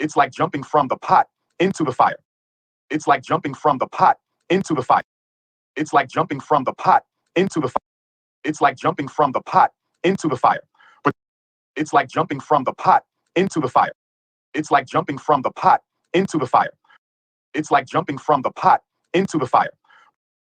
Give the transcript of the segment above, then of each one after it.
It's like jumping from the pot into the fire. It's like jumping from the pot into the fire. It's like jumping from the pot into the fire. It's like jumping from the pot into the fire. But it's like jumping from the pot into the fire. It's like jumping from the pot into the fire. It's like jumping from the pot into the fire.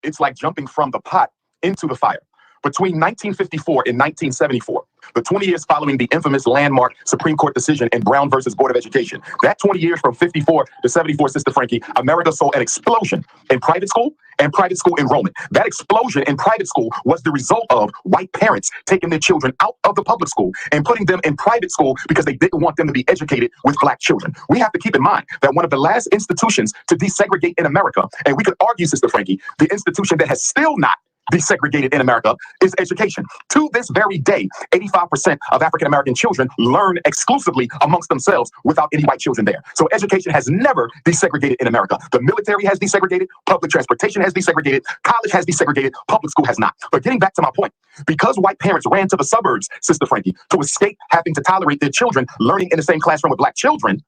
It's like jumping from the pot into the fire. Between 1954 and 1974, the 20 years following the infamous landmark Supreme Court decision in Brown versus Board of Education, that 20 years from 54 to 74, Sister Frankie, America saw an explosion in private school and private school enrollment. That explosion in private school was the result of white parents taking their children out of the public school and putting them in private school because they didn't want them to be educated with black children. We have to keep in mind that one of the last institutions to desegregate in America, and we could argue, Sister Frankie, the institution that has still not desegregated in America is education. To this very day, 85% of African American children learn exclusively amongst themselves without any white children there. So education has never desegregated in America. The military has desegregated, public transportation has desegregated, college has desegregated, public school has not. But getting back to my point, because white parents ran to the suburbs, Sister Frankie, to escape having to tolerate their children learning in the same classroom with black children,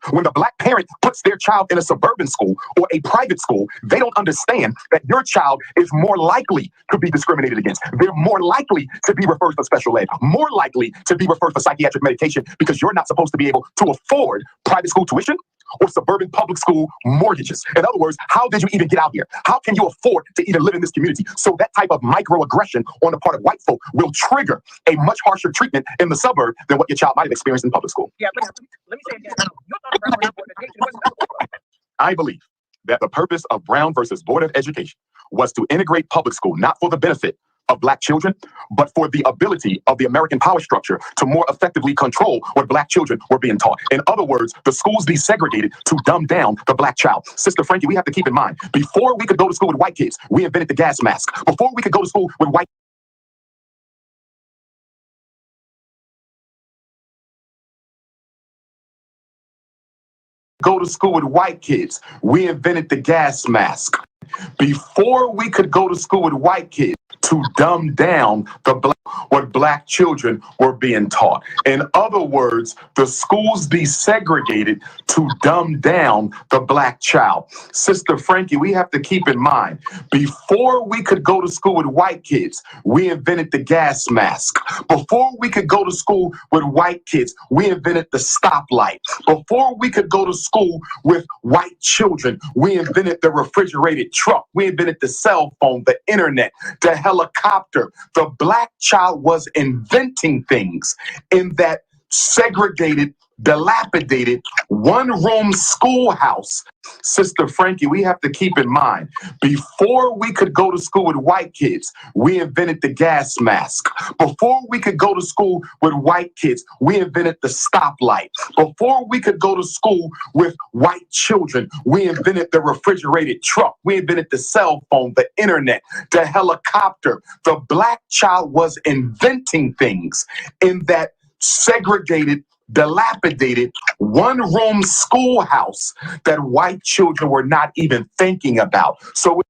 when the black parent puts their child in a suburban school or a private school, they don't understand that your child is more likely to be discriminated against. They're more likely to be referred for special ed, more likely to be referred for psychiatric medication because you're not supposed to be able to afford private school tuition or suburban public school mortgages. In other words, how did you even get out here? How can you afford to even live in this community? So that type of microaggression on the part of white folk will trigger a much harsher treatment in the suburb than what your child might have experienced in public school. Yeah, let me say again. Your thought around Brown Board of Education was I believe that the purpose of Brown versus Board of Education was to integrate public school, not for the benefit of black children, but for the ability of the American power structure to more effectively control what black children were being taught. In other words, the schools desegregated to dumb down the black child. Sister Frankie, we have to keep in mind, before we could go to school with white kids, we invented the gas mask. Before we could go to school with white kids, we invented the gas mask. Before we could go to school with white kids, to dumb down what black children were being taught. In other words, the schools desegregated to dumb down the black child. Sister Frankie, we have to keep in mind, before we could go to school with white kids, we invented the gas mask. Before we could go to school with white kids, we invented the stoplight. Before we could go to school with white children, we invented the refrigerated truck. We invented the cell phone, the internet, the helicopter. The black child was inventing things in that segregated, dilapidated, one-room schoolhouse. Sister Frankie, we have to keep in mind, before we could go to school with white kids, we invented the gas mask. Before we could go to school with white kids, we invented the stoplight. Before we could go to school with white children, we invented the refrigerated truck. We invented the cell phone, the internet, the helicopter. The black child was inventing things in that segregated, dilapidated, one-room schoolhouse that white children were not even thinking about. So,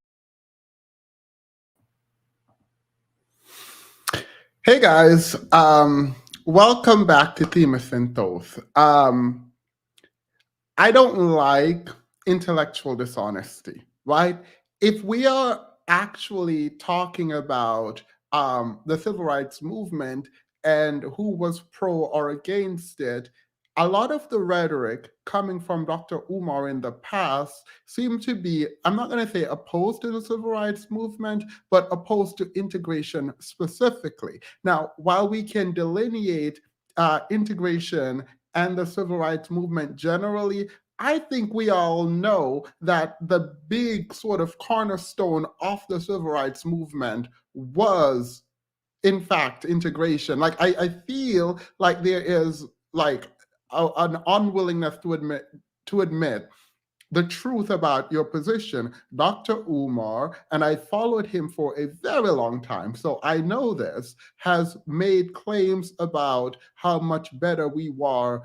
hey guys, welcome back to Thema Centos. I don't like intellectual dishonesty, right? If we are actually talking about the civil rights movement and who was pro or against it, a lot of the rhetoric coming from Dr. Umar in the past seemed to be, I'm not going to say opposed to the civil rights movement, but opposed to integration specifically. Now, while we can delineate integration and the civil rights movement generally, I think we all know that the big sort of cornerstone of the civil rights movement was, in fact, integration. Like, I feel like there is like an unwillingness to admit the truth about your position. Dr. Umar, and I followed him for a very long time, so I know this, has made claims about how much better we were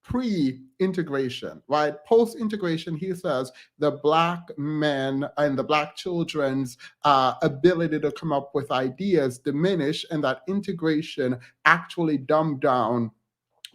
pre-integration, right? Post-integration, he says the black men and the black children's ability to come up with ideas diminish, and that integration actually dumbed down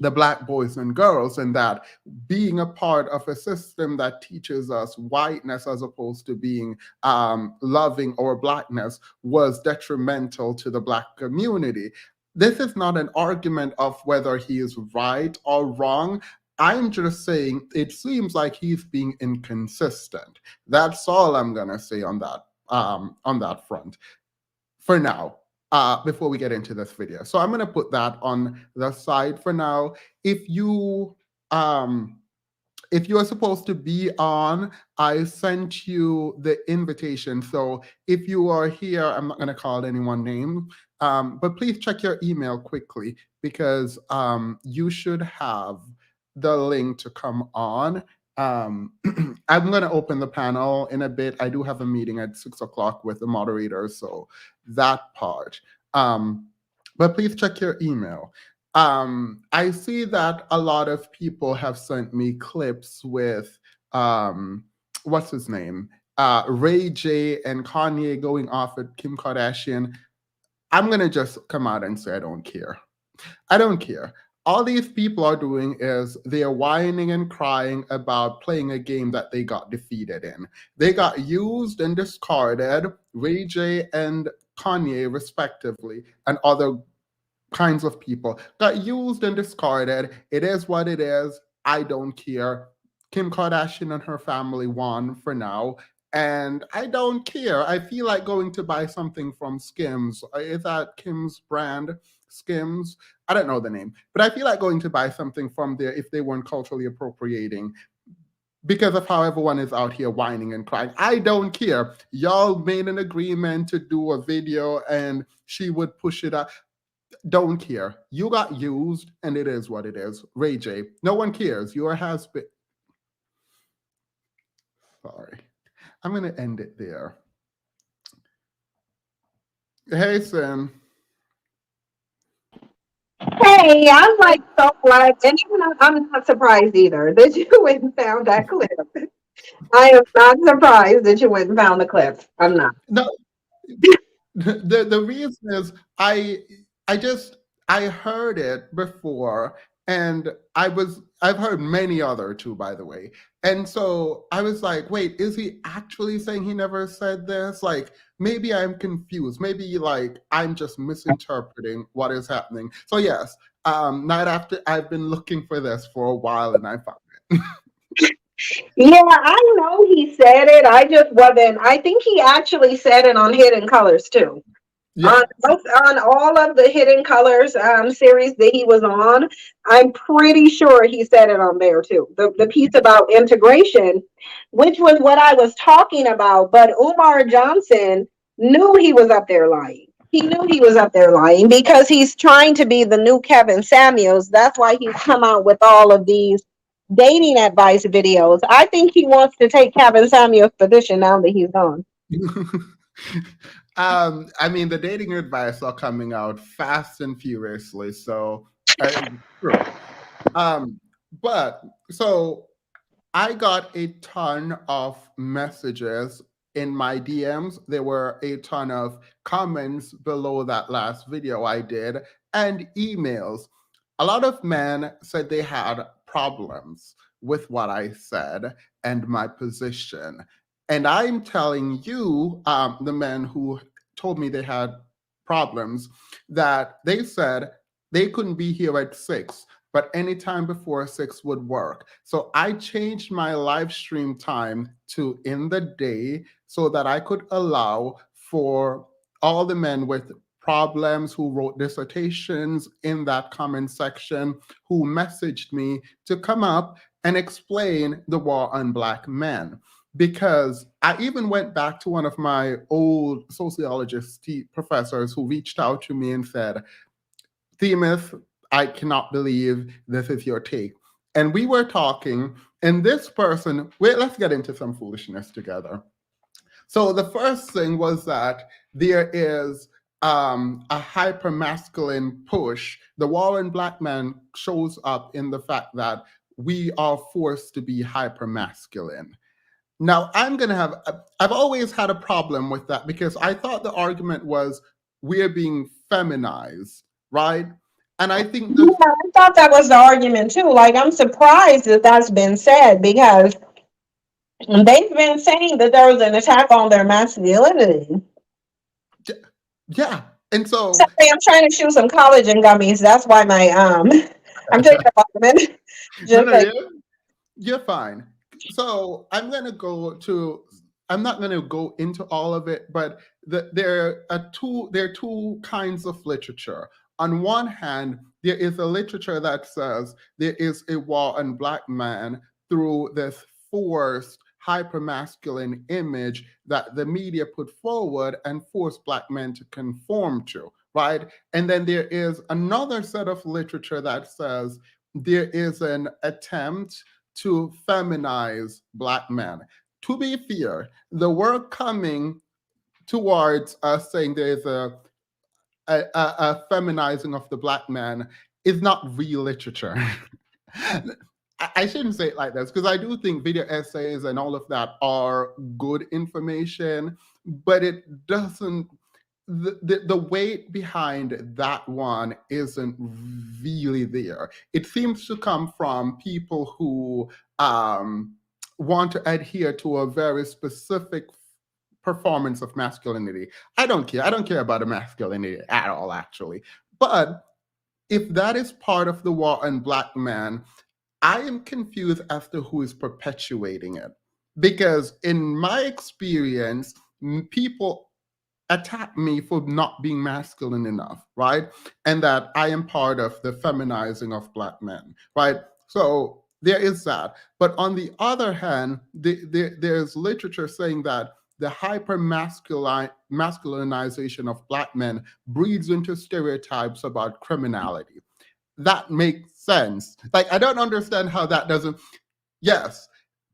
the black boys and girls, and that being a part of a system that teaches us whiteness as opposed to being loving our blackness was detrimental to the black community. This is not an argument of whether he is right or wrong. I'm just saying it seems like he's being inconsistent. That's all I'm gonna say on that front for now, before we get into this video. So I'm going to put that on the side for now. If you um, if you are supposed to be on, I sent you the invitation. So if you are here, I'm not going to call anyone name, but please check your email quickly because you should have the link to come on. I'm going to open the panel in a bit. I do have a meeting at 6 o'clock with the moderator, so that part. But please check your email. I see that a lot of people have sent me clips with what's his name? Ray J and Kanye going off at Kim Kardashian. I'm gonna just come out and say I don't care. I don't care. All these people are doing is they're whining and crying about playing a game that they got defeated in. They got used and discarded, Ray J and Kanye, respectively, and other kinds of people got used and discarded. It is what it is. I don't care. Kim Kardashian and her family won for now. And I don't care. I feel like going to buy something from Skims. Is that Kim's brand? Skims? I don't know the name. But I feel like going to buy something from there if they weren't culturally appropriating because of how everyone is out here whining and crying. I don't care. Y'all made an agreement to do a video and she would push it out. Don't care. You got used, and it is what it is. Ray J, no one cares. You has been. Sorry. I'm going to end it there. Hey, Sim. Hey, I'm like so glad, and I'm not surprised either that you went and found that clip. I am not surprised that you went and found the clip. I'm not. No, the reason is I just I heard it before and I've heard many other too, by the way. And so I was like, wait, is he actually saying he never said this? Like maybe I'm confused. Maybe like I'm just misinterpreting what is happening. So yes, night after I've been looking for this for a while and I found it. Yeah, I know he said it. I just wasn't. I think he actually said it on Hidden Colors too. Yeah. On all of the Hidden Colors series that he was on, I'm pretty sure he said it on there too. The piece about integration, which was what I was talking about, but Umar Johnson knew he was up there lying. He knew he was up there lying because he's trying to be the new Kevin Samuels. That's why he's come out with all of these dating advice videos. I think he wants to take Kevin Samuels' position now that he's gone. I mean, the dating advice are coming out fast and furiously. So, true. But so I got a ton of messages in my DMs. There were a ton of comments below that last video I did and emails. A lot of men said they had problems with what I said and my position. And I'm telling you, the men who told me they had problems, that they said they couldn't be here at 6, but anytime before 6 would work. So I changed my live stream time to in the day so that I could allow for all the men with problems who wrote dissertations in that comment section, who messaged me to come up and explain the war on Black men. Because I even went back to one of my old sociologist professors who reached out to me and said, Themis, I cannot believe this is your take. And we were talking, and this person, wait, let's get into some foolishness together. So the first thing was that there is a hyper-masculine push. The war on Black men shows up in the fact that we are forced to be hyper-masculine. Now, I've always had a problem with that because I thought the argument was we're being feminized, right? And I think Yeah, that, I thought that was the argument too. Like, I'm surprised that that's been said because they've been saying that there was an attack on their masculinity. yeah. And so, Sorry, I'm trying to shoot some collagen gummies. That's why my I'm taking a vitamin. no, Just no, like you're fine. So I'm not gonna go into all of it, but there are two kinds of literature. On one hand, there is a literature that says there is a war on black man through this forced hypermasculine image that the media put forward and forced black men to conform to, right? And then there is another set of literature that says there is an attempt to feminize black men. To be fair, the work coming towards us saying there is a feminizing of the black man is not real literature. I shouldn't say it like this because I do think video essays and all of that are good information, but it doesn't. The weight behind that one isn't really there. It seems to come from people who want to adhere to a very specific performance of masculinity. I don't care. I don't care about the masculinity at all, actually. But if that is part of the war on black man, I am confused as to who is perpetuating it. Because in my experience, people attack me for not being masculine enough, right? And that I am part of the feminizing of black men, right? So there is that. But on the other hand, there's literature saying that the hyper masculinization of black men breeds into stereotypes about criminality. That makes sense. Like, I don't understand how that doesn't. Yes,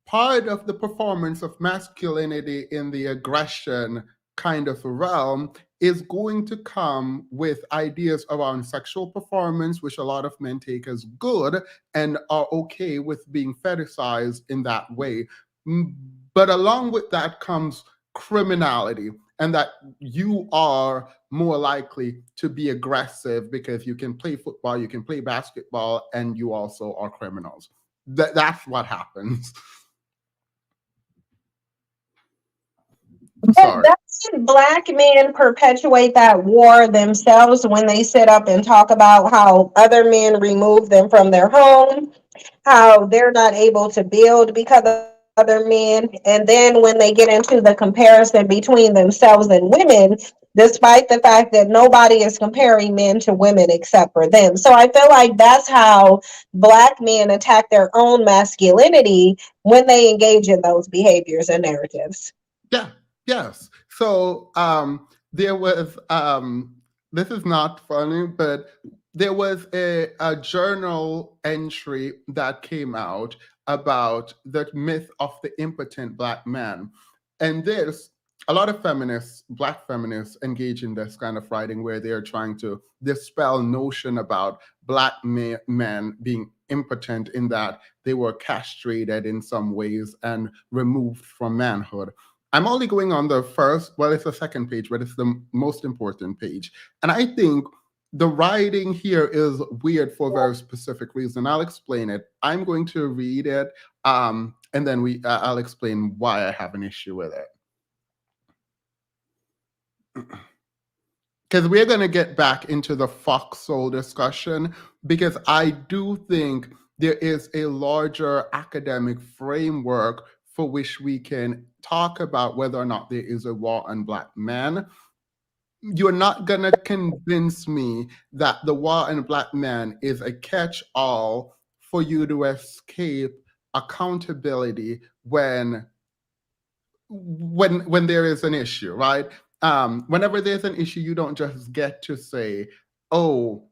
part of the performance of masculinity in the aggression kind of realm is going to come with ideas around sexual performance, which a lot of men take as good and are okay with being fetishized in that way. But along with that comes criminality, and that you are more likely to be aggressive because you can play football, you can play basketball, and you also are criminals. That's what happens. but Sorry. doesn't black men perpetuate that war themselves when they sit up and talk about how other men remove them from their home, how they're not able to build because of other men. And then when they get into the comparison between themselves and women, despite the fact that nobody is comparing men to women except for them. So I feel like that's how black men attack their own masculinity when they engage in those behaviors and narratives. Yeah, yes. So there was this is not funny, but there was a journal entry that came out about the myth of the impotent black man. And this, a lot of feminists, black feminists, engage in this kind of writing where they are trying to dispel notion about black men being impotent in that they were castrated in some ways and removed from manhood. I'm only going on the first, well, it's the second page, but it's the most important page. And I think the writing here is weird for a very specific reason. I'll explain it. I'm going to read it, and then I'll explain why I have an issue with it. Because we're going to get back into the foxhole discussion, because I do think there is a larger academic framework for which we can talk about whether or not there is a war on black men. You're not going to convince me that the war on black men is a catch-all for you to escape accountability when there is an issue, right? Whenever there's an issue, you don't just get to say, "Oh,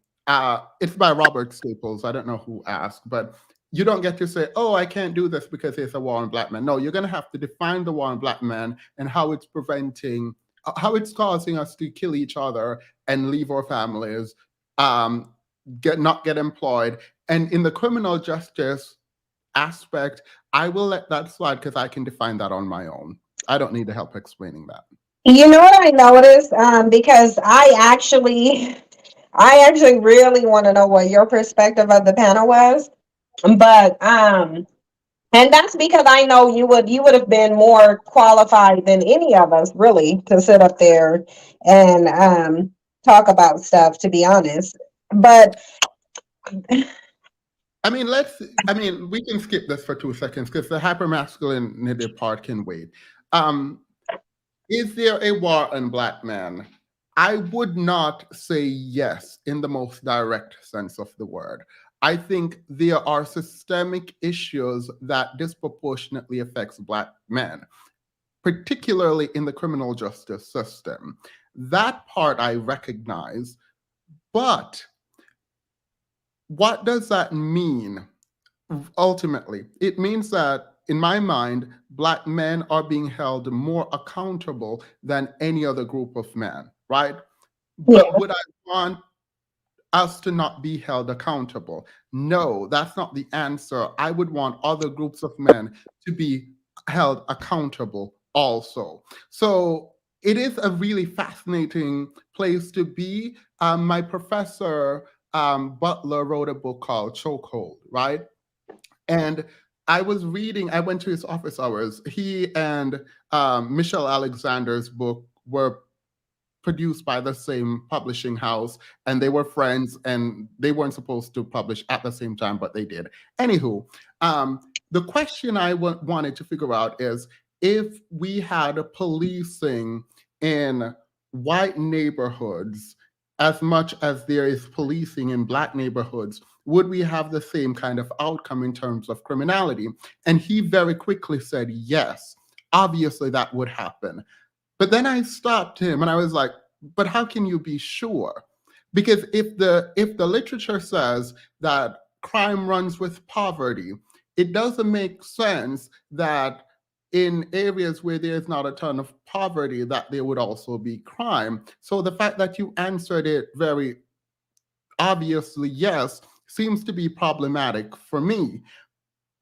it's by Robert Staples." I don't know who asked, but you don't get to say, "Oh, I can't do this because there's a war on black men." No, you're going to have to define the war on black men and how it's preventing, how it's causing us to kill each other and leave our families, not get employed, and in the criminal justice aspect, I will let that slide because I can define that on my own. I don't need the help explaining that. You know what I noticed? Because I actually really want to know what your perspective of the panel was, but and that's because I know you would have been more qualified than any of us really to sit up there and talk about stuff, to be honest. But I mean, I mean, we can skip this for 2 seconds because the hypermasculinity part can wait. Um, is there a war on black men? I would not say yes in the most direct sense of the word. I think there are systemic issues that disproportionately affects black men, particularly in the criminal justice system. That part I recognize, but what does that mean ultimately? It means that, in my mind, black men are being held more accountable than any other group of men, right? But yeah, would I want us to not be held accountable? No, that's not the answer. I would want other groups of men to be held accountable also. So it is a really fascinating place to be. My professor, Butler, wrote a book called Chokehold, right? And I went to his office hours. He and Michelle Alexander's book were produced by the same publishing house, and they were friends, and they weren't supposed to publish at the same time, but they did. Anywho, the question I wanted to figure out is, if we had a policing in white neighborhoods as much as there is policing in black neighborhoods, would we have the same kind of outcome in terms of criminality? And he very quickly said yes. Obviously, that would happen. But then I stopped him and I was like, but how can you be sure? Because if the literature says that crime runs with poverty, it doesn't make sense that in areas where there's not a ton of poverty that there would also be crime. So the fact that you answered it very obviously yes seems to be problematic for me.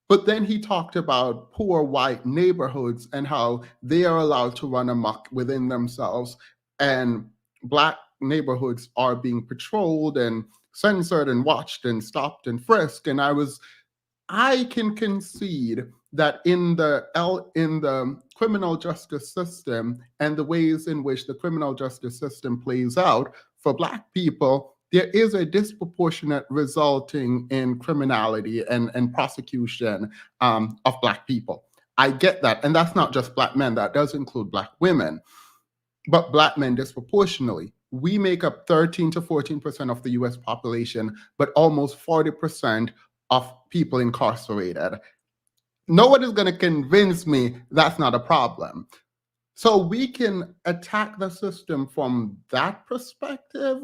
But then he talked about poor white neighborhoods and how they are allowed to run amok within themselves, and black neighborhoods are being patrolled and censored and watched and stopped and frisked. And I can concede that in the criminal justice system and the ways in which the criminal justice system plays out for black people, there is a disproportionate resulting in criminality and prosecution of black people. I get that, and that's not just black men. That does include black women, but black men disproportionately. We make up 13 to 14% of the US population, but almost 40% of people incarcerated. No one is going to convince me that's not a problem. So we can attack the system from that perspective,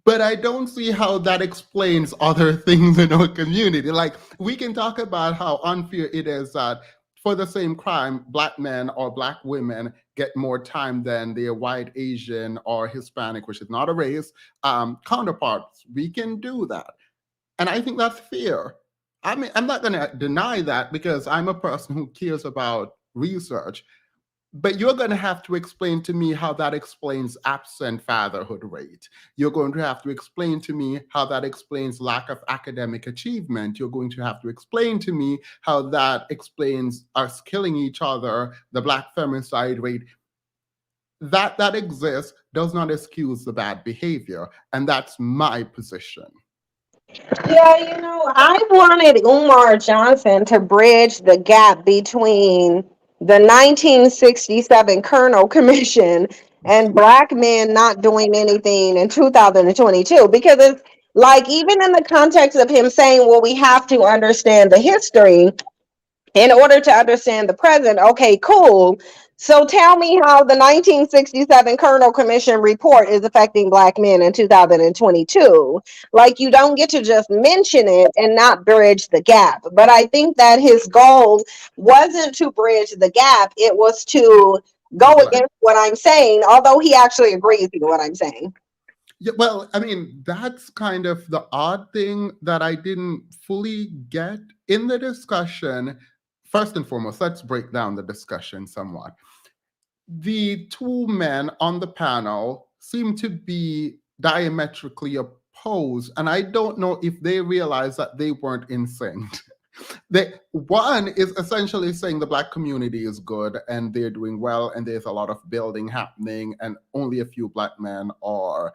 but I don't see how that explains other things in our community. Like, we can talk about how unfair it is that for the same crime, black men or black women get more time than their white, Asian, or Hispanic, which is not a race, counterparts. We can do that. And I think that's fair. I mean, I'm not going to deny that because I'm a person who cares about research. But you're going to have to explain to me how that explains absent fatherhood rate. You're going to have to explain to me how that explains lack of academic achievement. You're going to have to explain to me how that explains us killing each other, the black femicide rate. That exists does not excuse the bad behavior. And that's my position. yeah, I wanted Umar Johnson to bridge the gap between the 1967 Colonel Commission and black men not doing anything in 2022, because it's like, even in the context of him saying, well, we have to understand the history in order to understand the present. Okay, cool. So tell me how the 1967 Colonel Commission report is affecting black men in 2022. Like, you don't get to just mention it and not bridge the gap. But I think that his goal wasn't to bridge the gap, it was to go Deflect. against what I'm saying, although he actually agrees with what I'm saying. Yeah, well, I mean, that's kind of the odd thing that I didn't fully get in the discussion. First and foremost, let's break down the discussion somewhat. The two men on the panel seem to be diametrically opposed, and I don't know if they realized that they weren't in sync. One is essentially saying the Black community is good and they're doing well and there's a lot of building happening and only a few Black men are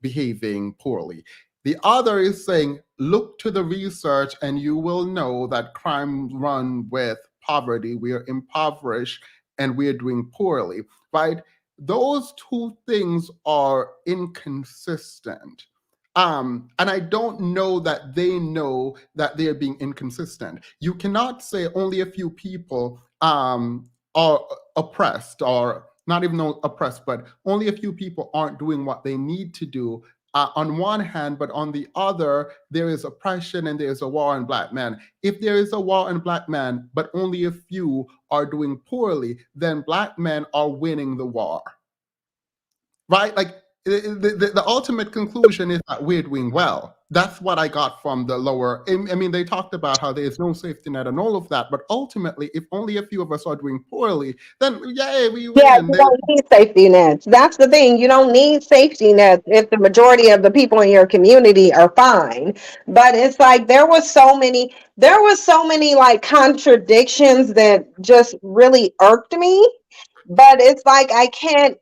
behaving poorly. The other is saying, look to the research and you will know that crime run with poverty. We are impoverished and we are doing poorly, right? Those two things are inconsistent. And I don't know that they know that they're being inconsistent. You cannot say only a few people are oppressed, or not even oppressed, but only a few people aren't doing what they need to do. On one hand, but on the other, there is oppression and there is a war on Black men. If there is a war on Black men, but only a few are doing poorly, then Black men are winning the war, right? Like the ultimate conclusion is that we're doing well. That's what I got from the lower. I mean, they talked about how there is no safety net and all of that, but ultimately, if only a few of us are doing poorly, then yay, we Yeah, win. you don't need safety nets. That's the thing. You don't need safety nets if the majority of the people in your community are fine. But it's like there was so many like contradictions that just really irked me. But it's like I can't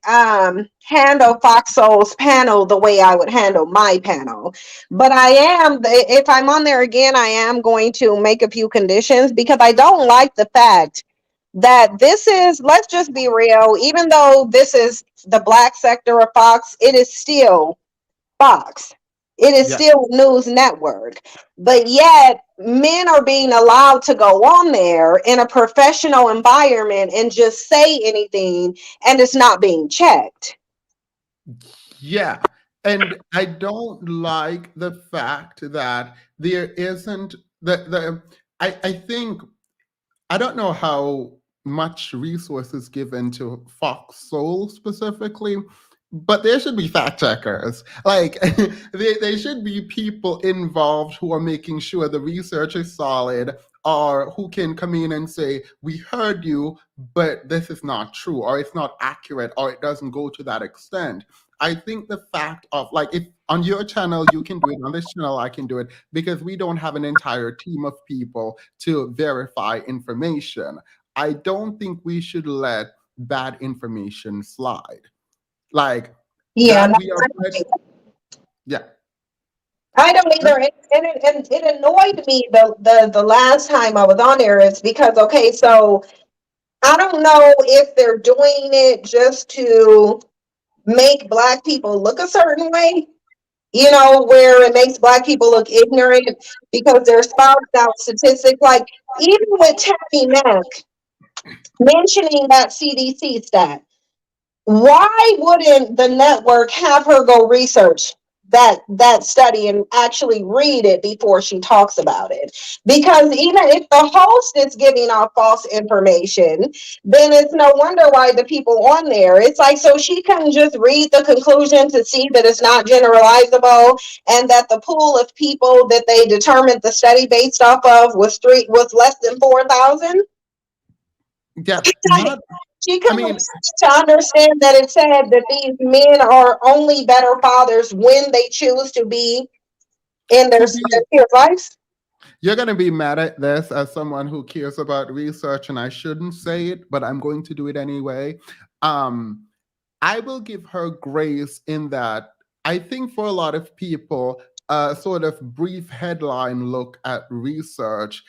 handle Fox Soul's panel the way I would handle my panel. But if I'm on there again, I am going to make a few conditions because I don't like the fact that this is, let's just be real, even though this is the Black sector of Fox, it is still Fox. It is Yeah. still a news network. But yet, men are being allowed to go on there in a professional environment and just say anything, and it's not being checked. Yeah. And I don't like the fact that there isn't I think I don't know how much resources given to Fox Soul specifically, but there should be fact checkers. Like there should be people involved who are making sure the research is solid, or who can come in and say, "We heard you, but this is not true, or it's not accurate, or it doesn't go to that extent." I think the fact of, like, if on your channel you can do it, on this channel I can do it, because we don't have an entire team of people to verify information. I don't think we should let bad information slide. Like Yeah, no, that we are I put, don't yeah. I don't either. And it annoyed me the last time I was on there is because, okay, so I don't know if they're doing it just to make Black people look a certain way, where it makes Black people look ignorant because they're spouting out statistics. Like, even with Tammy Mack mentioning that CDC stat, why wouldn't the network have her go research that study and actually read it before she talks about it? Because even if the host is giving out false information, then it's no wonder why the people on there, it's like, so she couldn't just read the conclusion to see that it's not generalizable, and that the pool of people that they determined the study based off of was less than 4,000. Yeah, not, She I couldn't mean, to understand that it said that these men are only better fathers when they choose to be in to be, their lives. you're going to be mad at this as someone who cares about research, and I shouldn't say it, but I'm going to do it anyway. Um, I will give her grace in that I think for a lot of people, a sort of brief headline look at research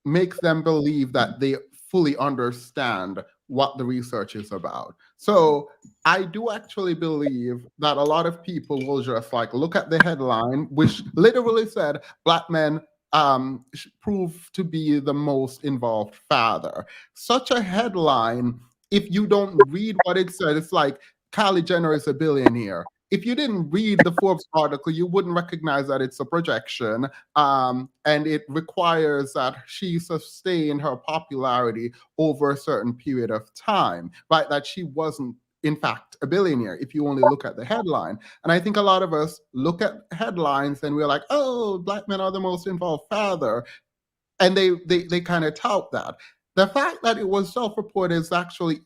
makes them believe that they fully understand what the research is about. So I do actually believe that a lot of people will just like look at the headline, which literally said Black men prove to be the most involved father. Such a headline, if you don't read what it said, it's like Kylie Jenner is a billionaire. If you didn't read the Forbes article, you wouldn't recognize that it's a projection, and it requires that she sustain her popularity over a certain period of time, right? That she wasn't, in fact, a billionaire if you only look at the headline. And I think a lot of us look at headlines and we're like, oh, Black men are the most involved father. And they kind of tout that. The fact that it was self-reported is actually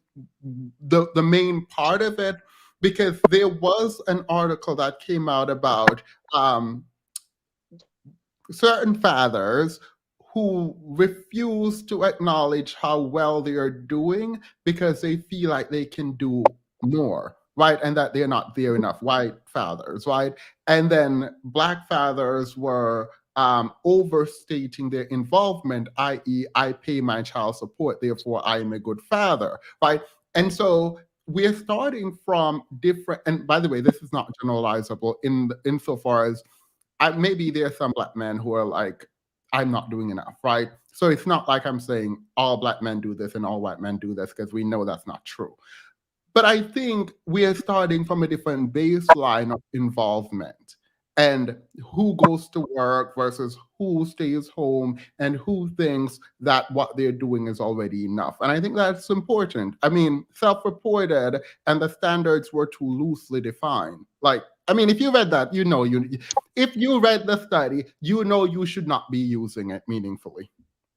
the main part of it, because there was an article that came out about um, certain fathers who refuse to acknowledge how well they are doing because they feel like they can do more, right? And that they're not there enough, white fathers, right? And then black fathers were overstating their involvement, i.e., I pay my child support, therefore I am a good father, right? And so we're starting from different, and by the way, this is not generalizable in insofar as maybe there are some black men who are like, I'm not doing enough, right? So it's not like I'm saying all black men do this and all white men do this, because we know that's not true. But I think we are starting from a different baseline of involvement and who goes to work versus who stays home and who thinks that what they're doing is already enough. And I think that's important. I mean, self reported and the standards were too loosely defined. Like, I mean, if you read that, if you read the study, you know you should not be using it meaningfully.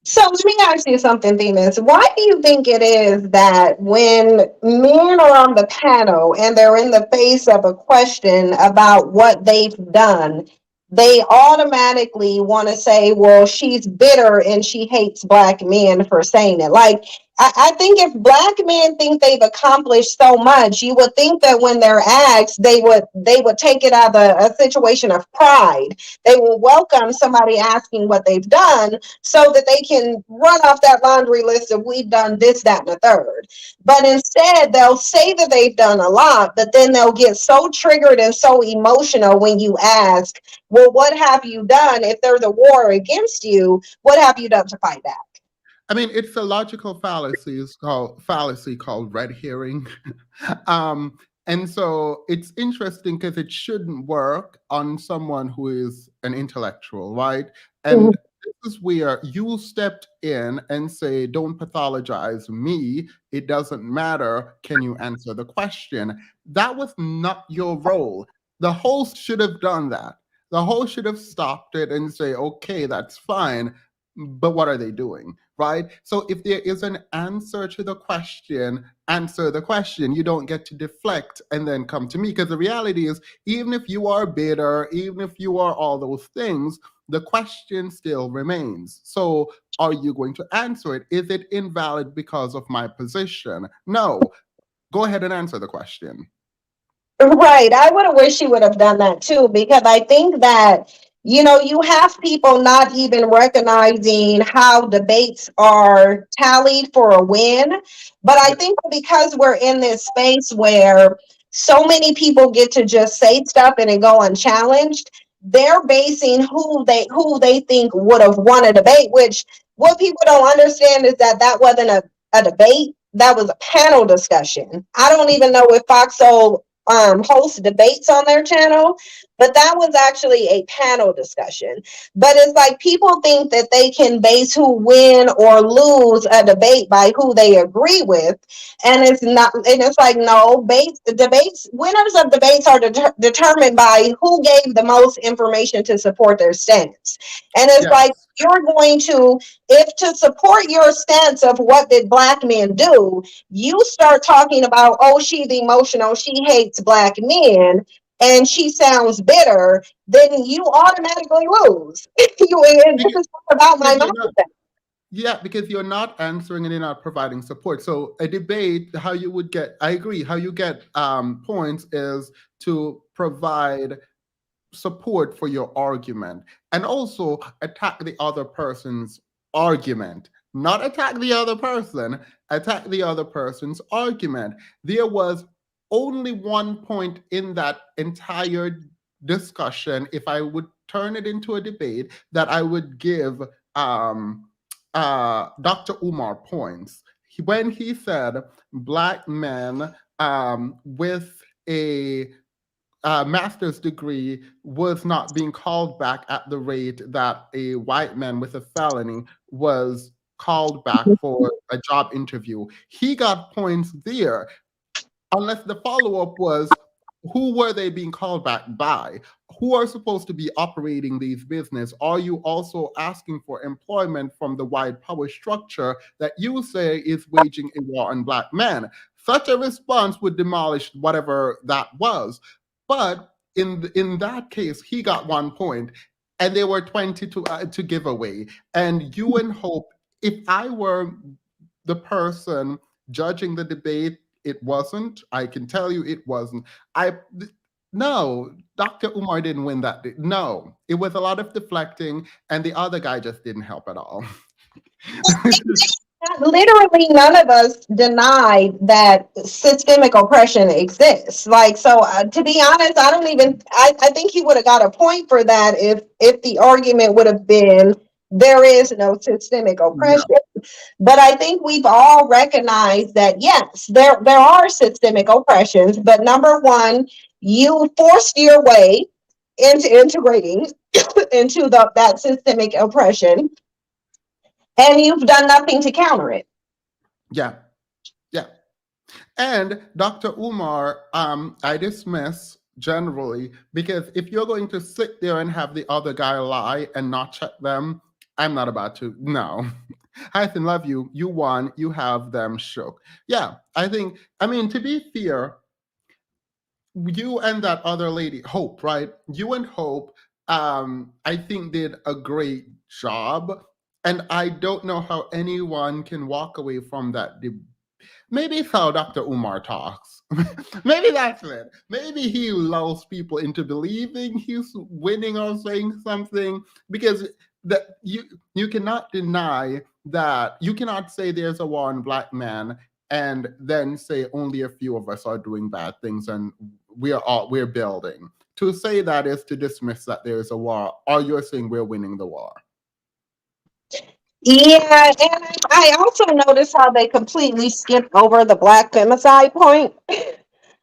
So let me ask you something, Venus. Why do you think it is that when men are on the panel and they're in the face of a question about what they've done, they automatically want to say, well, she's bitter and she hates black men for saying it? Like, I think if black men think they've accomplished so much, you would think that when they're asked, they would take it out of a situation of pride. They will welcome somebody asking what they've done so that they can run off that laundry list of we've done this, that, and the third. But instead, they'll say that they've done a lot, but then they'll get so triggered and so emotional when you ask, well, what have you done? If there's a war against you, what have you done to fight back? I mean, it's a logical fallacy. It's called fallacy called red herring. um, and so it's interesting because it shouldn't work on someone who is an intellectual, right? And this is where you stepped in and say, don't pathologize me. It doesn't matter. Can you answer the question? That was not your role. The host should have done that. The host should have stopped it and say, okay, that's fine. But what are they doing? Right? So if there is an answer to the question, answer the question. You don't get to deflect and then come to me. Because the reality is, even if you are bitter, even if you are all those things, the question still remains. So are you going to answer it? Is it invalid because of my position? No. Go ahead and answer the question. Right. I would have wished she would have done that too, because I think that, you have people not even recognizing how debates are tallied for a win. But I Yeah. think because we're in this space where so many people get to just say stuff and it go unchallenged, they're basing who they think would have won a debate, which what people don't understand is that wasn't a debate. That was a panel discussion. I don't even know if Foxo host debates on their channel, but that was actually a panel discussion. But it's like people think that they can base who win or lose a debate by who they agree with, and it's not. And it's like no, base debates winners of debates are determined by who gave the most information to support their stance. And it's like Yes. you're going to, if to support your stance of what did black men do, you start talking about, oh, she's emotional, she hates black men, and she sounds bitter, then you automatically lose. And this Because is about my because you're not mindset. Yeah, because you're not answering and you're not providing support. So a debate, how you would get, I agree, how you get points is to provide support for your argument and also attack the other person's argument. Not attack the other person, attack the other person's argument. There was only one point in that entire discussion, if I would turn it into a debate, that I would give Dr. Umar points. When he said black men with a master's degree was not being called back at the rate that a white man with a felony was called back for a job interview. He got points there, unless the follow-up was who were they being called back by? Who are supposed to be operating these business? Are you also asking for employment from the white power structure that you say is waging a war on black men? Such a response would demolish whatever that was. But in that case, he got 1 point, and there were 20 to give away. And you and Hope, if I were the person judging the debate, it wasn't. I can tell you it wasn't. I no, Dr. Umar didn't win that. No, it was a lot of deflecting, and the other guy just didn't help at all. Literally none of us denied that systemic oppression exists. Like, so to be honest, I don't even, I think he would have got a point for that if the argument would have been there is no systemic Yeah, oppression. But I think we've all recognized that yes, there are systemic oppressions, but number one, you forced your way into integrating into that systemic oppression, and you've done nothing to counter it. yeah, yeah. And Dr. Umar, I dismiss generally because if you're going to sit there and have the other guy lie and not check them, I'm not about to. No. Hyphen, love you. You won. You have them shook. Yeah, I think, I mean, to be fair, you and that other lady, Hope, right? You and Hope, I think did a great job. And I don't know how anyone can walk away from that. Maybe it's how Dr. Umar talks. Maybe that's it. Maybe he lulls people into believing he's winning or saying something, because that you cannot deny that. You cannot say there's a war on black men and then say only a few of us are doing bad things and we're building. To say that is to dismiss that there is a war, or you're saying we're winning the war. Yeah, and I also noticed how they completely skipped over the black femicide point.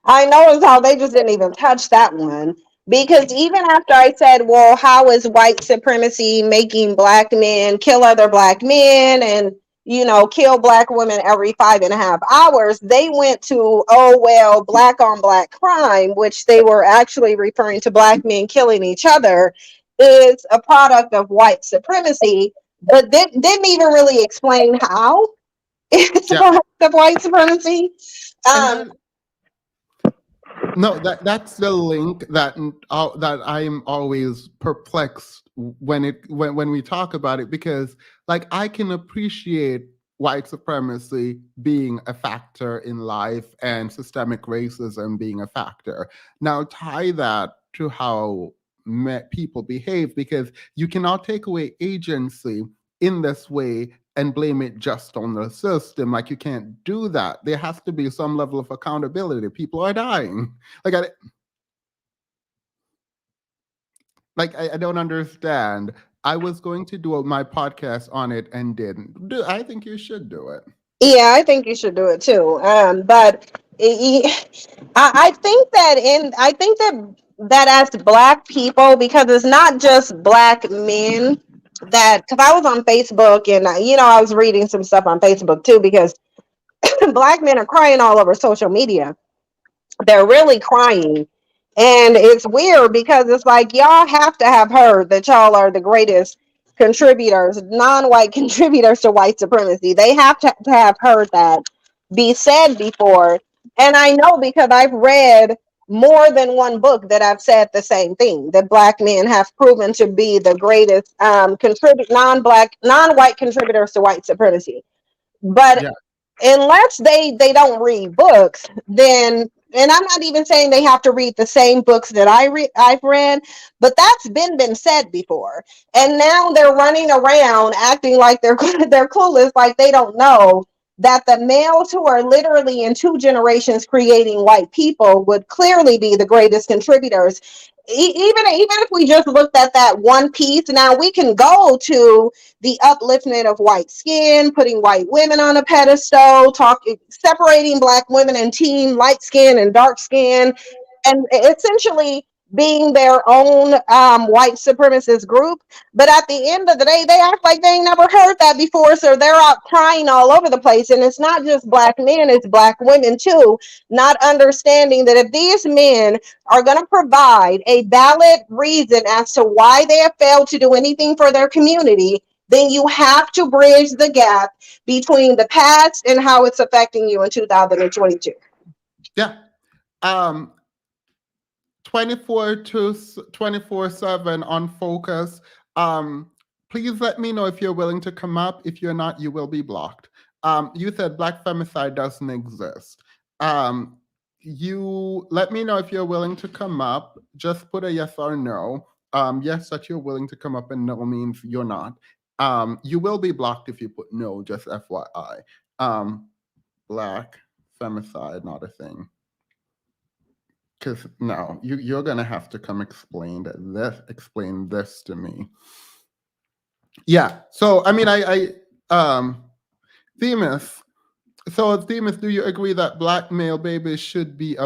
I noticed how they just didn't even touch that one. Because even after I said, well, how is white supremacy making black men kill other black men and, kill black women every 5.5 hours, they went to, oh, well, black on black crime, which they were actually referring to black men killing each other, is a product of white supremacy, but didn't even really explain how it's a Yeah. product of white supremacy. And Um, then no, that's the link that I'm always perplexed when we talk about it, because like I can appreciate white supremacy being a factor in life and systemic racism being a factor. Now tie that to how people behave, because you cannot take away agency in this way and blame it just on the system. Like you can't do that. There has to be some level of accountability. People are dying. Like I don't understand. I was going to do my podcast on it and didn't. I think you should do it. Yeah, I think you should do it too. But I think that as black people, because it's not just black men that, because I was on Facebook and I was reading some stuff on Facebook too, because black men are crying all over social media. They're really crying. And it's weird because it's like y'all have to have heard that y'all are the greatest contributors, non-white contributors to white supremacy. They have to have heard that be said before. And I know because I've read more than one book that I've said the same thing, that black men have proven to be the greatest non-white contributors to white supremacy. But Yeah. unless they don't read books, then, and I'm not even saying they have to read the same books that I've read, but that's been said before. And now they're running around acting like they're clueless, like they don't know that the males who are literally in two generations creating white people would clearly be the greatest contributors. Even if we just looked at that one piece, now we can go to the upliftment of white skin, putting white women on a pedestal, talking, separating black women and team light skin and dark skin, and essentially being their own white supremacist group. But at the end of the day, they act like they ain't never heard that before, so they're out crying all over the place. And it's not just black men, it's black women too, not understanding that if these men are going to provide a valid reason as to why they have failed to do anything for their community, then you have to bridge the gap between the past and how it's affecting you in 2022. Yeah. 24 to 24/7 on focus. Please let me know if you're willing to come up. If you're not, you will be blocked. You said Black femicide doesn't exist. You let me know if you're willing to come up. Just put a yes or no. Yes, that you're willing to come up, and no means you're not. You will be blocked if you put no, just FYI. Black femicide, not a thing. Because no, you're gonna have to come explain this to me. Yeah. So I mean, Themis. So Themis, do you agree that black male babies should be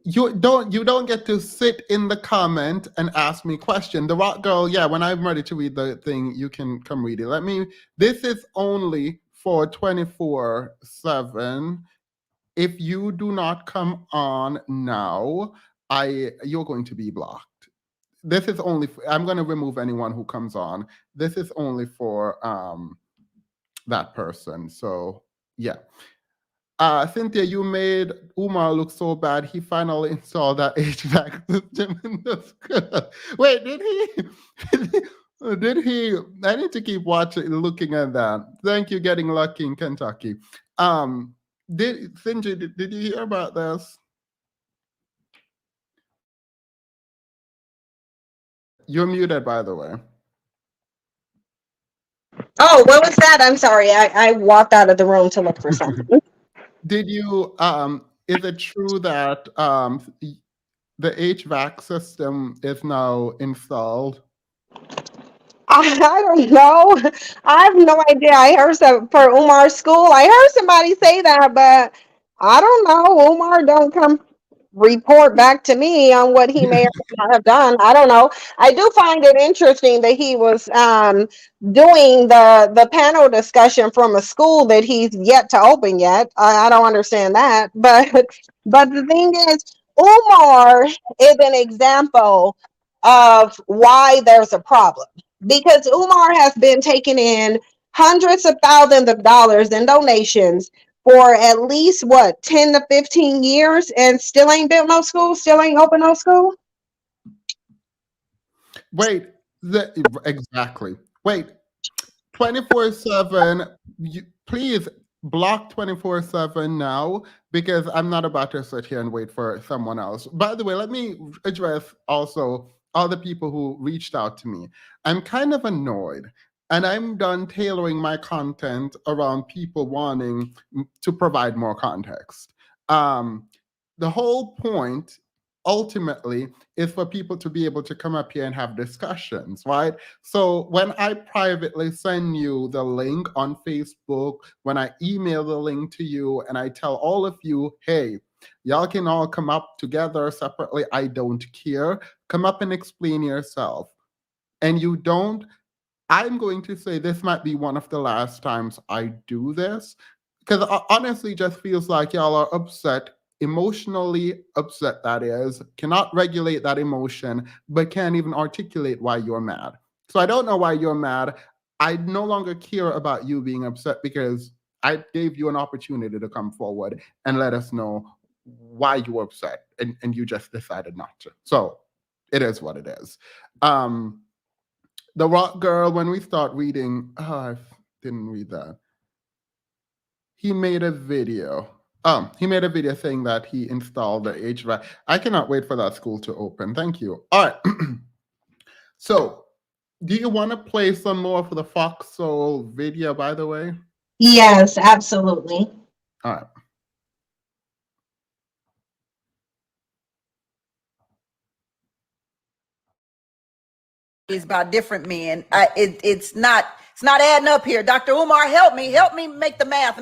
you don't get to sit in the comment and ask me question. The rock girl, yeah, when I'm ready to read the thing, you can come read it. This is only for 24/7. If you do not come on now, you're going to be blocked. This is only I'm going to remove anyone who comes on. This is only for that person. So yeah. Cynthia, you made Umar look so bad. He finally installed that HVAC system in the school. Wait, did he? Did he? I need to keep looking at that. Thank you, Getting Lucky in Kentucky. Did you hear about this? You're muted, by the way. Oh, what was that? I'm sorry. I walked out of the room to look for something. Did you? Is it true that the HVAC system is now installed? I don't know. I have no idea. I heard some for Umar's school. I heard somebody say that, but I don't know. Umar don't come report back to me on what he may or may not have done. I don't know. I do find it interesting that he was doing the panel discussion from a school that he's yet to open yet. I don't understand that. But the thing is, Umar is an example of why there's a problem. Because Umar has been taking in hundreds of thousands of dollars in donations for at least what 10 to 15 years and still ain't built no school, still ain't open no school. Wait, exactly. Wait, 24/7. Please block 24/7 now, because I'm not about to sit here and wait for someone else. By the way, let me address also all the people who reached out to me. I'm kind of annoyed, and I'm done tailoring my content around people wanting to provide more context. The whole point ultimately is for people to be able to come up here and have discussions, right? So when I privately send you the link on Facebook, when I email the link to you and I tell all of you, hey, y'all can all come up together separately, I don't care. Come up and explain yourself. And you don't, I'm going to say this might be one of the last times I do this, because it honestly just feels like y'all are upset, emotionally upset, that is, cannot regulate that emotion, but can't even articulate why you're mad. So I don't know why you're mad. I no longer care about you being upset, because I gave you an opportunity to come forward and let us know why you were upset, and you just decided not to. So it is what it is. The Rock Girl, when we start reading, I didn't read that. He made a video. He made a video saying that he installed the HVAC. I cannot wait for that school to open. Thank you. All right. So, do you want to play some more for the Fox Soul video, by the way? Yes, absolutely. All right. It's about different men. It's not adding up here. Dr. Umar, help me make the math.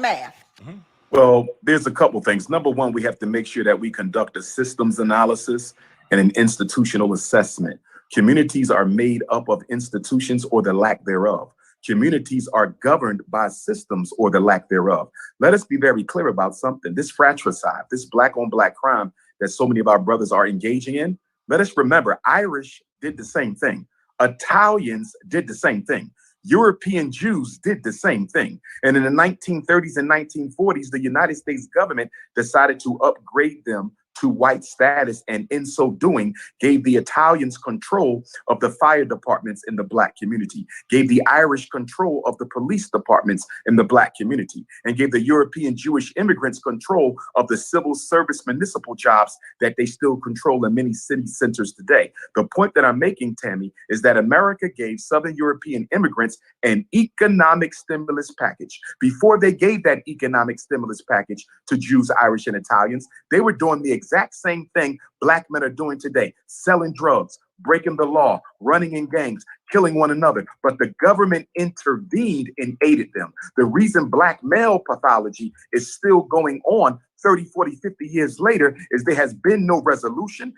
Well, there's a couple things. Number one, we have to make sure that we conduct a systems analysis and an institutional assessment. Communities are made up of institutions or the lack thereof. Communities are governed by systems or the lack thereof. Let us be very clear about something. This fratricide, this black on black crime that so many of our brothers are engaging in, let us remember, Irish did the same thing. Italians did the same thing. European Jews did the same thing. And in the 1930s and 1940s, the United States government decided to upgrade them to white status, and in so doing, gave the Italians control of the fire departments in the Black community, gave the Irish control of the police departments in the Black community, and gave the European Jewish immigrants control of the civil service municipal jobs that they still control in many city centers today. The point that I'm making, Tammy, is that America gave Southern European immigrants an economic stimulus package. Before they gave that economic stimulus package to Jews, Irish, and Italians, they were doing the exact same thing Black men are doing today, selling drugs, breaking the law, running in gangs, killing one another. But the government intervened and aided them. The reason Black male pathology is still going on 30, 40, 50 years later is there has been no resolution.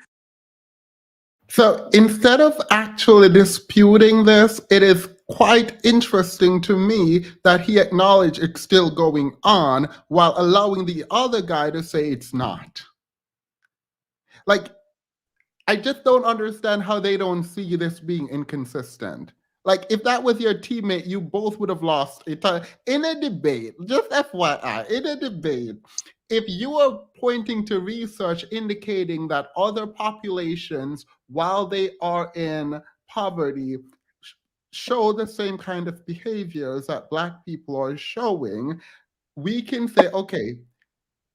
So instead of actually disputing this, it is quite interesting to me that he acknowledged it's still going on while allowing the other guy to say it's not. Like, I just don't understand how they don't see this being inconsistent. Like, if that was your teammate, you both would have lost it. In a debate, just FYI, in a debate, if you are pointing to research indicating that other populations, while they are in poverty, show the same kind of behaviors that Black people are showing, we can say, okay,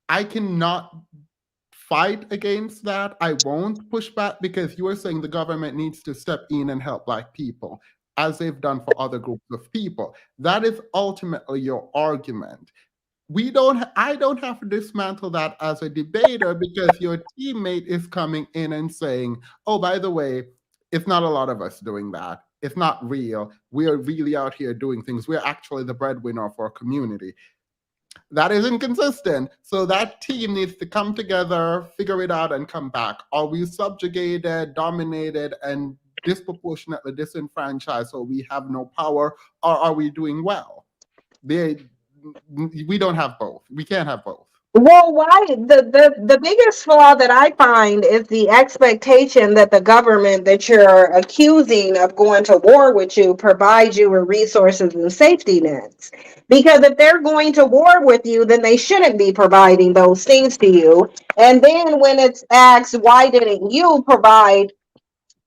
I cannot fight against that. I won't push back because you are saying the government needs to step in and help Black people, as they've done for other groups of people. That is ultimately your argument. I don't have to dismantle that as a debater because your teammate is coming in and saying, oh, by the way, it's not a lot of us doing that. It's not real. We are really out here doing things. We're actually the breadwinner of our community. That is inconsistent. So that team needs to come together, figure it out, and come back. Are we subjugated, dominated, and disproportionately disenfranchised so we have no power, or are we doing well? We don't have both. We can't have both. Well, why the biggest flaw that I find is the expectation that the government that you're accusing of going to war with you provides you with resources and safety nets. Because if they're going to war with you, then they shouldn't be providing those things to you. And then when it's asked, why didn't you provide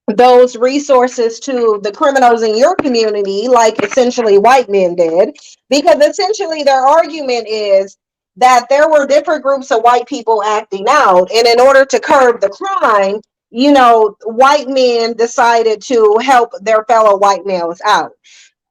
those resources to the criminals in your community, like essentially white men did? Because essentially their argument is that there were different groups of white people acting out, and in order to curb the crime, white men decided to help their fellow white males out.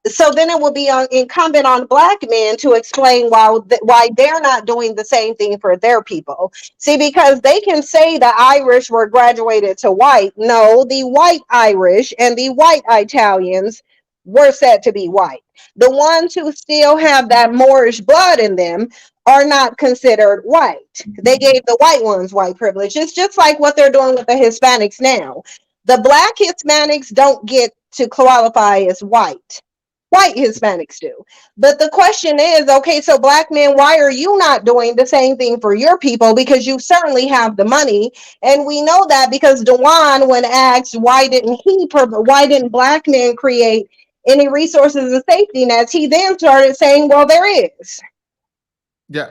So then it will be incumbent on Black men to explain why they're not doing the same thing for their people. See, because they can say the Irish were graduated to white. No, the white Irish and the white Italians were said to be white. The ones who still have that Moorish blood in them are not considered white. They gave the white ones white privilege. It's just like what they're doing with the Hispanics now. The Black Hispanics don't get to qualify as white. White Hispanics do. But the question is, okay, so Black men, why are you not doing the same thing for your people? Because you certainly have the money. And we know that because Dewan, when asked why didn't Black men create any resources and safety nets, he then started saying, well, there is. Yeah.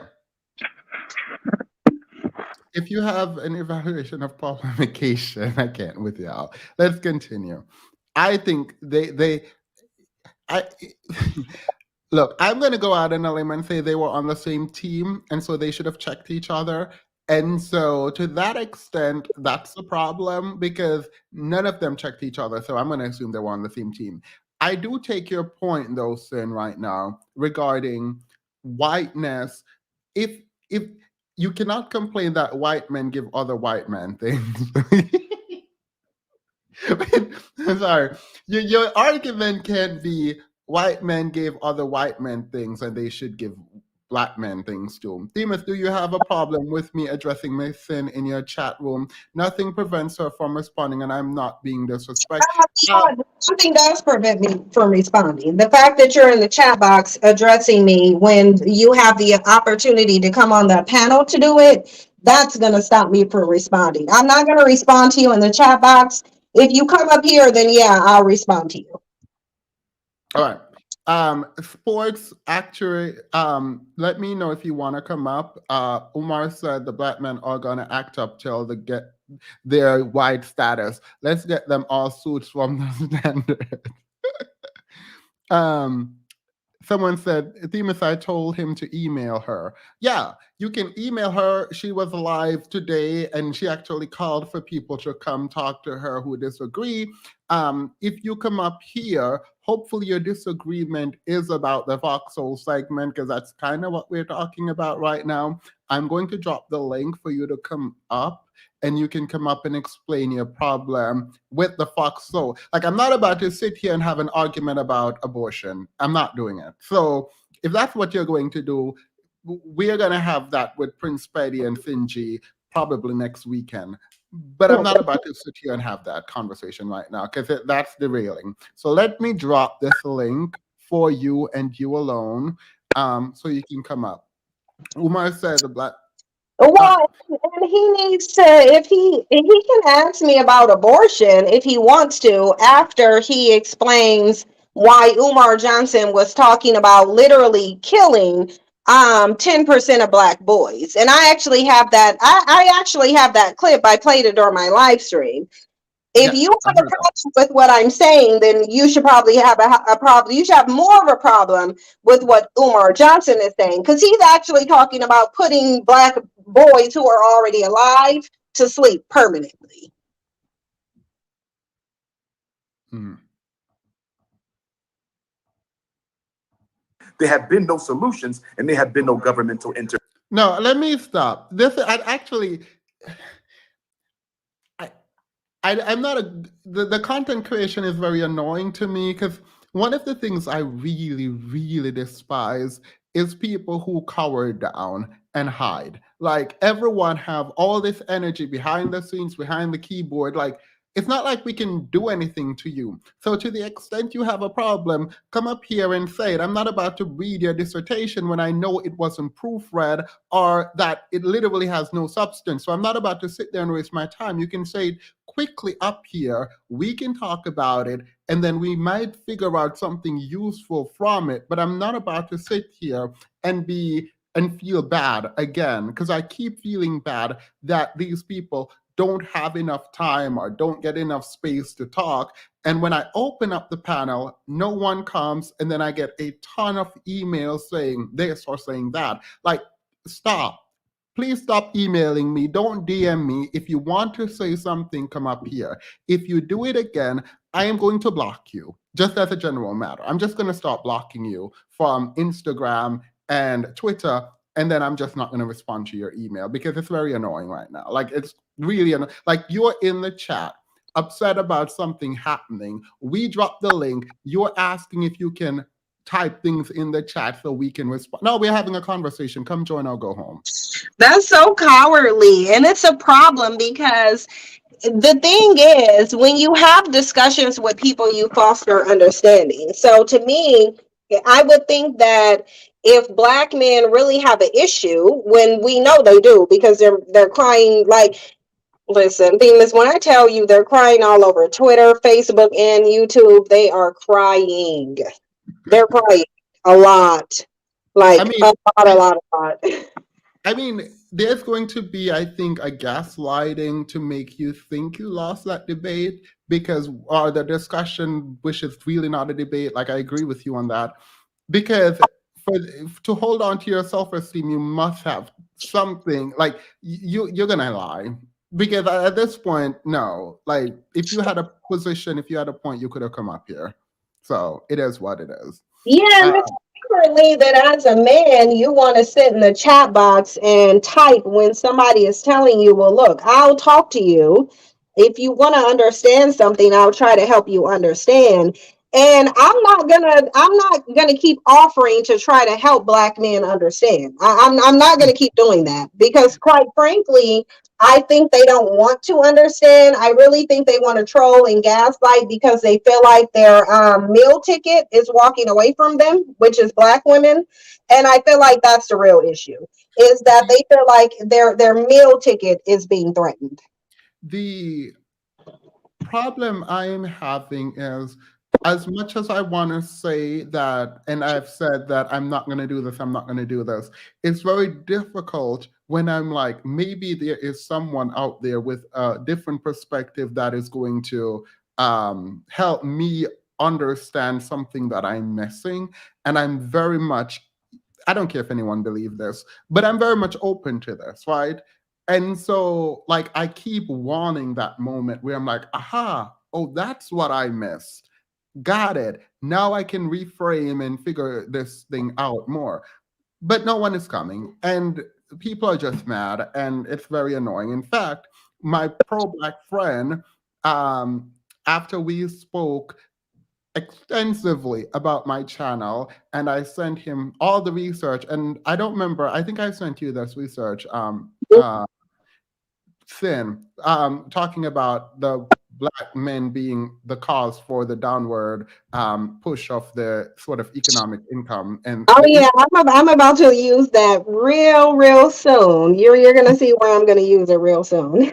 If you have an evaluation of problemication, I can't with y'all. Let's continue. I think look, I'm going to go out on a limb and say they were on the same team, and so they should have checked each other. And so to that extent, that's the problem because none of them checked each other. So I'm going to assume they were on the same team. I do take your point, though, Sin, right now regarding whiteness. If you cannot complain that white men give other white men things. I'm sorry. Your argument can't be white men gave other white men things and they should give Black men things too. Demas, do you have a problem with me addressing my sin in your chat room? Nothing prevents her from responding, and I'm not being disrespectful. Something does prevent me from responding. The fact that you're in the chat box addressing me when you have the opportunity to come on the panel to do it, that's going to stop me from responding. I'm not going to respond to you in the chat box. If you come up here, then yeah, I'll respond to you. All right. Sports actually, let me know if you want to come up. Umar said the black men are gonna act up till they get their white status. Let's get them all suits from the standard. um, Someone said, Themis, I told him to email her. Yeah, you can email her. She was live today and she actually called for people to come talk to her who disagree. If you come up here, hopefully your disagreement is about the Voxel segment because that's kind of what we're talking about right now. I'm going to drop the link for you to come up and you can come up and explain your problem with the Fox. So, like, I'm not about to sit here and have an argument about abortion. I'm not doing it. So, if that's what you're going to do, we're going to have that with Prince Petty and Finji probably next weekend. But I'm not about to sit here and have that conversation right now because that's derailing. So, let me drop this link for you and you alone so you can come up. Umar said the black. Uh, Well, and he needs to, if he can ask me about abortion if he wants to after he explains why Umar Johnson was talking about literally killing 10% of black boys. And I actually have that. I actually have that clip. I played it during my live stream. If yes, you I have a heard that. problem with what I'm saying, then you should probably have a problem. You should have more of a problem with what Umar Johnson is saying, because he's actually talking about putting black boys who are already alive to sleep permanently. Mm. There have been no solutions and there have been no governmental intervention. No, let me stop. This I actually I, I'm not a the content creation is very annoying to me because one of the things I really, really despise is people who cower down and hide. Like everyone have all this energy behind the scenes, behind the keyboard. Like it's not like we can do anything to you. So to the extent you have a problem, come up here and say it. I'm not about to read your dissertation when I know it wasn't proofread or that it literally has no substance. So I'm not about to sit there and waste my time. You can say quickly up here, we can talk about it, and then we might figure out something useful from it. But I'm not about to sit here and feel bad again, because I keep feeling bad that these people don't have enough time or don't get enough space to talk. And when I open up the panel, no one comes, and then I get a ton of emails saying this or saying that. Like, stop. Please stop emailing me. Don't DM me. If you want to say something, come up here. If you do it again, I am going to block you, just as a general matter. I'm just going to start blocking you from Instagram and Twitter, and then I'm just not going to respond to your email because it's very annoying right now. Like, it's really annoying. Like, you're in the chat upset about something happening. We drop the link. You're asking if you can type things in the chat so we can respond. No, we're having a conversation. Come join or go home. That's so cowardly, and it's a problem because the thing is, when you have discussions with people, you foster understanding. So to me, I would think that if black men really have an issue, when we know they do, because they're crying like, listen, Themis, when I tell you they're crying all over Twitter, Facebook, and YouTube, they are crying. They're crying a lot. I Like mean, a lot. I mean, there's going to be, I think, a gaslighting to make you think you lost that debate because, or the discussion, which is really not a debate. Like, I agree with you on that. Because for to hold on to your self-esteem, you must have something. Like, you're gonna lie. Because at this point, no. Like, if you had a position, if you had a point, you could have come up here. So it is what it is. Yeah, and Uh, it's differently that as a man, you want to sit in the chat box and type when somebody is telling you, well, look, I'll talk to you. If you want to understand something, I'll try to help you understand. And I'm not gonna keep offering to try to help black men understand. I'm not gonna keep doing that because quite frankly, I think they don't want to understand. I really think they want to troll and gaslight because they feel like their meal ticket is walking away from them, which is black women. And I feel like that's the real issue, is that the they feel like their meal ticket is being threatened. the problem I'm having is as much as I want to say that, and I've said that I'm not going to do this, I'm not going to do this, it's very difficult when I'm like, maybe there is someone out there with a different perspective that is going to help me understand something that I'm missing. And I'm very much, I don't care if anyone believes this, but I'm very much open to this, right? And so, like, I keep wanting that moment where I'm like, aha, oh, that's what I missed. Got it. Now I can reframe and figure this thing out more. But no one is coming, and people are just mad, and it's very annoying. In fact, my pro-black friend, um, after we spoke extensively about my channel, and I sent him all the research, and I don't remember, I think I sent you this research, Sin, talking about the black men being the cause for the downward push of the sort of economic income and Oh the yeah, I'm about to use that real soon. You're gonna see why I'm gonna use it real soon.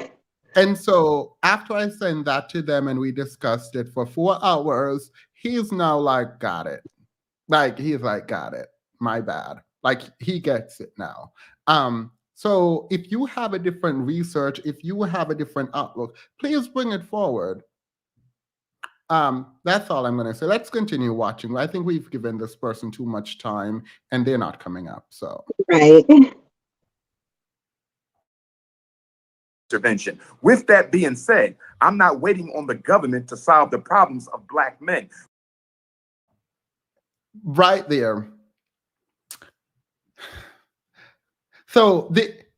and so after I sent that to them and we discussed it for 4 hours, he's now like, got it. Like he's like, got it. My bad. Like he gets it now. So if you have a different research, if you have a different outlook, please bring it forward. That's all I'm going to say. Let's continue watching. I think we've given this person too much time and they're not coming up. So, Right. Intervention. With that being said, I'm not waiting on the government to solve the problems of Black men. right there. So,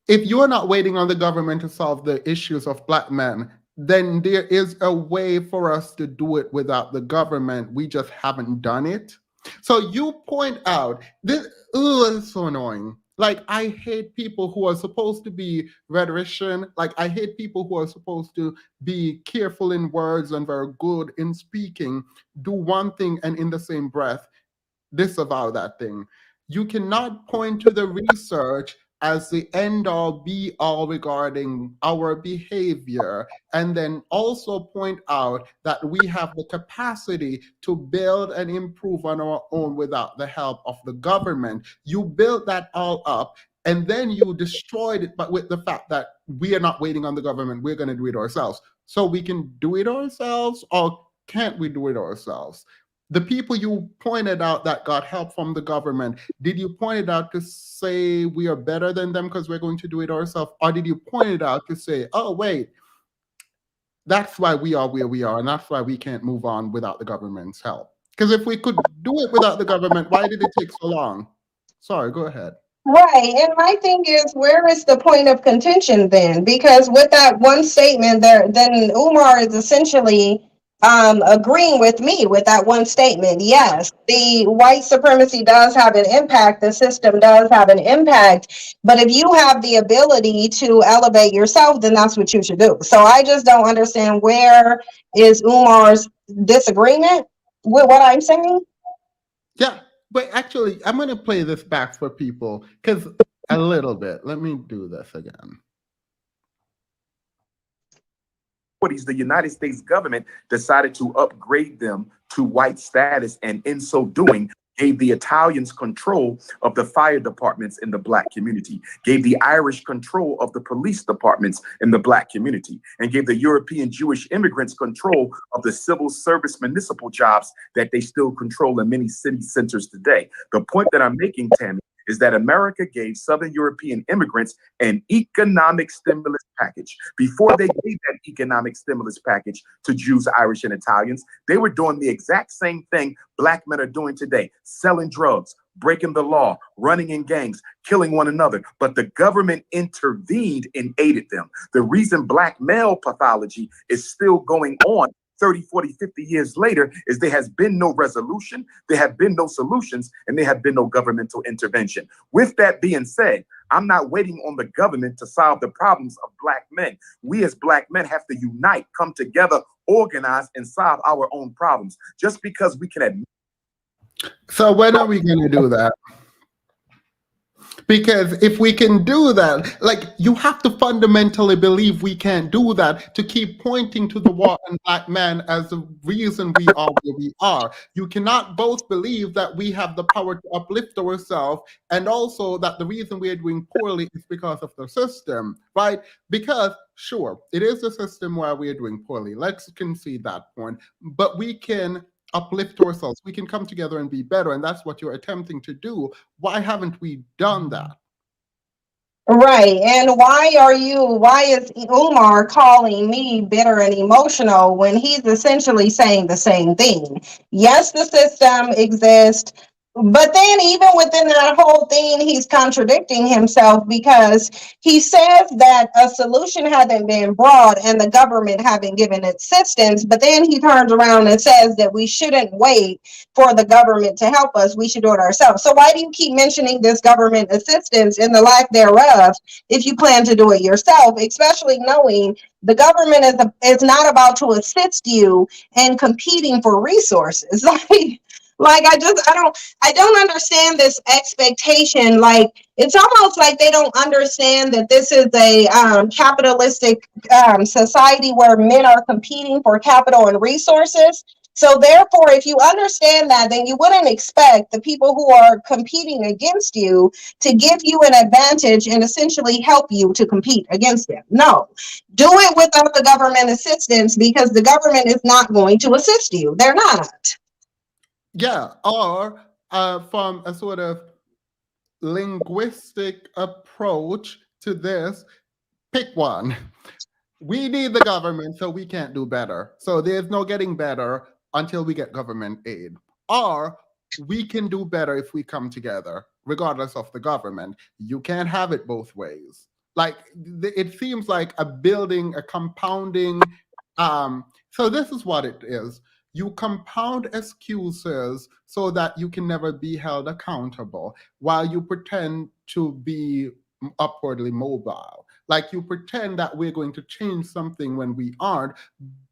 if you're not waiting on the government to solve the issues of Black men, then there is a way for us to do it without the government. We just haven't done it. So you point out this. Oh, it's so annoying. Like I hate people who are supposed to be rhetorician. Like I hate people who are supposed to be careful in words and very good in speaking. Do one thing and in the same breath disavow that thing. You cannot point to the research as the end all be all regarding our behavior, and then also point out that we have the capacity to build and improve on our own without the help of the government. You built that all up and then you destroyed it, but with the fact that we are not waiting on the government, we're going to do it ourselves. So we can do it ourselves, or can't we do it ourselves? The people you pointed out that got help from the government, did you point it out to say we are better than them because we're going to do it ourselves? Or did you point it out to say, oh, wait, that's why we are where we are, and that's why we can't move on without the government's help? Because if we could do it without the government, why did it take so long? Sorry, go ahead. Right. And my thing is, where is the point of contention then? Because with that one statement there, then Umar is essentially agreeing with me with that one statement. Yes, the white supremacy does have an impact, the system does have an impact, but if you have the ability to elevate yourself, then that's what you should do. So I just don't understand, where is Umar's disagreement with what I'm saying? Yeah, but actually, I'm going to play this back for people because a little bit. Let me do this again. The United States government decided to upgrade them to white status, and in so doing, gave the Italians control of the fire departments in the Black community, gave the Irish control of the police departments in the Black community, and gave the European Jewish immigrants control of the civil service municipal jobs that they still control in many city centers today. The point that I'm making, Tammy, is that America gave Southern European immigrants an economic stimulus package. Before they gave that economic stimulus package to Jews, Irish, and Italians, they were doing the exact same thing Black men are doing today: selling drugs, breaking the law, running in gangs, killing one another. But the government intervened and aided them. The reason Black male pathology is still going on 30, 40, 50 years later is there has been no resolution, there have been no solutions, and there have been no governmental intervention. With that being said, I'm not waiting on the government to solve the problems of Black men. We as Black men have to unite, come together, organize, and solve our own problems. Just because we can admit. So when are we going to do that? Because if we can do that, like you have to fundamentally believe we can't do that to keep pointing to the white and black man as the reason we are where we are. You cannot both believe that we have the power to uplift ourselves and also that the reason we are doing poorly is because of the system, right? Because sure, it is the system where we are doing poorly. Let's concede that point. But we can uplift ourselves. We can come together and be better. And that's what you're attempting to do. Why haven't we done that? Right. And why is Umar calling me bitter and emotional when he's essentially saying the same thing? Yes, the system exists. But then, even within that whole thing, he's contradicting himself because he says that a solution hasn't been brought and the government haven't given assistance. But then he turns around and says that we shouldn't wait for the government to help us. We should do it ourselves. So why do you keep mentioning this government assistance and the lack thereof if you plan to do it yourself, especially knowing the government is not about to assist you in competing for resources? Like I don't understand this expectation. Like it's almost like they don't understand that this is a capitalistic society where men are competing for capital and resources. So therefore, if you understand that, then you wouldn't expect the people who are competing against you to give you an advantage and essentially help you to compete against them. No, do it without the government assistance because the government is not going to assist you. They're not. Yeah, or from a sort of linguistic approach to this, pick one. We need the government, so we can't do better. So there's no getting better until we get government aid. Or we can do better if we come together, regardless of the government. You can't have it both ways. Like it seems like a building, a compounding. So this is what it is. You compound excuses so that you can never be held accountable while you pretend to be upwardly mobile. Like you pretend that we're going to change something when we aren't.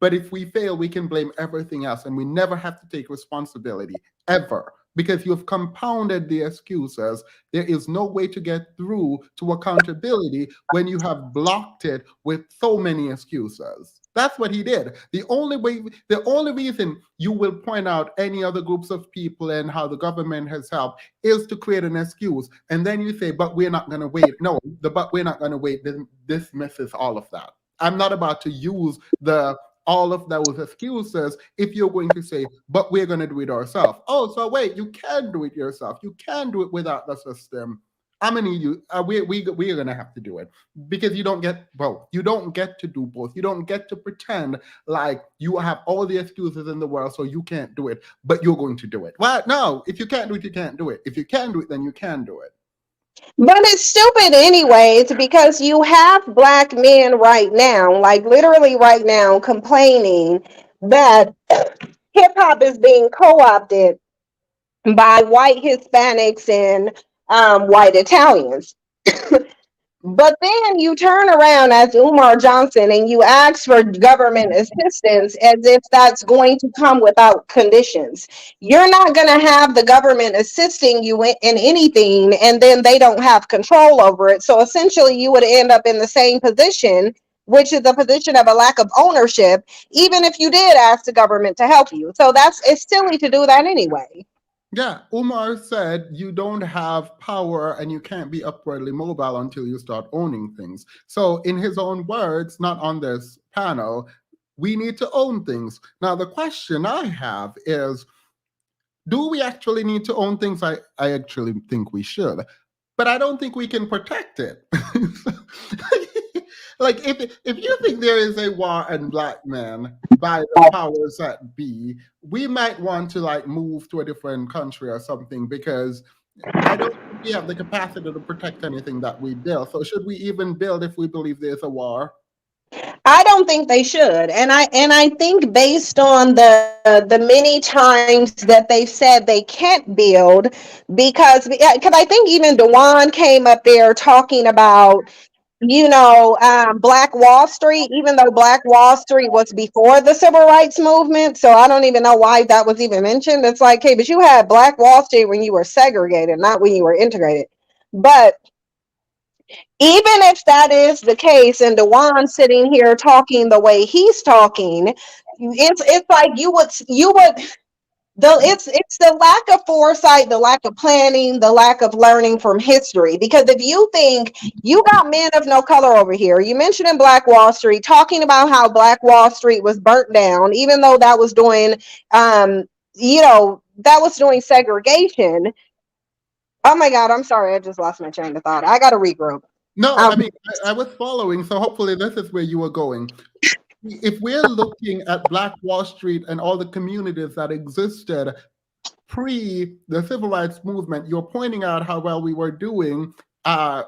But if we fail, we can blame everything else and we never have to take responsibility ever because you've compounded the excuses. There is no way to get through to accountability when you have blocked it with so many excuses. That's what he did. The only reason you will point out any other groups of people and how the government has helped is to create an excuse. And then you say, but we're not going to wait. No, the but we're not going to wait. This misses all of that. I'm not about to use the all of those excuses if you're going to say, but we're going to do it ourselves. Oh, so wait, you can do it yourself. You can do it without the system. I'm gonna need you. We're gonna have to do it because you don't get both. You don't get to do both. You don't get to pretend like you have all the excuses in the world so you can't do it, but you're going to do it. Well, no. If you can't do it, you can't do it. If you can do it, then you can do it. But it's stupid anyways because you have black men right now, like literally right now, complaining that hip hop is being co-opted by white Hispanics and white Italians. But then you turn around as Umar Johnson and you ask for government assistance as if that's going to come without conditions. You're not going to have the government assisting you in anything and then they don't have control over it. So essentially, you would end up in the same position, which is the position of a lack of ownership, even if you did ask the government to help you. So it's silly to do that anyway. Yeah, Umar said you don't have power and you can't be upwardly mobile until you start owning things. So, in his own words, not on this panel, we need to own things. Now, the question I have is, do we actually need to own things? I actually think we should, but I don't think we can protect it. Like if you think there is a war on black men by the powers that be, we might want to like move to a different country or something because I don't think we have the capacity to protect anything that we build. So should we even build if we believe there's a war? I don't think they should, and I think based on the many times that they've said they can't build because I think even Dewan came up there talking about Black Wall Street, even though Black Wall Street was before the civil rights movement. So I don't even know why that was even mentioned. It's like, hey, but you had Black Wall Street when you were segregated, not when you were integrated. But even if that is the case, and Dewan sitting here talking the way he's talking, it's like you would it's the lack of foresight, the lack of planning, the lack of learning from history. Because if you think you got men of no color over here, you mentioned in Black Wall Street, talking about how Black Wall Street was burnt down, even though that was doing, that was doing segregation. Oh my God, I'm sorry, I just lost my train of thought. I got to regroup. No, Um, I mean, I was following, so hopefully this is where you were going. If we're looking at Black Wall Street and all the communities that existed pre the civil rights movement, you're pointing out how well we were doing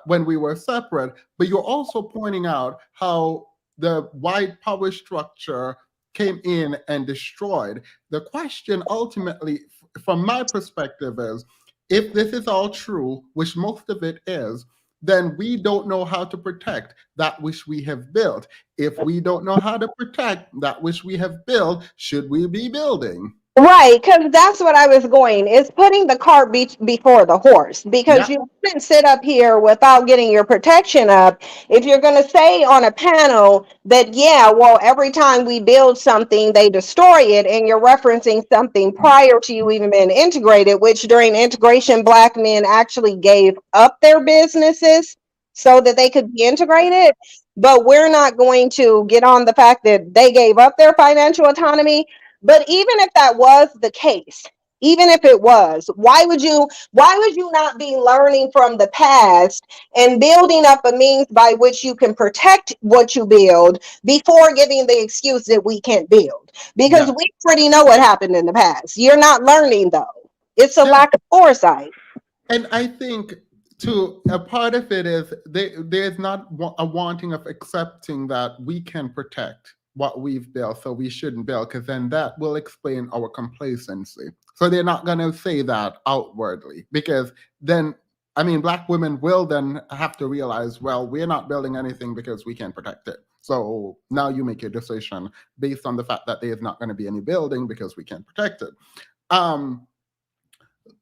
when we were separate, but you're also pointing out how the white power structure came in and destroyed. The question ultimately, from my perspective, is if this is all true, which most of it is, then we don't know how to protect that which we have built. If we don't know how to protect that which we have built, should we be building? Right, because that's what I was going. Is putting the cart before the horse. Yeah, Because you couldn't sit up here without getting your protection up. If you're going to say on a panel that, yeah, well, every time we build something, they destroy it, and you're referencing something prior to you even being integrated, which during integration, Black men actually gave up their businesses so that they could be integrated. But we're not going to get on the fact that they gave up their financial autonomy. But even if that was the case, even if it was, why would you not be learning from the past and building up a means by which you can protect what you build before giving the excuse that we can't build? Because yeah, we already know what happened in the past. You're not learning though. It's a yeah. lack of foresight. And I think too, a part of it is there's not a wanting of accepting that we can protect what we've built, so we shouldn't build, because then that will explain our complacency. So they're not going to say that outwardly, because then, I mean, Black women will then have to realize, well, we're not building anything because we can't protect it. So now you make your decision based on the fact that there's not going to be any building because we can't protect it. Um,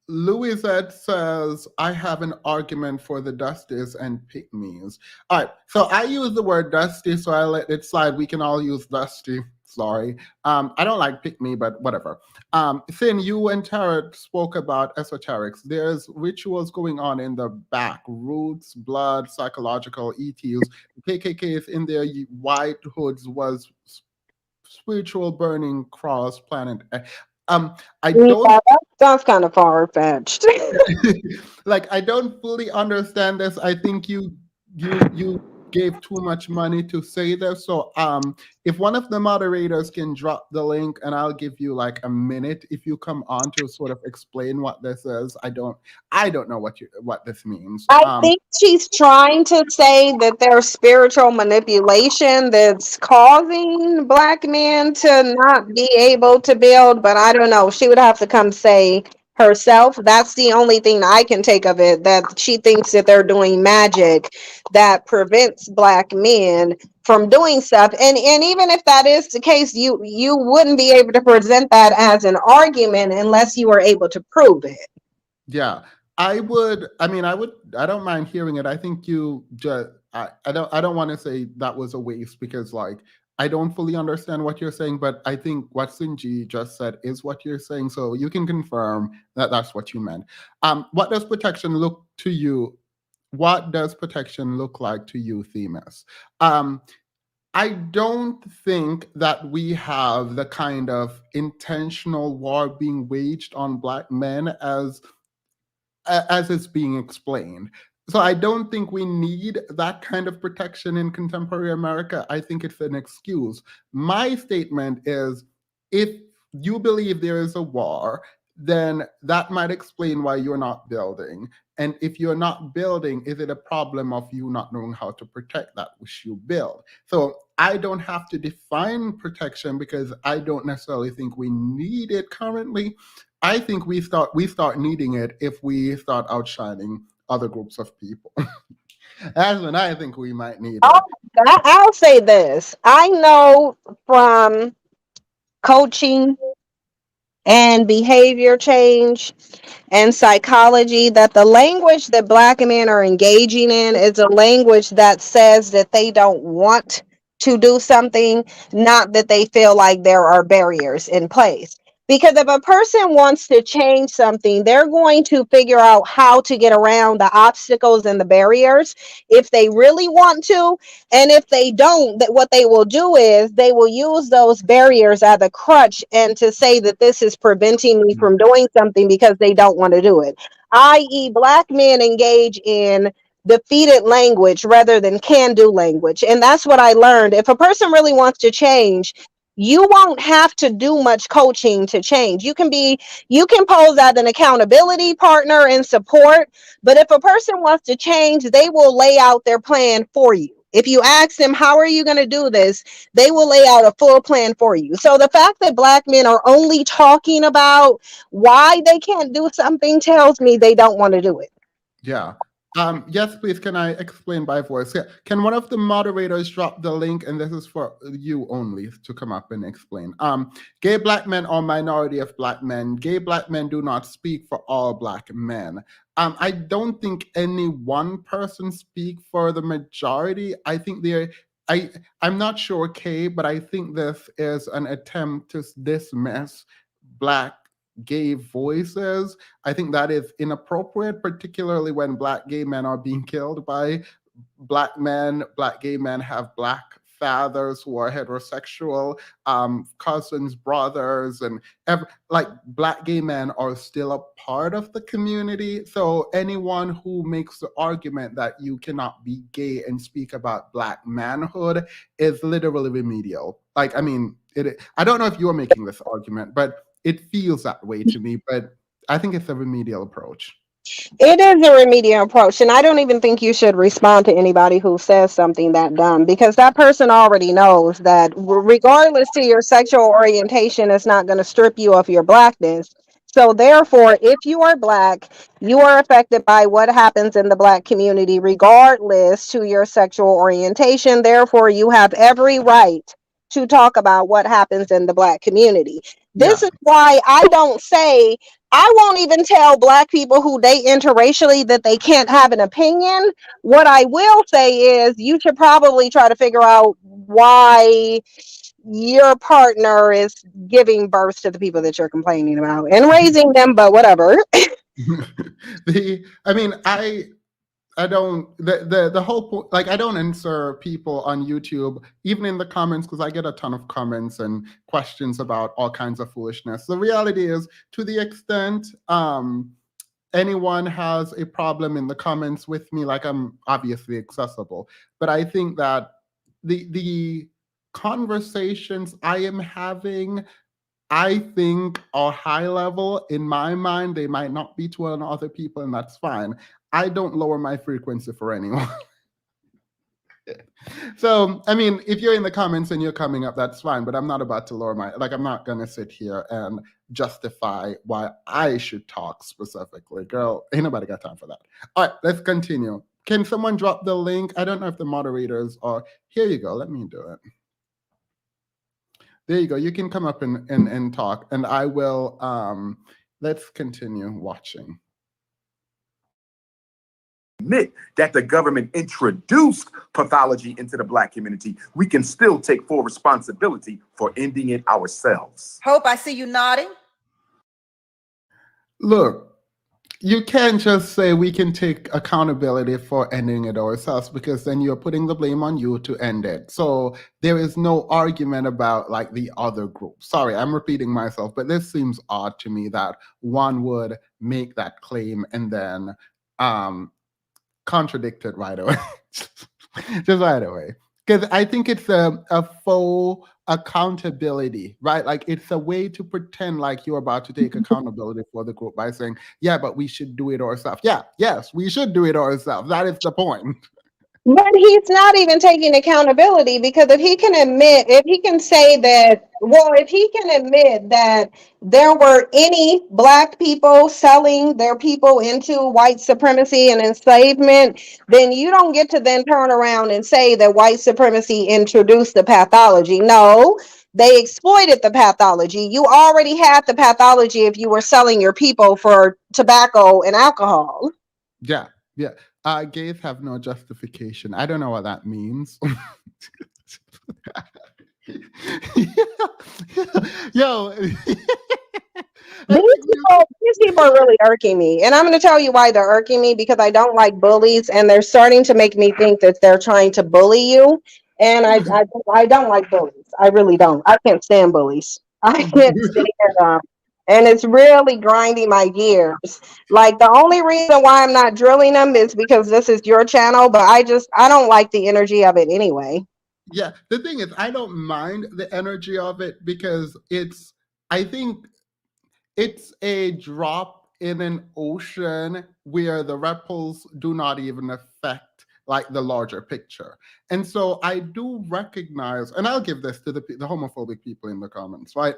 Louisette says, I have an argument for the Dusties and Pygmies. All right, so I use the word Dusty, so I let it slide. We can all use Dusty. Sorry. I don't like Pygmy, but whatever. Sin, you and Tarot spoke about esoterics. There's rituals going on in the back, roots, blood, psychological ETs. KKK is in their white hoods was spiritual burning cross planet. I Yeah, don't that sounds kind of far fetched. like I don't fully understand this. I think you gave too much money to say this. So if one of the moderators can drop the link and I'll give you like a minute if you come on to sort of explain what this is. I don't know what this means. I think she's trying to say that there's spiritual manipulation that's causing Black men to not be able to build, but I don't know. She would have to come say herself. That's the only thing I can take of it, that she thinks that they're doing magic that prevents Black men from doing stuff. And even if that is the case, you wouldn't be able to present that as an argument unless you were able to prove it. Yeah, I don't mind hearing it. I think you just, I don't want to say that was a waste because like, I don't fully understand what you're saying, but I think what Sinji just said is what you're saying. So you can confirm that that's what you meant. What does protection look to you? What does protection look like to you, Themis? Um, I don't think that we have the kind of intentional war being waged on Black men as it's being explained. So I don't think we need that kind of protection in contemporary America. I think it's an excuse. My statement is if you believe there is a war, then that might explain why you're not building. And if you're not building, is it a problem of you not knowing how to protect that which you build? So I don't have to define protection because I don't necessarily think we need it currently. I think we start needing it if we start outshining other groups of people. That's when I think we might need Oh, it. I'll say this. I know from coaching and behavior change and psychology, that the language that black men are engaging in is a language that says that they don't want to do something, not that they feel like there are barriers in place. Because if a person wants to change something, they're going to figure out how to get around the obstacles and the barriers if they really want to. And if they don't, that what they will do is they will use those barriers as a crutch and to say that this is preventing me from doing something because they don't want to do it. I.e., black men engage in defeated language rather than can do language. And that's what I learned. If a person really wants to change, you won't have to do much coaching to change. You can pose as an accountability partner and support, but if a person wants to change, they will lay out their plan for you. If you ask them, how are you going to do this? They will lay out a full plan for you. So the fact that black men are only talking about why they can't do something tells me they don't want to do it. Yeah. Yes, please. Can I explain by voice? Yeah. Can one of the moderators drop the link? And this is for you only to come up and explain. Gay black men are minority of black men. Gay black men do not speak for all black men. I don't think any one person speak for the majority. I think I'm not sure, Kay, but I think this is an attempt to dismiss black gay voices. I think that is inappropriate, particularly when black gay men are being killed by black men. Black gay men have black fathers who are heterosexual, cousins, brothers, and like black gay men are still a part of the community. So anyone who makes the argument that you cannot be gay and speak about black manhood is literally remedial. Like, I mean, I don't know if you're making this argument, but it feels that way to me. But I think it's a remedial approach. It is a remedial approach, and I don't even think you should respond to anybody who says something that dumb, because that person already knows that regardless to your sexual orientation, it's not going to strip you of your blackness. So therefore, if you are black, you are affected by what happens in the black community, regardless to your sexual orientation. Therefore, you have every right to talk about what happens in the black community. This Yeah. is why I don't say, I won't even tell black people who date interracially that they can't have an opinion. What I will say is you should probably try to figure out why your partner is giving birth to the people that you're complaining about and raising them, but whatever. I mean, I don't the whole point, like I don't answer people on YouTube, even in the comments, because I get a ton of comments and questions about all kinds of foolishness. The reality is, to the extent anyone has a problem in the comments with me, like I'm obviously accessible. But I think that the conversations I am having, I think, are high level. In my mind, they might not be to other people, and that's fine. I don't lower my frequency for anyone. So, I mean, if you're in the comments and you're coming up, that's fine. But I'm not about to lower I'm not going to sit here and justify why I should talk specifically. Girl, ain't nobody got time for that. All right, let's continue. Can someone drop the link? I don't know if the moderators are. Here you go. Let me do it. There you go. You can come up and talk, and I will. Let's continue watching. Admit that the government introduced pathology into the black community, we can still take full responsibility for ending it ourselves. Hope, I see you nodding. Look, you can't just say we can take accountability for ending it ourselves, because then you're putting the blame on you to end it. So there is no argument about like the other group. Sorry, I'm repeating myself, but this seems odd to me that one would make that claim and then contradict it right away. Just right away. Because I think it's a faux accountability, right? Like it's a way to pretend like you're about to take accountability for the group by saying, yeah, but we should do it ourselves. Yeah, yes, we should do it ourselves. That is the point. But he's not even taking accountability, because if he can say that, well, if he can admit that there were any black people selling their people into white supremacy and enslavement, then you don't get to then turn around and say that white supremacy introduced the pathology. No, They exploited the pathology. You already had the pathology if you were selling your people for tobacco and alcohol. Yeah, yeah. Gays have no justification. I don't know what that means. Yo, I think These people are really irking me. And I'm going to tell you why they're irking me, because I don't like bullies, and they're starting to make me think that they're trying to bully you. And I don't like bullies. I really don't. I can't stand bullies. I can't stand them. And it's really grinding my gears. Like, the only reason why I'm not drilling them is because this is your channel, but I don't like the energy of it anyway. yeah, the thing is, I don't mind the energy of it because I think it's a drop in an ocean where the ripples do not even affect like the larger picture. And so I do recognize, and I'll give this to the homophobic people in the comments, right?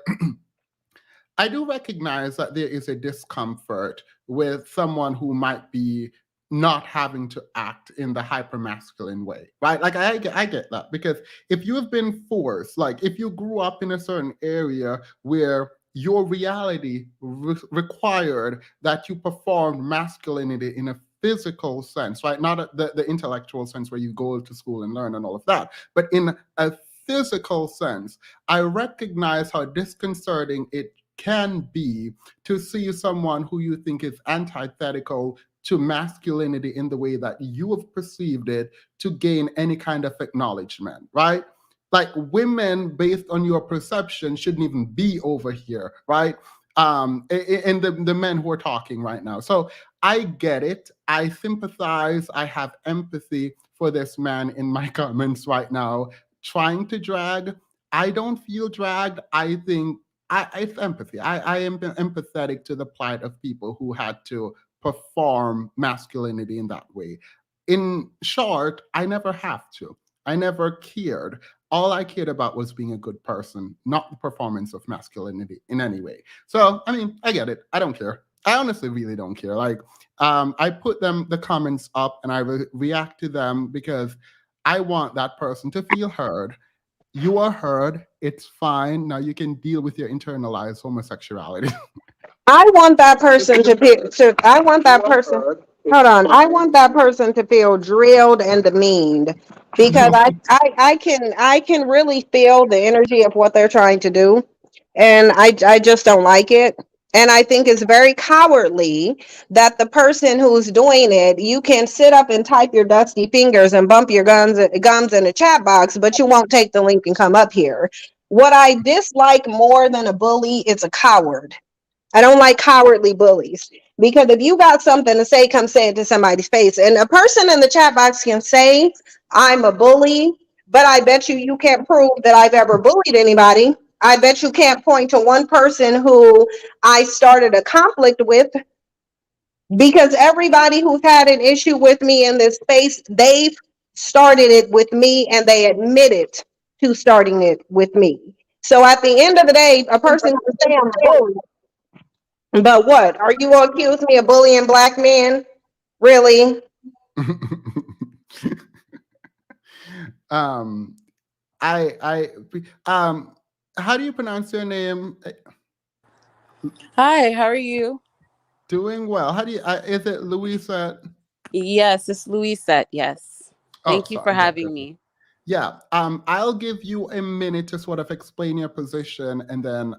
I do recognize that there is a discomfort with someone who might be not having to act in the hypermasculine way, right? Like I get that, because if you have been forced, like if you grew up in a certain area where your reality required that you performed masculinity in a physical sense, right? Not the intellectual sense where you go to school and learn and all of that, but in a physical sense, I recognize how disconcerting it can be to see someone who you think is antithetical to masculinity in the way that you have perceived it to gain any kind of acknowledgement, right? Like women, based on your perception, shouldn't even be over here, right? And the men who are talking right now. So I get it. I sympathize. I have empathy for this man in my comments right now, trying to drag. I don't feel dragged. I think it's empathy. I am empathetic to the plight of people who had to perform masculinity in that way. In short, I never have to. I never cared. All I cared about was being a good person, not the performance of masculinity in any way. So, I mean, I get it. I don't care. I honestly really don't care. Like, I put the comments up, and I react to them because I want that person to feel heard. You are heard. It's fine. Now you can deal with your internalized homosexuality. I want that person to be I want that person. Hold on. I want that person to feel drilled and demeaned, because I can really feel the energy of what they're trying to do, and I just don't like it. And I think it's very cowardly that the person who's doing it, you can sit up and type your dusty fingers and bump your gums in the chat box, but you won't take the link and come up here. What I dislike more than a bully is a coward. I don't like cowardly bullies, because if you got something to say, come say it to somebody's face. And a person in the chat box can say, I'm a bully, but I bet you can't prove that I've ever bullied anybody. I bet you can't point to one person who I started a conflict with, because everybody who's had an issue with me in this space, they've started it with me, and they admitted to starting it with me. So at the end of the day, a person can say I'm a bully, but what? Are you gonna accuse me of bullying black men? Really? um, I how do you pronounce your name? Hi, how are you? Doing well. How do you? Is it Louisa? Yes, it's Louisette. Yes. Oh, Thank you for sorry. Good, having good, good. me. Yeah. I'll give you a minute to sort of explain your position, and then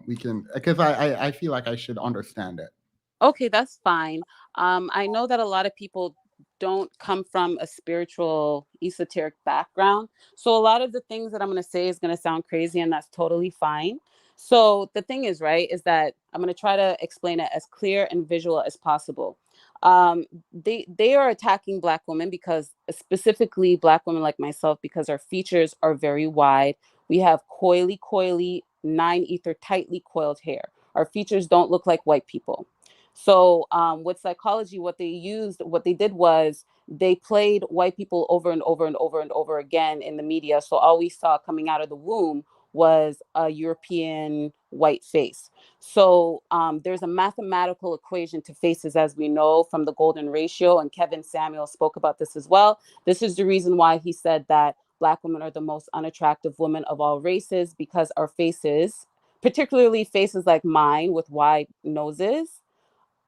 we can, because I feel like I should understand it. Okay, that's fine. I know that a lot of people don't come from a spiritual, esoteric background. So a lot of the things that I'm going to say is going to sound crazy, and that's totally fine. So the thing is, right, is that I'm going to try to explain it as clear and visual as possible. They are attacking black women, because specifically black women like myself, because our features are very wide. We have coily, nine ether, tightly coiled hair. Our features don't look like white people. So with psychology, what they did was they played white people over and over and over and over again in the media. So all we saw coming out of the womb was a European white face. So there's a mathematical equation to faces, as we know from the golden ratio. And Kevin Samuel spoke about this as well. This is the reason why he said that Black women are the most unattractive women of all races because our faces, particularly faces like mine with wide noses,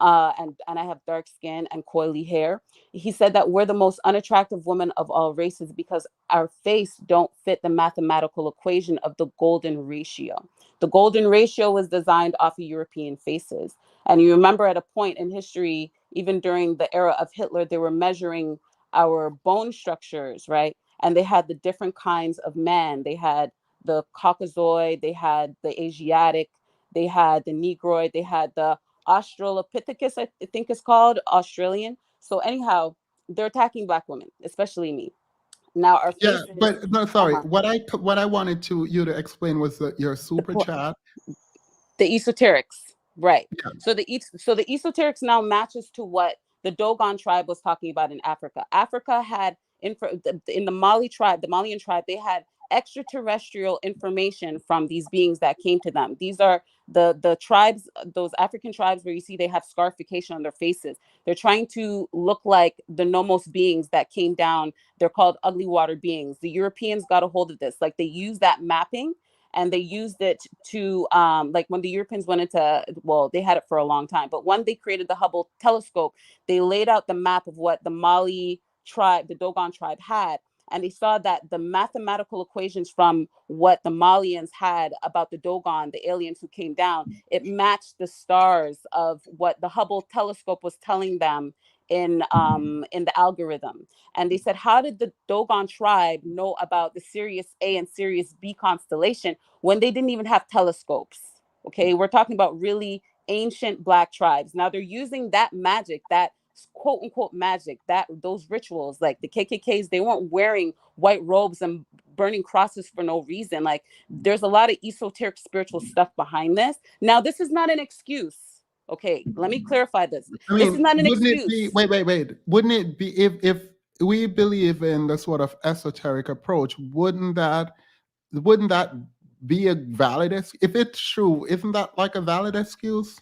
and I have dark skin and coily hair. He said that we're the most unattractive women of all races because our face don't fit the mathematical equation of the golden ratio. The golden ratio was designed off of European faces. And you remember at a point in history, even during the era of Hitler, they were measuring our bone structures, right? And they had the different kinds of men. They had the Caucasoid, they had the Asiatic, they had the Negroid, they had the Australopithecus, I think it's called, Australian. So anyhow, they're attacking Black women, especially me. Now our Yeah, faces, but no, sorry. What I wanted to you to explain was your the super chat. the esoterics, right? Yeah, So the esoterics now matches to what the Dogon tribe was talking about in Africa. Africa had in the Mali tribe, the Malian tribe, they had extraterrestrial information from these beings that came to them. These are the tribes, those African tribes where you see they have scarification on their faces. They're trying to look like the nomos beings that came down. They're called ugly water beings. The Europeans got a hold of this. Like they use that mapping and they used it to like when the Europeans went into, well, they had it for a long time, but when they created the Hubble telescope, they laid out the map of what the Mali tribe, the Dogon tribe had, and they saw that the mathematical equations from what the Malians had about the Dogon, the aliens who came down, it matched the stars of what the Hubble telescope was telling them in the algorithm. And they said, how did the Dogon tribe know about the Sirius A and Sirius B constellation when they didn't even have telescopes? Okay, we're talking about really ancient Black tribes. Now they're using that magic, that quote unquote magic, that those rituals, like the KKKs, they weren't wearing white robes and burning crosses for no reason. Like there's a lot of esoteric spiritual stuff behind this. Now, this is not an excuse. Okay, let me clarify this. I This is mean, not an wouldn't it be? excuse. Wait. Wouldn't it be if we believe in the sort of esoteric approach? Wouldn't that be a valid if it's true? Isn't that like a valid excuse?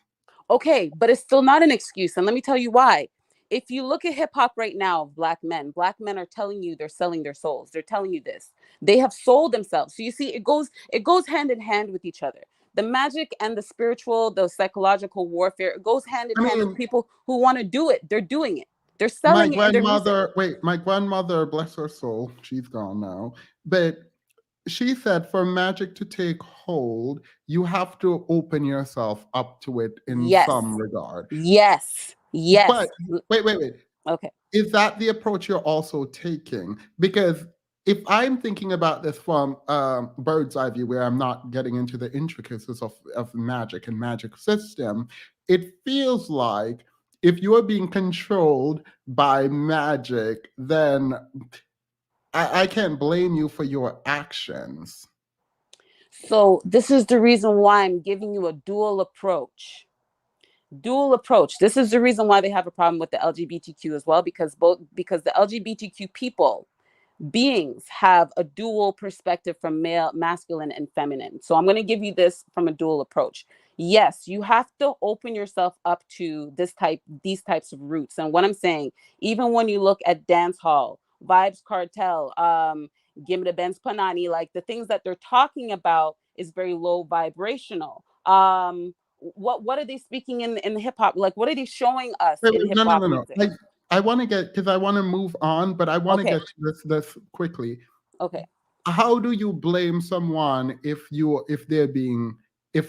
Okay, but it's still not an excuse. And let me tell you why. If you look at hip hop right now, Black men are telling you they're selling their souls. They're telling you this. They have sold themselves. So you see, it goes hand in hand with each other. The magic and the spiritual, the psychological warfare, it goes hand in I hand with mean, people who want to do it. They're doing it. They're my selling it in their music. grandmother. Wait, my grandmother, bless her soul, she's gone now, but she said for magic to take hold, you have to open yourself up to it in Yes. some regard. Yes. Yes. But wait. Okay. Is that the approach you're also taking? Because if I'm thinking about this from bird's eye view, where I'm not getting into the intricacies of magic and magic system, it feels like if you're being controlled by magic, then I can't blame you for your actions. So this is the reason why I'm giving you a dual approach. This is the reason why they have a problem with the LGBTQ as well, because the LGBTQ people beings have a dual perspective from male, masculine, and feminine. So I'm going to give you this from a dual approach. Yes, you have to open yourself up to these types of roots. And what I'm saying, even when you look at dance hall, Vibes Cartel, Gimme the Benz Panani, like the things that they're talking about is very low vibrational. What are they speaking in the hip hop? Like, what are they showing us Wait, in wait, hip no, no, hop no, no. music? I want to get because I want to move on, but I want to Okay. get to this quickly. Okay. How do you blame someone if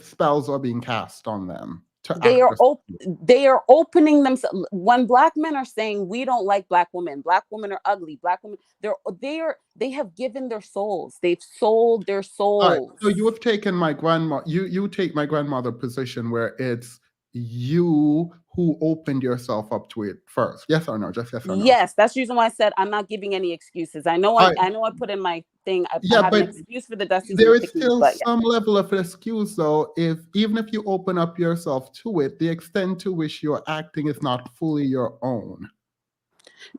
spells are being cast on them to they act are a op- they are opening themselves. When Black men are saying we don't like Black women are ugly, Black women, they have given their souls, they've sold their All right, souls. so you have taken my grandma. You take my grandmother position where it's you who opened yourself up to it first. Yes or no? Just yes or no. Yes, that's the reason why I said I'm not giving any excuses. I know All right. I put in my thing, I Yeah, have an but excuse for the dusties and there the is pickies, still but yeah. some level of excuse, though. Even if you open up yourself to it, the extent to which you're acting is not fully your own.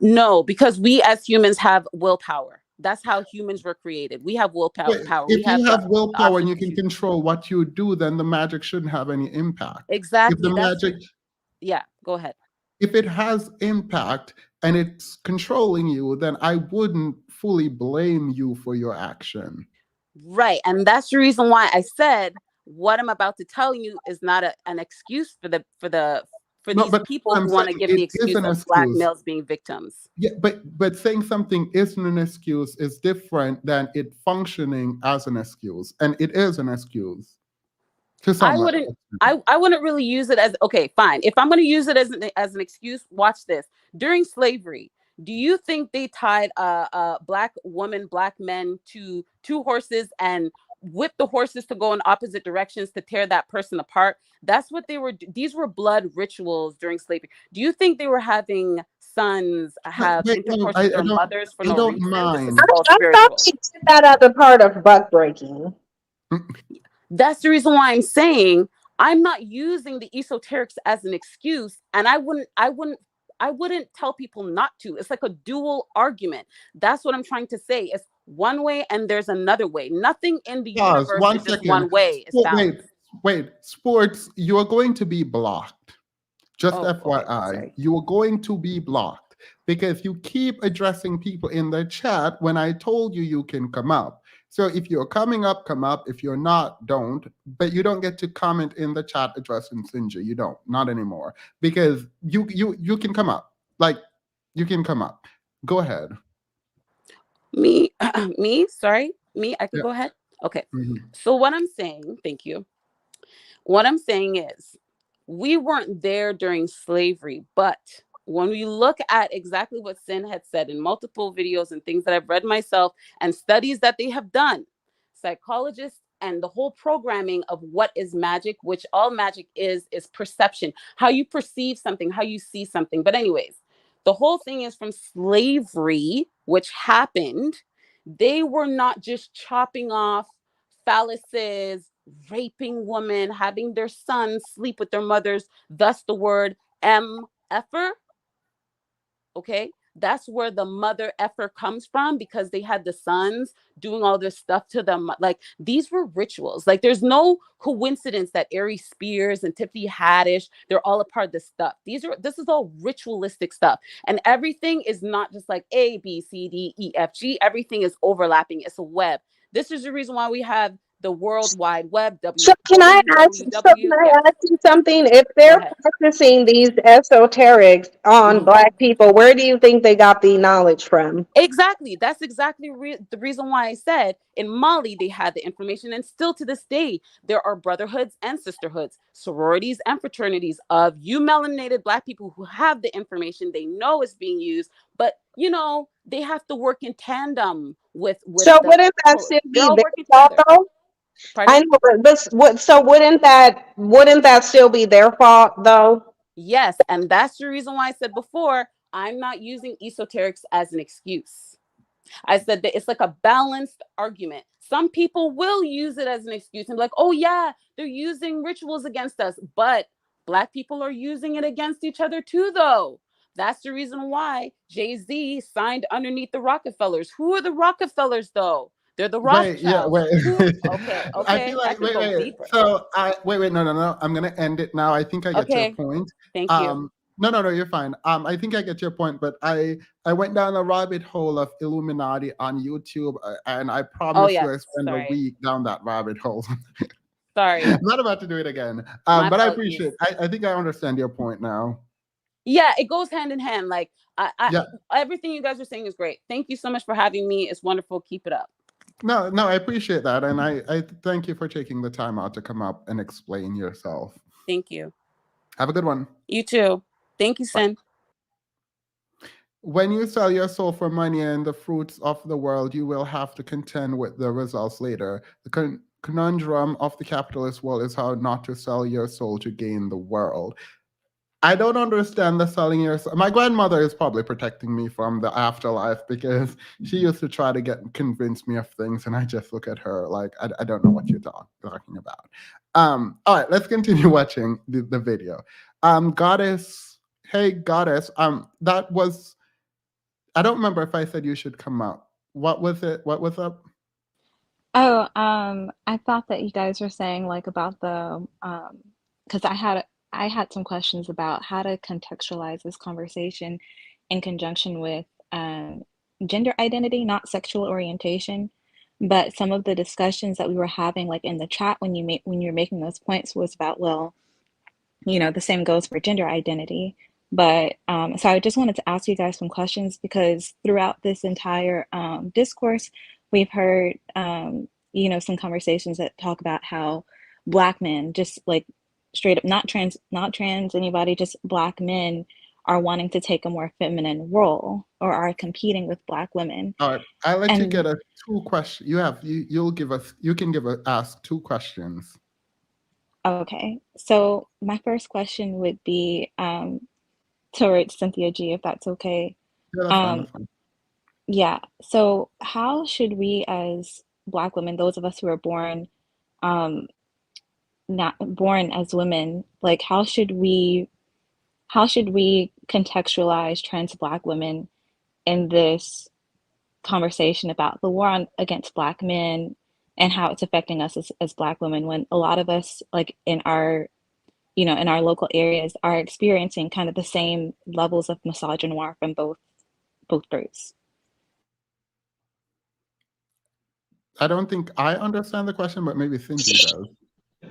No, because we as humans have willpower. That's how humans were created. We have willpower. We If you have the have willpower and option you to can choose. control what you do, then the magic shouldn't have any impact. If Exactly. the magic, Yeah, go ahead. if it has impact, and it's controlling you, then I wouldn't fully blame you for your action. Right. And that's the reason why I said what I'm about to tell you is not an excuse for No, these but people I'm who want to saying give the it is excuse an of Black excuse. males being victims. Yeah, but saying something isn't an excuse is different than it functioning as an excuse, and it is an excuse to I some wouldn't level. I wouldn't really use it as, okay, fine. If I'm going to use it as an excuse, watch this. During slavery, do you think they tied a Black woman, Black men to two horses and whipped the horses to go in opposite directions to tear that person apart? That's what they were. These were blood rituals during slavery. Do you think they were having sons No, have wait, no, intercourse with their mothers for I no don't reason? This is mind. called I thought spiritual. they did that as a part of buck breaking. That's the reason why I'm saying I'm not using the esoterics as an excuse, and I wouldn't tell people not to. It's like a dual argument. That's what I'm trying to say. It's one way and there's another way. Nothing in the Pause. universe One is just second. one way. It's Wait, balanced. wait. Sports, you are going to be blocked. Just Oh, okay. FYI, Sorry. you are going to be blocked because you keep addressing people in the chat when I told you you can come up. So if you're coming up, come up. If you're not, don't. But you don't get to comment in the chat addressing Sinja. You don't. Not anymore. Because you can come up. Like, you can come up. Go ahead. Me, sorry. I could Yeah. go ahead. Okay. Mhm. So what I'm saying, thank you. What I'm saying is, we weren't there during slavery, but when we look at exactly what Sin had said in multiple videos and things that I've read myself and studies that they have done, psychologists and the whole programming of what is magic, which all magic is perception, how you perceive something, how you see something. But, anyways, the whole thing is from slavery, which happened. They were not just chopping off phalluses, raping women, having their sons sleep with their mothers, thus the word effer. Okay, that's where the mother effer comes from, because they had the sons doing all this stuff to them. Like, these were rituals. Like, there's no coincidence that Ari Spears and Tiffany Haddish, they're all a part of this stuff. This is all ritualistic stuff, and everything is not just like A, B, C, D, E, F, G. Everything is overlapping. It's a web. This is the reason why we have the World Wide Web. So can I ask? So can I Yes, ask you something? If go they're ahead. practicing these esoterics on Mhm. Black people, where do you think they got the knowledge from? Exactly. That's exactly the reason why I said in Mali they had the information, and still to this day there are brotherhoods and sisterhoods, sororities and fraternities of you melanated Black people who have the information. They know it's being used, but they have to work in tandem with So the. wouldn't that still They're be all their working fault together. though? Pardon? I know, but so wouldn't that still be their fault though? Yes, and that's the reason why I said before I'm not using esoterics as an excuse. I said that it's like a balanced argument. Some people will use it as an excuse and be like, oh, yeah, they're using rituals against us. But Black people are using it against each other too, though. That's the reason why Jay-Z signed underneath the Rockefellers. Who are the Rockefellers, though? They're the Wait, yeah, Rothschilds. wait. Okay, I feel okay. I like could go wait. deeper. So wait, no. I'm gonna end it now. I think I get your Okay, point. thank you. No, you're fine. I think I get your point, but I went down a rabbit hole of Illuminati on YouTube, and I Oh, promise you, yes. I spent a Sorry. week down that rabbit hole. Sorry. I'm not about to do it again. My But I apologies. appreciate. I think I understand your point now. Yeah, it goes hand in hand. Like, Yeah. everything you guys are saying is great. Thank you so much for having me. It's wonderful. Keep it up. No, I appreciate that, and I thank you for taking the time out to come up and explain yourself. Thank you. Have a good one. You too. Thank you, Bye. Sin. When you sell your soul for money and the fruits of the world, you will have to contend with the results later. The conundrum of the capitalist world is how not to sell your soul to gain the world. I don't understand the selling your soul. My grandmother is probably protecting me from the afterlife because she used to try to convince me of things, and I just look at her like I don't know what you're talking about. All right, let's continue watching the video. Goddess, hey goddess, that was, I don't remember if I said you should come out. What was it? What was up? Oh, I thought that you guys were saying like about the because I had some questions about how to contextualize this conversation in conjunction with gender identity, not sexual orientation. But some of the discussions that we were having, like in the chat when you're making those points, was about, well, the same goes for gender identity. But so I just wanted to ask you guys some questions, because throughout this entire discourse, we've heard, some conversations that talk about how Black men, just like straight up, not trans anybody, just Black men are wanting to take a more feminine role or are competing with Black women. All right, I'll let you And get a two question. You can ask two questions. okay, so my first question would be towards Cynthia G, if that's okay. Yeah, that's fine. Um, That's fine. yeah, so how should we as Black women, those of us who are um, not born as women, like how should we contextualize trans Black women in this conversation about the war against Black men and how it's affecting us as Black women, when a lot of us, like in our local areas, are experiencing kind of the same levels of misogynoir from both groups. I don't think I understand the question, but maybe Cynthia does.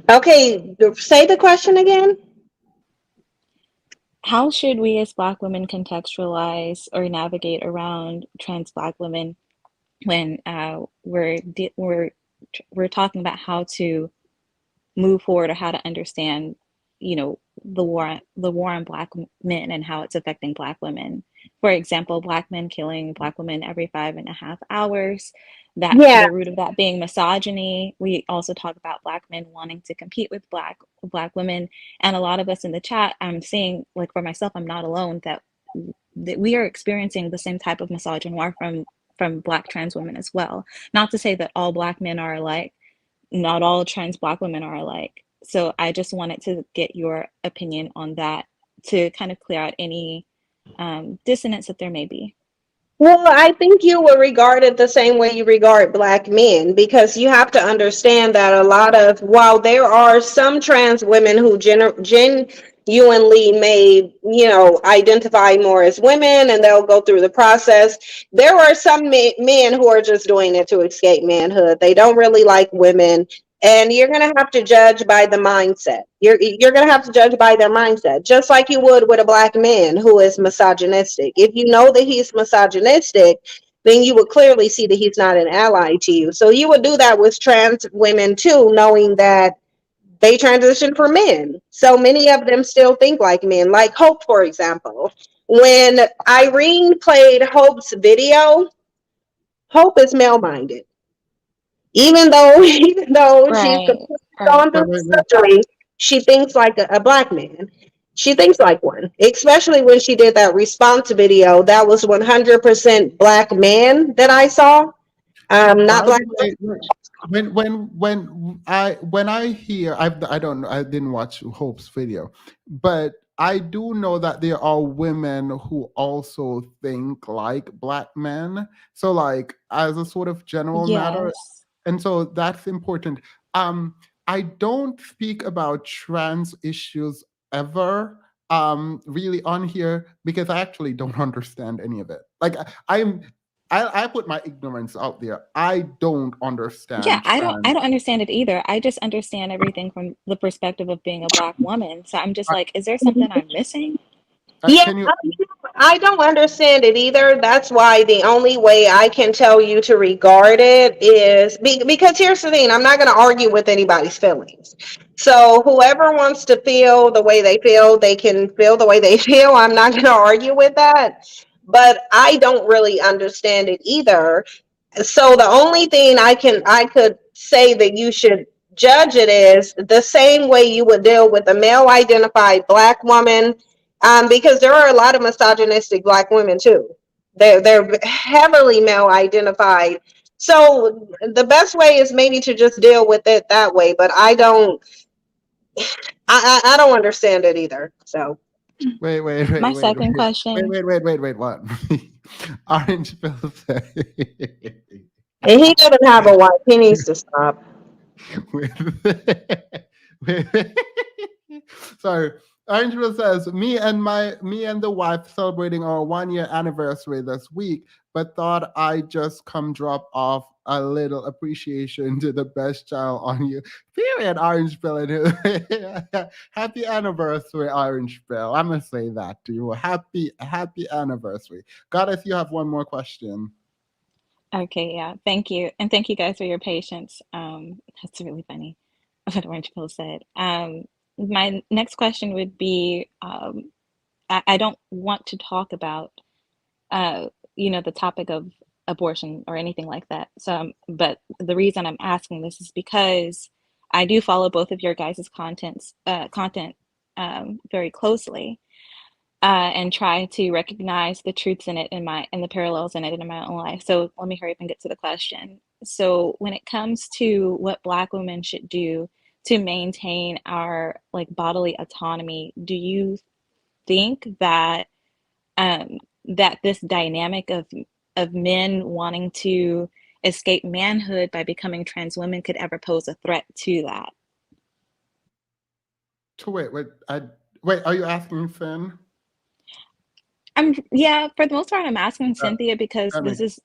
Okay, say the question again. How should we as Black women contextualize or navigate around trans Black women when we're talking about how to move forward, or how to understand, the war on Black men and how it's affecting Black women? For example, Black men killing Black women every 5.5 hours. That Yeah, the root of that being misogyny. We also talk about Black men wanting to compete with Black women, and a lot of us in the chat, I'm seeing, like for myself, I'm not alone, that we are experiencing the same type of misogynoir from Black trans women as well. Not to say that all Black men are alike, not all trans Black women are alike. So I just wanted to get your opinion on that, to kind of clear out any dissonance that there may be. well, I think you will regard it the same way you regard Black men, because you have to understand that while there are some trans women who genuinely may, identify more as women and they'll go through the process, there are some men who are just doing it to escape manhood. They don't really like women. And you're going to have to judge by the mindset. You're going to have to judge by their mindset, just like you would with a Black man who is misogynistic. If you know that he's misogynistic, then you would clearly see that he's not an ally to you. So you would do that with trans women too, knowing that they transition for men. So many of them still think like men, like Hope, for example. When Irene played Hope's video, Hope is male minded. Even though she's Right, completely right. gone through Wait, wait, the wait. surgery, she thinks like a Black man. She thinks like one, especially when she did that response video. That was 100% Black man that I saw. By Not Black. the way, when I hear, I don't know, I didn't watch Hope's video, but I do know that there are women who also think like Black men. So, like, as a sort of general matter, Yes. and so that's important. I don't speak about trans issues ever really on here, because I actually don't understand any of it. Like, I put my ignorance out there. I don't Yeah, understand I don't trans. I don't understand it either. I just understand everything from the perspective of being a Black woman. So I'm just uh, like, is there something I'm missing? Yeah, can you? I don't understand it either. That's why the only way I can tell you to regard it is because here's the thing, I'm not going to argue with anybody's feelings. So whoever wants to feel the way they feel, they can feel the way they feel. I'm not going to argue with that. But I don't really understand it either. So the only thing I could say that you should judge it is the same way you would deal with a male identified Black woman, because there are a lot of misogynistic Black women too. They're heavily male identified. So the best way is maybe to just deal with it that way. But I don't understand it either. So Wait, wait, My wait, wait, second wait, wait, question, wait, wait, wait, wait. What? Orange Pill said. and he doesn't have a wife. He needs to stop. Wait, wait. Sorry. Angela says, me and the wife celebrating our 1 year anniversary this week, but thought I just come drop off a little appreciation to the best child on you. Period, Orange Pill. Happy anniversary, Orange Pill. I'm gonna say that to you. Happy anniversary. Goddess, you have one more question. Okay, yeah. Thank you. And thank you guys for your patience. That's really funny what Orange Pill said. My next question would be, I don't want to talk about uh, the topic of abortion or anything like that. So, but the reason I'm asking this is because I do follow both of your guys' content very closely, and try to recognize the truths in it and the parallels in it in my own life. So let me hurry up and get to the question. So when it comes to what Black women should do to maintain our like bodily autonomy, do you think that that this dynamic of men wanting to escape manhood by becoming trans women could ever pose a threat to that? To wait. Are you asking Finn? Yeah, for the most part, I'm asking Uh, Cynthia because Femi.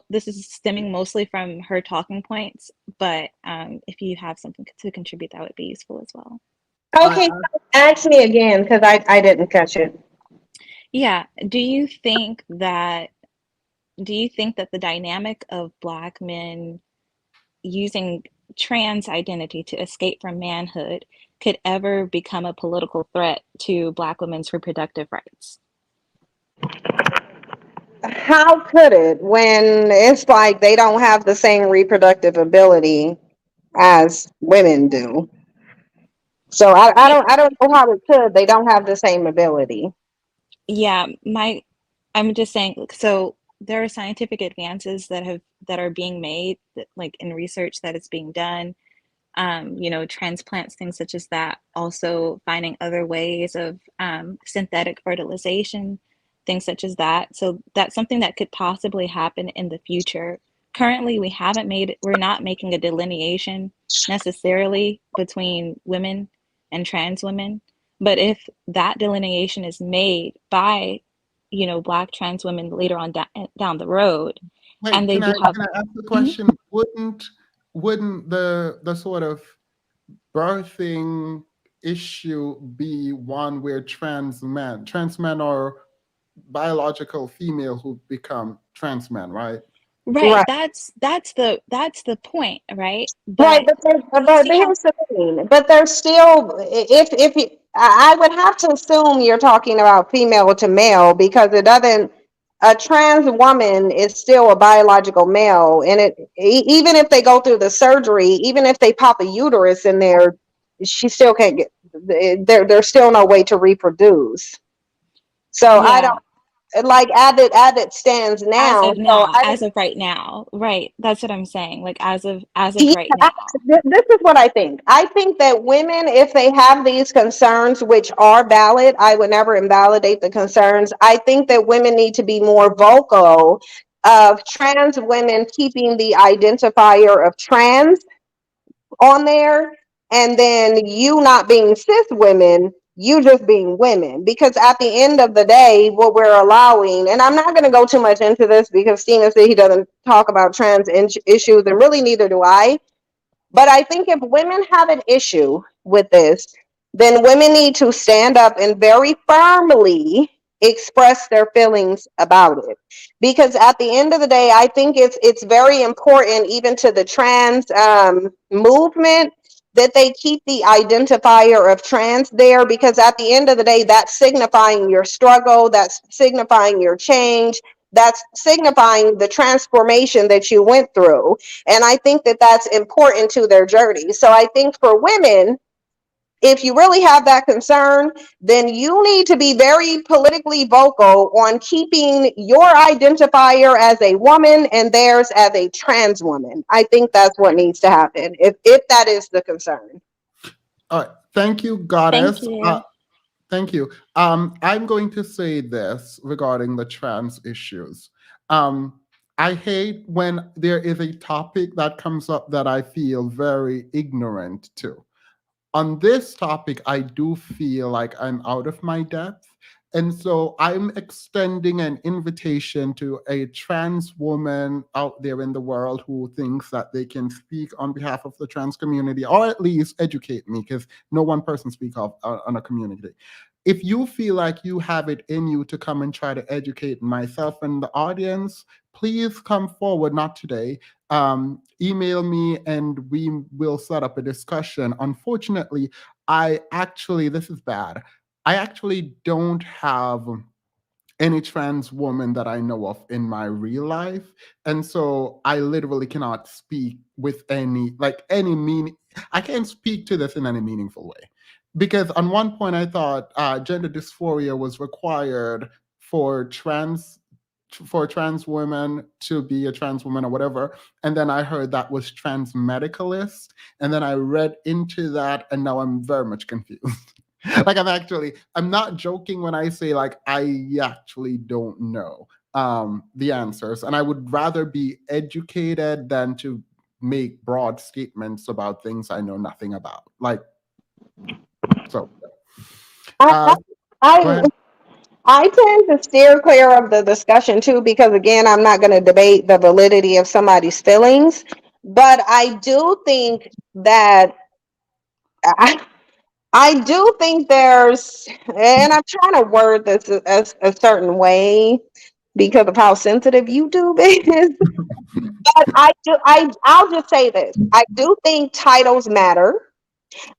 this is stemming mostly from her talking points. But if you have something to contribute, that would be useful as well. I, Okay, ask me again because I didn't catch it. Yeah, do you think that the dynamic of Black men using trans identity to escape from manhood could ever become a political threat to Black women's reproductive rights? How could it when it's like they don't have the same reproductive ability as women do? So Yeah, I don't know how it could. They don't have the same ability. yeah, I'm just saying, so there are scientific advances that are being made that, like in research that is being done, transplants, things such as that, also finding other ways of synthetic fertilization, things such as that. So that's something that could possibly happen in the future. Currently, we're not making a delineation necessarily between women and trans women. But if that delineation is made by, Black trans women later on down the road, and wait. they Can do I have. can I ask the Mhm. question? Wouldn't the sort of birthing issue be one where trans men are biological female who become trans men, right? Right, Right. that's the point, right? Right, But you but see how. here's the thing. But there's still, if you, I would have to assume you're talking about female to male because it doesn't. A trans woman is still a biological male, and even if they go through the surgery, even if they pop a uterus in there, she still can't get. There's still no way to reproduce. So I Yeah, don't like as it stands now. So I as of right now, right? That's what I'm saying. Like as of Yeah, right now. this is what I think. I think that women, if they have these concerns, which are valid, I would never invalidate the concerns. I think that women need to be more vocal of trans women keeping the identifier of trans on there, and then you not being cis women, you just being women. Because at the end of the day, what we're allowing, and I'm not going to go too much into this because Steven said he doesn't talk about trans issues, and really neither do I. But I think if women have an issue with this, then women need to stand up and very firmly express their feelings about it. Because at the end of the day, I think it's very important, even to the trans movement, that they keep the identifier of trans there. Because at the end of the day, that's signifying your struggle, that's signifying your change, that's signifying the transformation that you went through. And I think that that's important to their journey. So I think for women, if you really have that concern, then you need to be very politically vocal on keeping your identifier as a woman and theirs as a trans woman. I think that's what needs to happen if that is the concern. All right. Thank you, Thank Goddess. you. Thank you. I'm going to say this regarding the trans issues. I hate when there is a topic that comes up that I feel very ignorant to. On this topic, I do feel like I'm out of my depth. And so I'm extending an invitation to a trans woman out there in the world who thinks that they can speak on behalf of the trans community, or at least educate me, because no one person speaks on a community. If you feel like you have it in you to come and try to educate myself and the audience, please come forward. Not today. Email me and we will set up a discussion. Unfortunately, this is bad. I actually don't have any trans woman that I know of in my real life. And so I literally cannot speak with any meaning. I can't speak to this in any meaningful way. Because on one point I thought gender dysphoria was required for trans women to be a trans woman or whatever. And then I heard that was trans medicalist. And then I read into that and now I'm very much confused. Like I'm not joking when I say like I actually don't know the answers, and I would rather be educated than to make broad statements about things I know nothing about. Like, so I, uh go I, ahead. I tend to steer clear of the discussion too, because again, I'm not going to debate the validity of somebody's feelings, but I do think that I, I do think there's, and I'm trying to word this a certain way because of how sensitive YouTube is. But I'll just say this. I do think titles matter.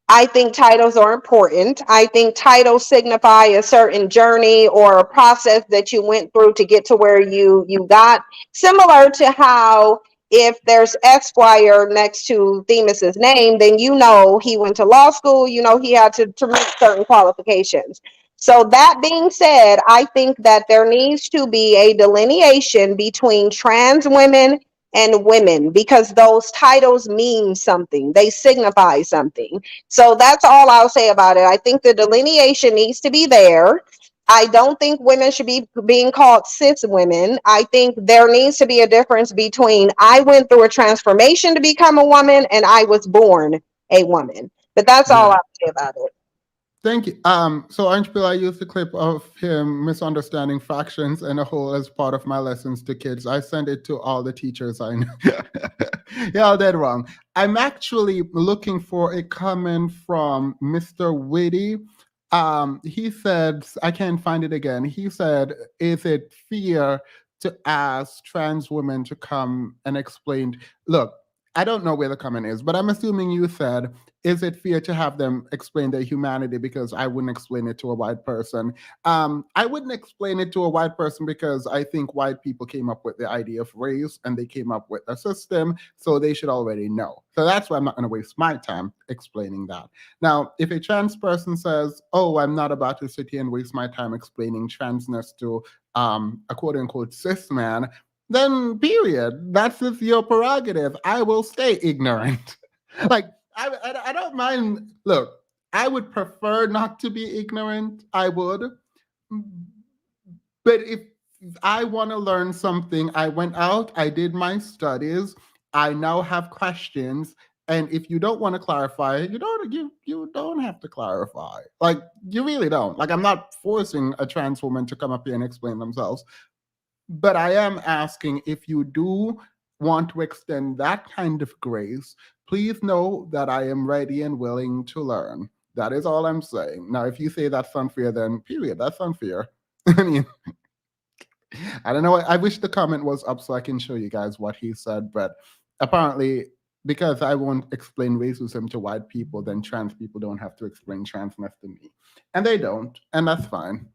I think titles are important. I think titles signify a certain journey or a process that you went through to get to where you got. Similar to how if there's Esquire next to Themis's name, then you know he went to law school, you know he had to meet certain qualifications. So that being said, I think that there needs to be a delineation between trans women and women because those titles mean something. They signify something. So that's all I'll say about it. I think the delineation needs to be there. I don't think women should be being called cis women. I think there needs to be a difference between I went through a transformation to become a woman and I was born a woman. But that's all Yeah. I'll say about it. Thank you. So Orange Pill, I used the clip of him misunderstanding fractions and a whole as part of my lessons to kids. I send it to all the teachers I know. Y'all dead wrong. I'm actually looking for a comment from Mr. Whitty. He said, I can't find it again. He said, is it fair to ask trans women to come and explain? Look, I don't know where the comment is, but I'm assuming you said, is it fair to have them explain their humanity because I wouldn't explain it to a white person? I wouldn't explain it to a white person because I think white people came up with the idea of race and they came up with a system, so they should already know. So that's why I'm not going to waste my time explaining that. Now, if a trans person says, oh, I'm not about to sit here and waste my time explaining transness to a quote unquote cis man, then period. That's just your prerogative. I will stay ignorant. Like, I don't mind. Look, I would prefer not to be ignorant. I would. But if I want to learn something, I went out, I did my studies, I now have questions. And if you don't want to clarify, you don't have to clarify. Like you really don't. Like I'm not forcing a trans woman to come up here and explain themselves. But I am asking if you do want to extend that kind of grace, please know that I am ready and willing to learn. That is all I'm saying. Now, if you say that's unfair, then period, that's unfair. I mean, I don't know. I wish the comment was up so I can show you guys what he said, but apparently, because I won't explain racism to white people, then trans people don't have to explain transness to me. And they don't, and that's fine.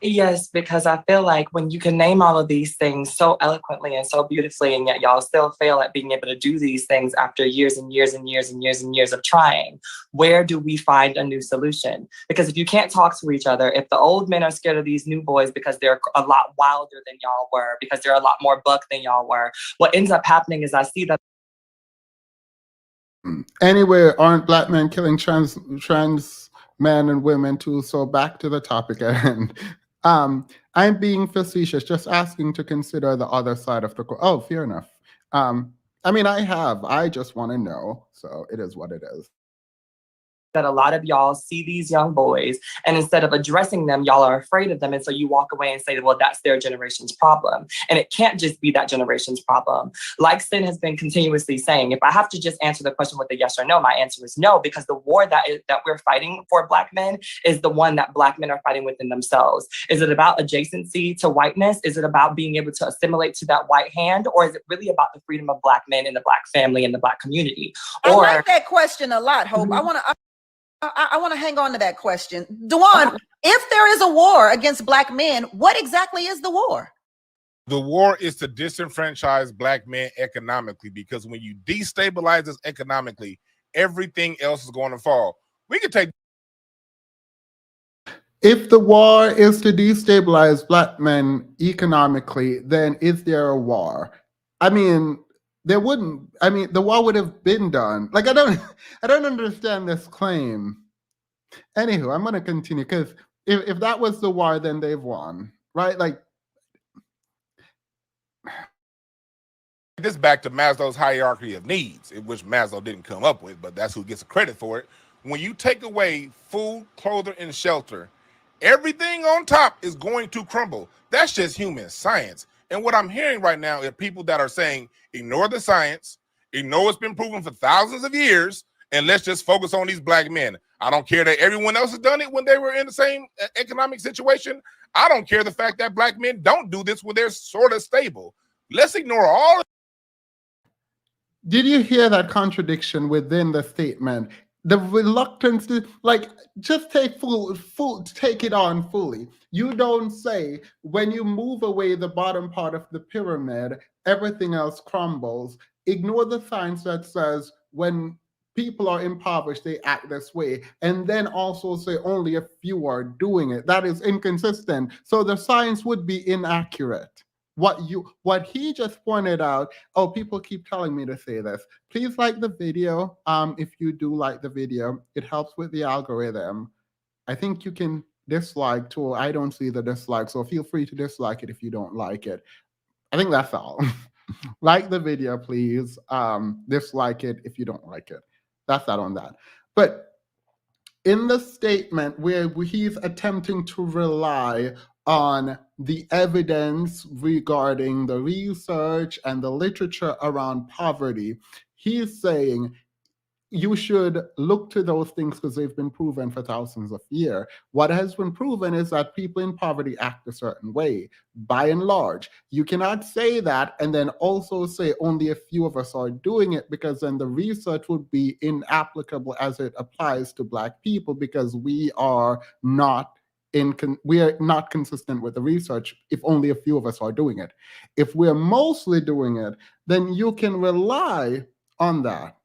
Yes, because I feel like when you can name all of these things so eloquently and so beautifully, and yet y'all still fail at being able to do these things after years and years and years and years and years of trying, where do we find a new solution? Because if you can't talk to each other, if the old men are scared of these new boys because they're a lot wilder than y'all were, because they're a lot more buck than y'all were, what ends up happening is I see that. Anyway, aren't black men killing trans men and women too? So back to the topic at hand. I'm being facetious, just asking to consider the other side of the coin. Oh, fair enough. I mean, I just want to know. So it is what it is. That a lot of y'all see these young boys, and instead of addressing them, y'all are afraid of them. And so you walk away and say, well, that's their generation's problem. And it can't just be that generation's problem. Like Sin has been continuously saying, if I have to just answer the question with a yes or no, my answer is no, because the war that we're fighting for Black men is the one that Black men are fighting within themselves. Is it about adjacency to whiteness? Is it about being able to assimilate to that white hand? Or is it really about the freedom of Black men in the Black family and the Black community? I like that question a lot, Hope. I want to hang on to that question. Dewan, if there is a war against Black men, what exactly is the war? The war is to disenfranchise Black men economically, because when you destabilize us economically, everything else is going to fall. We could take. If the war is to destabilize Black men economically, then is there a war? I mean, there wouldn't. I mean, the war would have been done. Like, I don't understand this claim. Anywho, I'm gonna continue, because if that was the war, then they've won, right? Like, this back to Maslow's hierarchy of needs, which Maslow didn't come up with, but that's who gets the credit for it. When you take away food, clothing, and shelter, everything on top is going to crumble. That's just human science. And what I'm hearing right now is people that are saying, ignore the science, ignore what's been proven for thousands of years, and let's just focus on these Black men. I don't care that everyone else has done it when they were in the same economic situation. I don't care the fact that Black men don't do this when they're sort of stable. Let's ignore all of. Did you hear that contradiction within the statement? The reluctance to, like, just take take it on fully. You don't say, when you move away the bottom part of the pyramid, everything else crumbles. Ignore the science that says when people are impoverished, they act this way, and then also say only a few are doing it. That is inconsistent. So the science would be inaccurate. What he just pointed out. Oh, people keep telling me to say this. Please like the video. If you do like the video, it helps with the algorithm. I think you can dislike too. I don't see the dislike, so feel free to dislike it if you don't like it. I think that's all. Like the video, please. Dislike it if you don't like it. That's that on that. But in the statement where he's attempting to rely on the evidence regarding the research and the literature around poverty, he's saying you should look to those things because they've been proven for thousands of years. What has been proven is that people in poverty act a certain way, by and large. You cannot say that and then also say only a few of us are doing it, because then the research would be inapplicable as it applies to Black people, because we are not consistent with the research if only a few of us are doing it. If we're mostly doing it, then you can rely on that.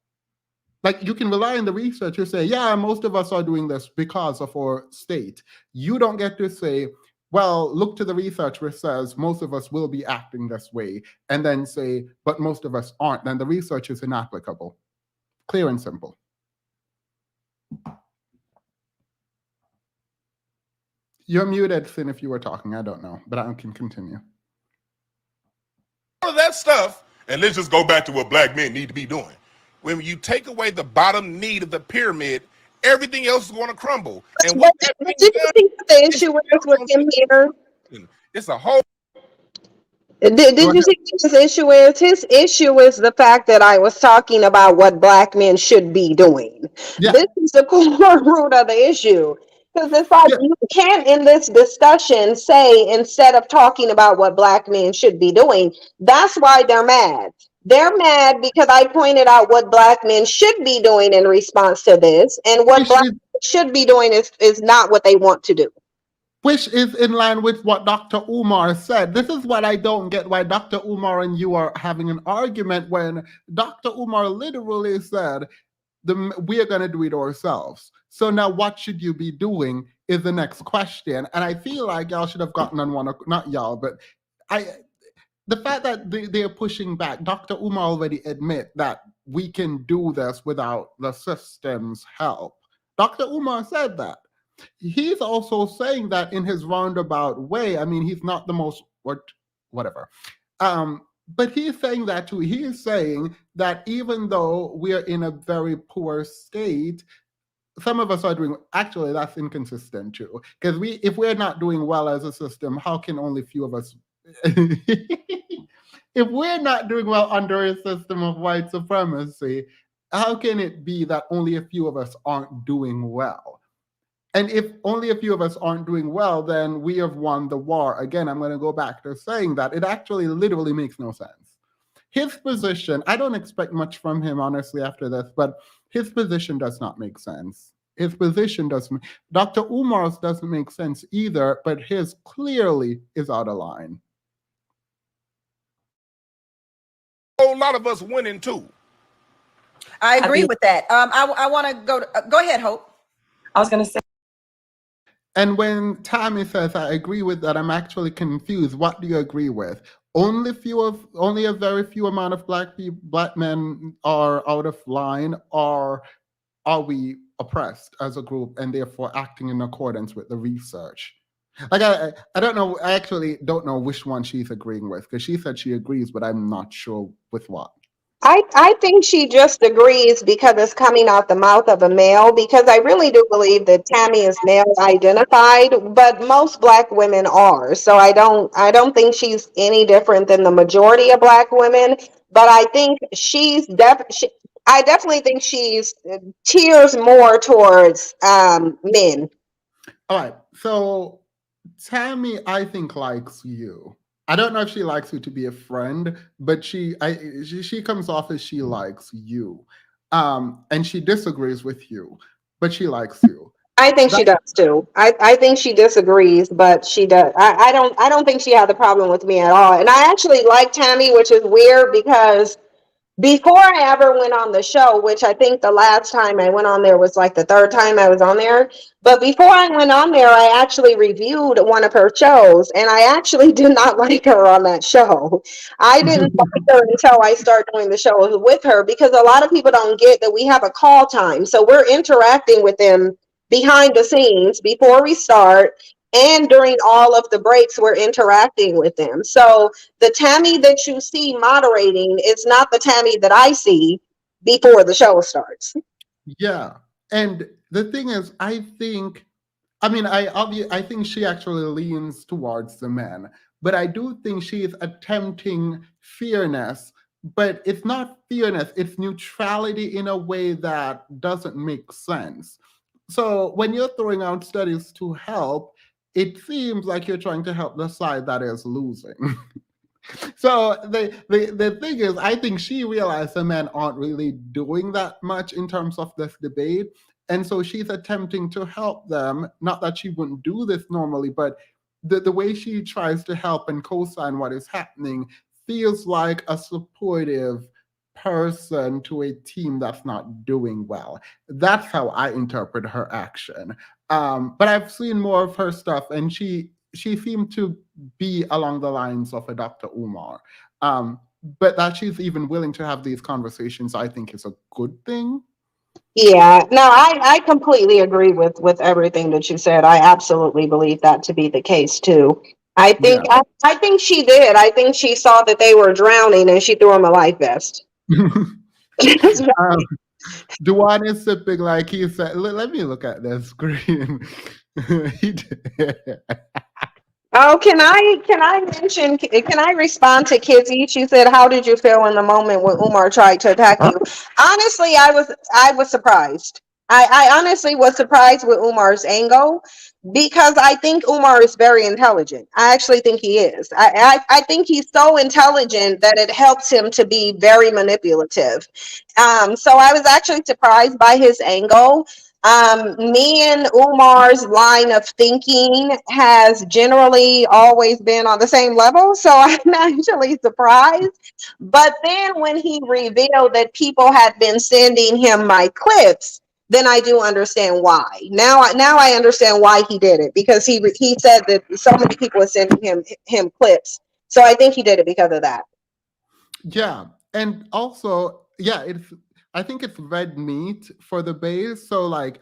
Like, you can rely on the research to say, yeah, most of us are doing this because of our state. You don't get to say, well, look to the research which says most of us will be acting this way, and then say, but most of us aren't. Then the research is inapplicable. Clear and simple. You're muted, Sin, if you were talking. I don't know, but I can continue. All of that stuff, and let's just go back to what Black men need to be doing. When you take away the bottom need of the pyramid, everything else is going to crumble. And what that Did you see what the issue was with him here? It's a whole. Did you see what his issue is? His issue is the fact that I was talking about what Black men should be doing. Yeah. This is the core root of the issue. Because it's like, you can't in this discussion say, instead of talking about what Black men should be doing, that's why they're mad. They're mad because I pointed out what Black men should be doing in response to this, and what Black men should be doing is not what they want to do. Which is in line with what Dr. Umar said. This is what I don't get, why Dr. Umar and you are having an argument, when Dr. Umar literally said, we are going to do it ourselves. So now what should you be doing is the next question. And I feel like y'all should have gotten on one, not y'all, but the fact that they're pushing back, Dr. Umar already admit that we can do this without the system's help. Dr. Umar said that. He's also saying that in his roundabout way. I mean, he's not the most, whatever. But he's saying that too. He is saying that even though we're in a very poor state, some of us are doing, actually that's inconsistent too. Because if we're not doing well as a system, how can only few of us if we're not doing well under a system of white supremacy, how can it be that only a few of us aren't doing well? And if only a few of us aren't doing well, then we have won the war. Again, I'm going to go back to saying that it actually literally makes no sense. His position, I don't expect much from him, honestly, after this, but his position does not make sense. His position doesn't. Dr. Umar's doesn't make sense either, but his clearly is out of line. A whole lot of us winning too. I agree with that. I want to go ahead, Hope. I was going to say. And when Tammy says, I agree with that, I'm actually confused. What do you agree with? Only a very few amount of black men are out of line, or are we oppressed as a group and therefore acting in accordance with the research? Like I don't know. I actually don't know which one she's agreeing with, because she said she agrees, but I'm not sure with what. I think she just agrees because it's coming out the mouth of a male, because I really do believe that Tammy is male identified, but most black women are. So I don't think she's any different than the majority of black women, but I think I definitely think she's tears more towards men. All right. So Tammy, I think, likes you. I don't know if she likes you to be a friend, but she comes off as she likes you. And she disagrees with you, but she likes you. I think she does too. I think she disagrees, but she does. I don't think she had the problem with me at all. And I actually like Tammy, which is weird because before I ever went on the show, which I think the last time I went on there was like the third time I was on there. But before I went on there, I actually reviewed one of her shows, and I actually did not like her on that show. I didn't like her until I started doing the show with her, because a lot of people don't get that we have a call time. So we're interacting with them behind the scenes before we start. And during all of the breaks, we're interacting with them. So the Tammy that you see moderating is not the Tammy that I see before the show starts. Yeah. And the thing is, I think she actually leans towards the men, but I do think she is attempting fairness, but it's not fairness, it's neutrality in a way that doesn't make sense. So when you're throwing out studies to help, it seems like you're trying to help the side that is losing. So the thing is, I think she realized the men aren't really doing that much in terms of this debate. And so she's attempting to help them. Not that she wouldn't do this normally, but the way she tries to help and co-sign what is happening feels like a supportive person to a team that's not doing well. That's how I interpret her action. But I've seen more of her stuff, and she seemed to be along the lines of a Dr. Umar. But that she's even willing to have these conversations, I think, is a good thing. Yeah, no, I completely agree with everything that you said. I absolutely believe that to be the case too. I think Yeah. I think she did. I think she saw that they were drowning and she threw them a life vest. Duane is sipping like he said. Let me look at the screen. He did. Oh, can I respond to Kizzy? She said, "How did you feel in the moment when Umar tried to attack you?" Honestly, I was surprised. I honestly was surprised with Umar's angle, because I think Umar is very intelligent. I actually think he is. I think he's so intelligent that it helps him to be very manipulative. So I was actually surprised by his angle. Me and Umar's line of thinking has generally always been on the same level, so I'm actually surprised. But then when he revealed that people had been sending him my clips, then I do understand why. Now I understand why he did it, because he said that so many people are sending him clips. So I think he did it because of that. Yeah, and also, yeah, I think it's red meat for the base. So like,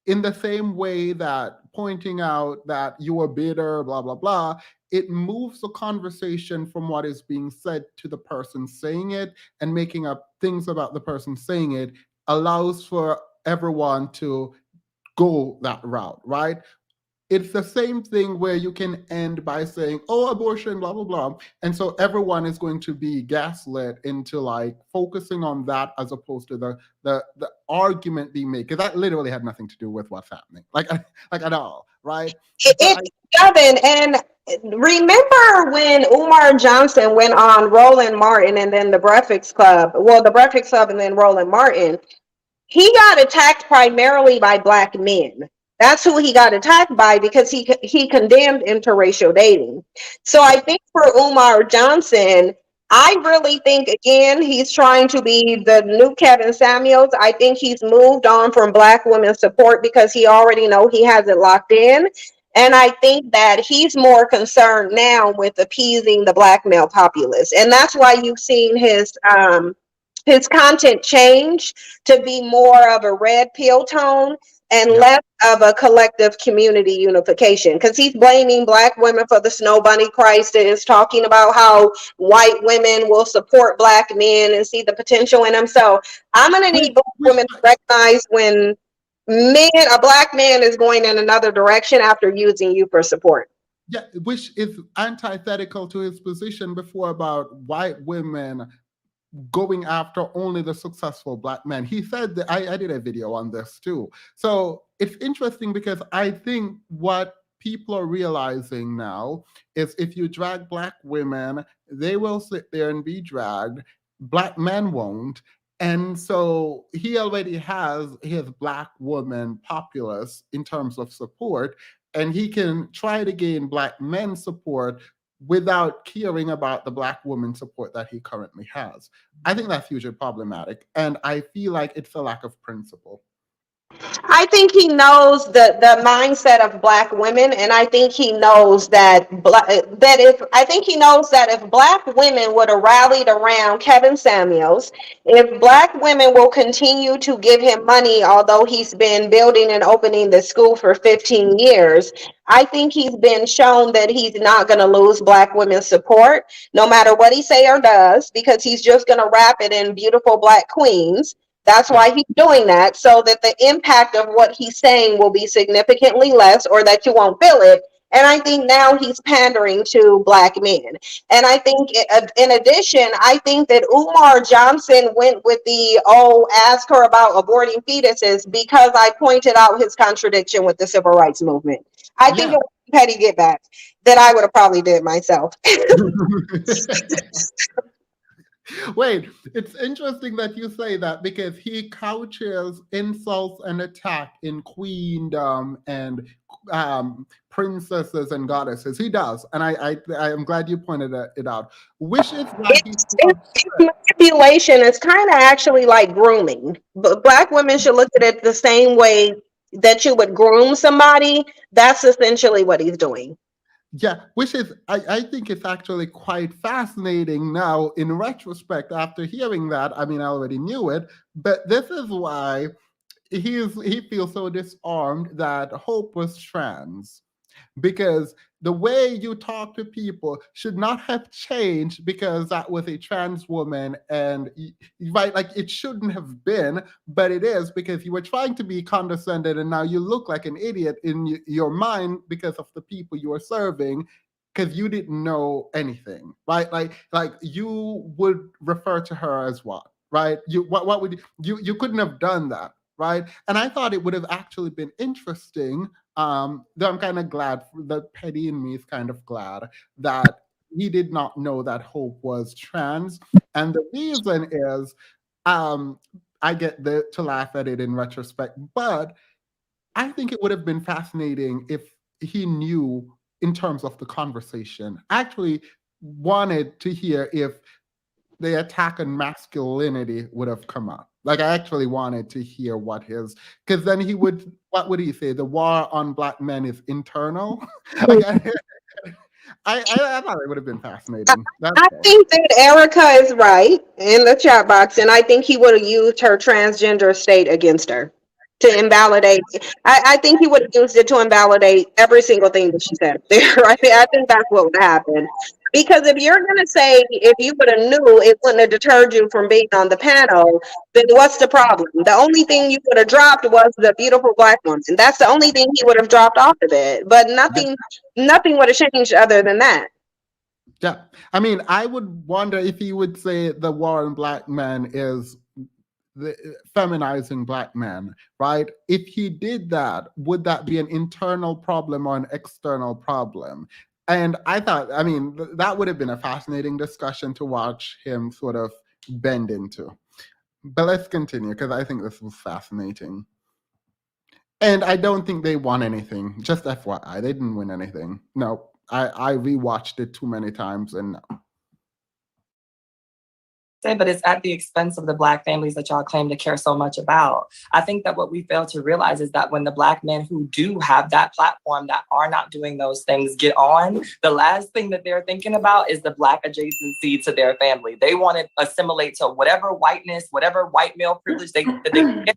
in the same way that pointing out that you are bitter, blah, blah, blah, it moves the conversation from what is being said to the person saying it, and making up things about the person saying it allows for everyone to go that route, right? It's the same thing where you can end by saying, oh, abortion, blah, blah, blah. And so everyone is going to be gaslit into like focusing on that as opposed to the argument being made. Because that literally had nothing to do with what's happening, like at all, right? So It doesn't. And remember when Umar Johnson went on Roland Martin and then the Breakfast Club, well, the Breakfast Club and then Roland Martin, he got attacked primarily by black men. That's who he got attacked by, because he condemned interracial dating. So I think for Umar Johnson, I really think again he's trying to be the new Kevin Samuels. I think he's moved on from black women's support because he already know he has it locked in. And I think that he's more concerned now with appeasing the black male populace. And that's why you've seen his content change to be more of a red pill tone and yeah. less of a collective community unification, because he's blaming black women for the snow bunny crisis, talking about how white women will support black men and see the potential in them. So I'm going to Which, need black which women to recognize when a black man is going in another direction after using you for support. yeah, which is antithetical to his position before about white women going after only the successful black men. He said that I did a video on this too. So it's interesting because I think what people are realizing now is if you drag black women, they will sit there and be dragged. Black men won't. And so he already has his black woman populace in terms of support, and he can try to gain black men support without caring about the black woman support that he currently has. I think that's hugely problematic. And I feel like it's a lack of principle. I think he knows the mindset of black women, and I think he knows that he knows that if black women would have rallied around Kevin Samuels, if black women will continue to give him money, although he's been building and opening the school for 15 years, I think he's been shown that he's not going to lose black women's support, no matter what he say or does, because he's just going to wrap it in beautiful black queens. That's Yeah. why he's doing that, so that the impact of what he's saying will be significantly less, or that you won't feel it. And I think now he's pandering to black men. And I think, in addition, I think that Umar Johnson went with the, oh, ask her about aborting fetuses, because I pointed out his contradiction with the civil rights movement. I think Yeah. it was petty get back that I would have probably did myself. Wait, it's interesting that you say that because he couches insults and attack in queendom and princesses and goddesses. He does, and I am glad you pointed it out. Which is why he's so It's upset. manipulation. It's kind of actually like grooming. But black women should look at it the same way that you would groom somebody. That's essentially what he's doing. Yeah, which is I think it's actually quite fascinating now in retrospect after hearing that. I mean, I already knew it, but this is why he feels so disarmed that Hope was trans, because the way you talk to people should not have changed because that was a trans woman, and right, like it shouldn't have been, but it is because you were trying to be condescending, and now you look like an idiot in your mind because of the people you are serving, because you didn't know anything, right? Like you would refer to her as what, right? You what would you couldn't have done that, right? And I thought it would have actually been interesting. Though I'm kind of glad, the petty in me is kind of glad that he did not know that Hope was trans. And the reason is, I get to laugh at it in retrospect, but I think it would have been fascinating if he knew in terms of the conversation. I actually wanted to hear if the attack on masculinity would have come up. Like I actually wanted to hear what his, because then what would he say? The war on black men is internal. Like I thought it would have been fascinating. That's I all. think that Erica is right in the chat box, and I think he would have used her transgender state against her. to invalidate. I think he would have used it to invalidate every single thing that she said there. I think that's what would happen. Because if you're gonna say if you would have knew it wouldn't have deterred you from being on the panel, then what's the problem? The only thing you would have dropped was the beautiful black woman. That's the only thing he would have dropped off of it. But nothing would have changed other than that. Yeah. I mean, I would wonder if he would say the war on black men is the feminizing black men, right? If he did that, would that be an internal problem or an external problem? And I thought, I mean, that would have been a fascinating discussion to watch him sort of bend into. But let's continue, because I think this was fascinating. And I don't think they won anything. Just FYI, they didn't win anything. No, I rewatched it too many times, and no. But it's at the expense of the Black families that y'all claim to care so much about. I think that what we fail to realize is that when the Black men who do have that platform that are not doing those things get on, the last thing that they're thinking about is the Black adjacency to their family. They want to assimilate to whatever whiteness, whatever white male privilege they get.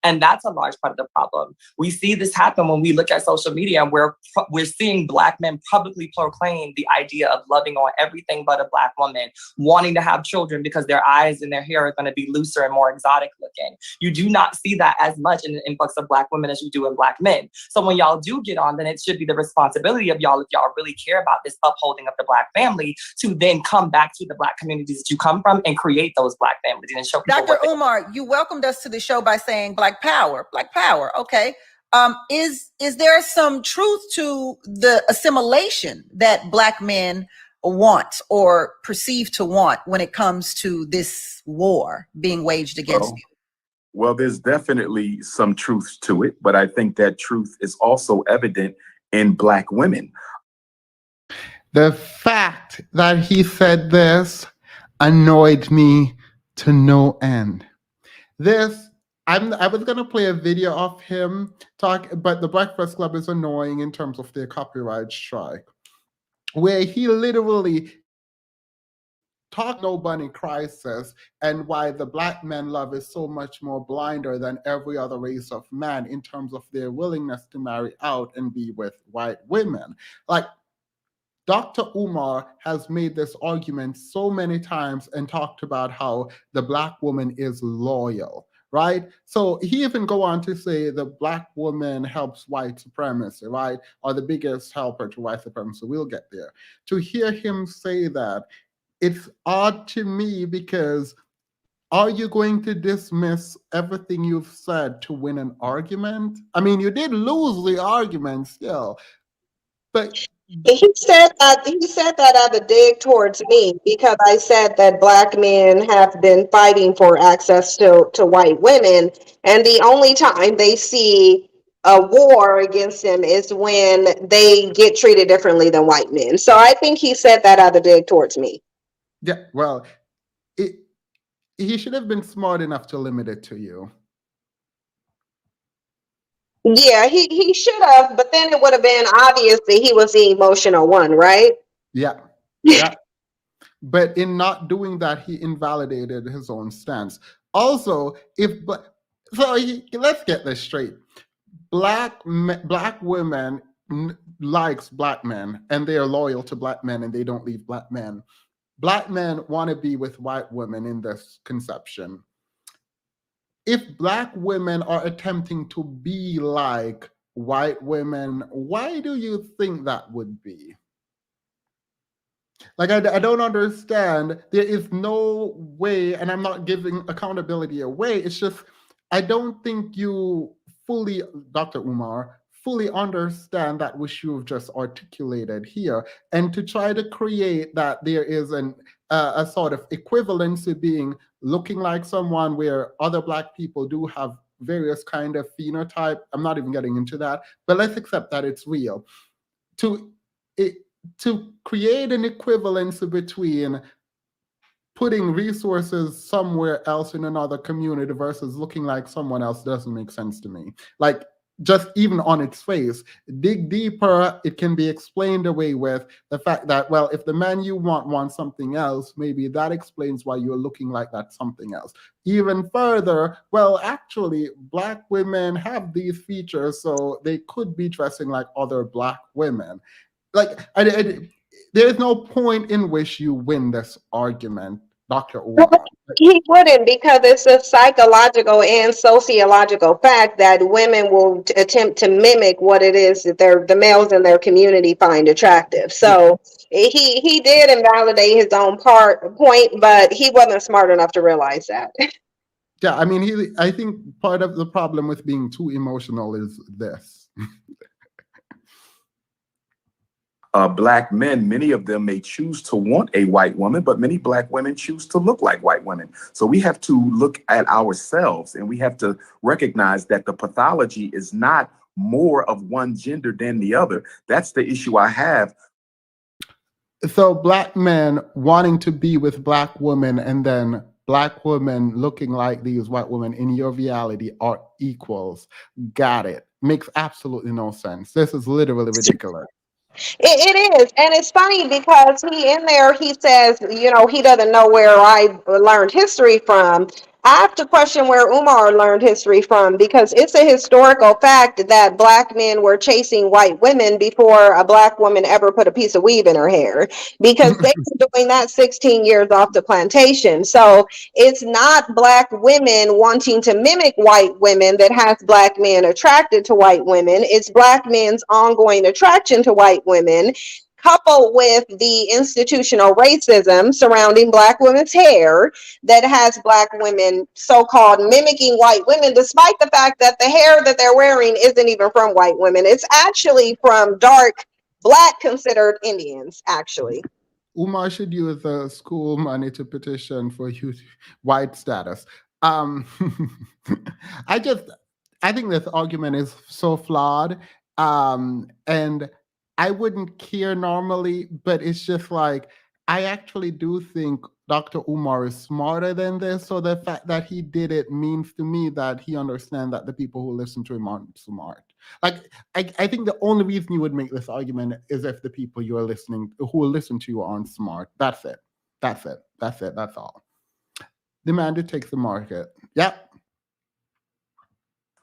And that's a large part of the problem. We see this happen when we look at social media, and we're seeing Black men publicly proclaim the idea of loving on everything but a Black woman, wanting to have children because their eyes and their hair are going to be looser and more exotic looking. You do not see that as much in an influx of Black women as you do in Black men. So when y'all do get on, then it should be the responsibility of y'all, if y'all really care about this upholding of the Black family, to then come back to the Black communities that you come from and create those Black families and show people. Dr. Umar, you welcomed us to the show by saying Black power. Okay. Is there some truth to the assimilation that Black men want or perceive to want when it comes to this war being waged against you? Well, there's definitely some truth to it, but I think that truth is also evident in Black women. The fact that he said this annoyed me to no end. I was going to play a video of him talk, but the Breakfast Club is annoying in terms of their copyright strike, where he literally talked no bunny crisis and why the Black men love is so much more blinder than every other race of man in terms of their willingness to marry out and be with white women. Like, Dr. Umar has made this argument so many times and talked about how the Black woman is loyal, right? So he even go on to say the Black woman helps white supremacy, right? Or the biggest helper to white supremacy. We'll get there. To hear him say that, it's odd to me, because are you going to dismiss everything you've said to win an argument? I mean, you did lose the argument still, but He said that as a dig towards me, because I said that Black men have been fighting for access to white women, and the only time they see a war against them is when they get treated differently than white men. So I think he said that as a dig towards me. yeah, well, he should have been smart enough to limit it to you. Yeah, he should have, but then it would have been obvious that he was the emotional one, right? Yeah. But in not doing that, he invalidated his own stance. Also, let's get this straight. Black women likes Black men, and they are loyal to Black men, and they don't leave Black men. Black men want to be with white women in this conception. If Black women are attempting to be like white women, why do you think that would be? Like, I don't understand. There is no way, and I'm not giving accountability away. It's just, I don't think you fully, Dr. Umar, fully understand that which you've just articulated here. And to try to create that there is a sort of equivalency being looking like someone where other Black people do have various kind of phenotype. I'm not even getting into that, but let's accept that it's real. To create an equivalency between putting resources somewhere else in another community versus looking like someone else doesn't make sense to me. Like, just even on its face. Dig deeper, it can be explained away with the fact that, well, if the man you want wants something else, maybe that explains why you're looking like that something else. Even further, well, actually, Black women have these features, so they could be dressing like other Black women. Like, there's no point in which you win this argument, Dr. Well, Umar. he wouldn't, because it's a psychological and sociological fact that women will attempt to mimic what it is that the males in their community find attractive. So he did invalidate his own point, but he wasn't smart enough to realize that. Yeah, I mean, I think part of the problem with being too emotional is this. Black men, many of them may choose to want a white woman, but many Black women choose to look like white women. So we have to look at ourselves, and we have to recognize that the pathology is not more of one gender than the other. That's the issue I have. So Black men wanting to be with Black women and then Black women looking like these white women in your reality are equals. Got it. Makes absolutely no sense. This is literally ridiculous. It is, and it's funny because he says, he doesn't know where I learned history from. I have to question where Umar learned history from, because it's a historical fact that Black men were chasing white women before a Black woman ever put a piece of weave in her hair, because they were doing that 16 years off the plantation. So it's not Black women wanting to mimic white women that has Black men attracted to white women. It's Black men's ongoing attraction to white women, coupled with the institutional racism surrounding Black women's hair, that has Black women so-called mimicking white women, despite the fact that the hair that they're wearing isn't even from white women. It's actually from dark Black considered Indians, actually. Umar should use the school money to petition for youth white status. Um, I think this argument is so flawed. And I wouldn't care normally, but it's just like, I actually do think Dr. Umar is smarter than this. So the fact that he did it means to me that he understands that the people who listen to him aren't smart. Like, I think the only reason you would make this argument is if the people who listen to you aren't smart. That's it. That's it. That's it. That's all. Demand to take the market. Yep.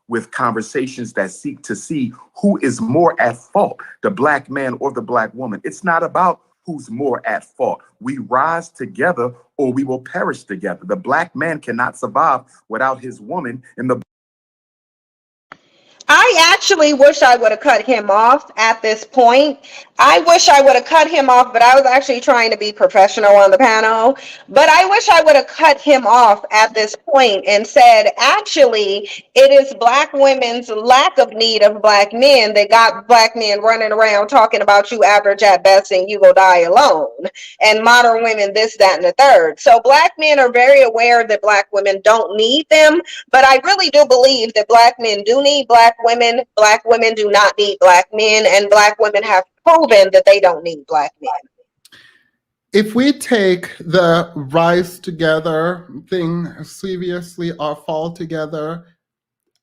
With conversations that seek to see who is more at fault, the Black man or the Black woman. It's not about who's more at fault. We rise together or we will perish together. The Black man cannot survive without his woman, and the I actually wish I would have cut him off at this point. I wish I would have cut him off, but I was actually trying to be professional on the panel. But I wish I would have cut him off at this point and said, actually, it is Black women's lack of need of Black men that got Black men running around talking about you average at best and you go die alone. And modern women, this, that, and the third. So Black men are very aware that Black women don't need them. But I really do believe that Black men do need Black women. Black women do not need Black men, and Black women have proven that they don't need Black men. If we take the rise together thing seriously or fall together,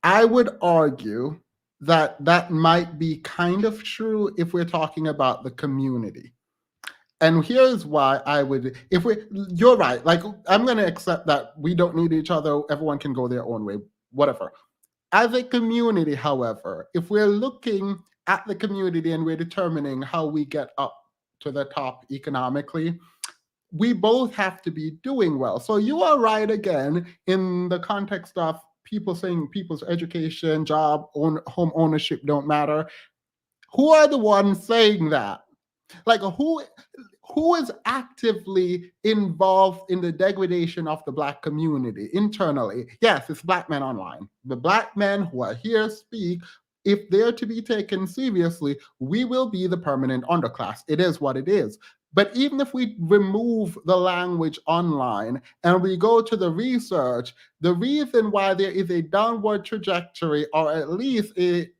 I would argue that that might be kind of true if we're talking about the community. And here's why you're right. Like, I'm going to accept that we don't need each other. Everyone can go their own way, whatever. As a community, however, if we're looking at the community and we're determining how we get up to the top economically, we both have to be doing well. So you are right again in the context of people saying people's education, job, home ownership don't matter. Who are the ones saying that? Like, who is actively involved in the degradation of the Black community internally? Yes, it's Black men online. The Black men who are here speak. If they're to be taken seriously, we will be the permanent underclass. It is what it is. But even if we remove the language online and we go to the research, the reason why there is a downward trajectory or at least a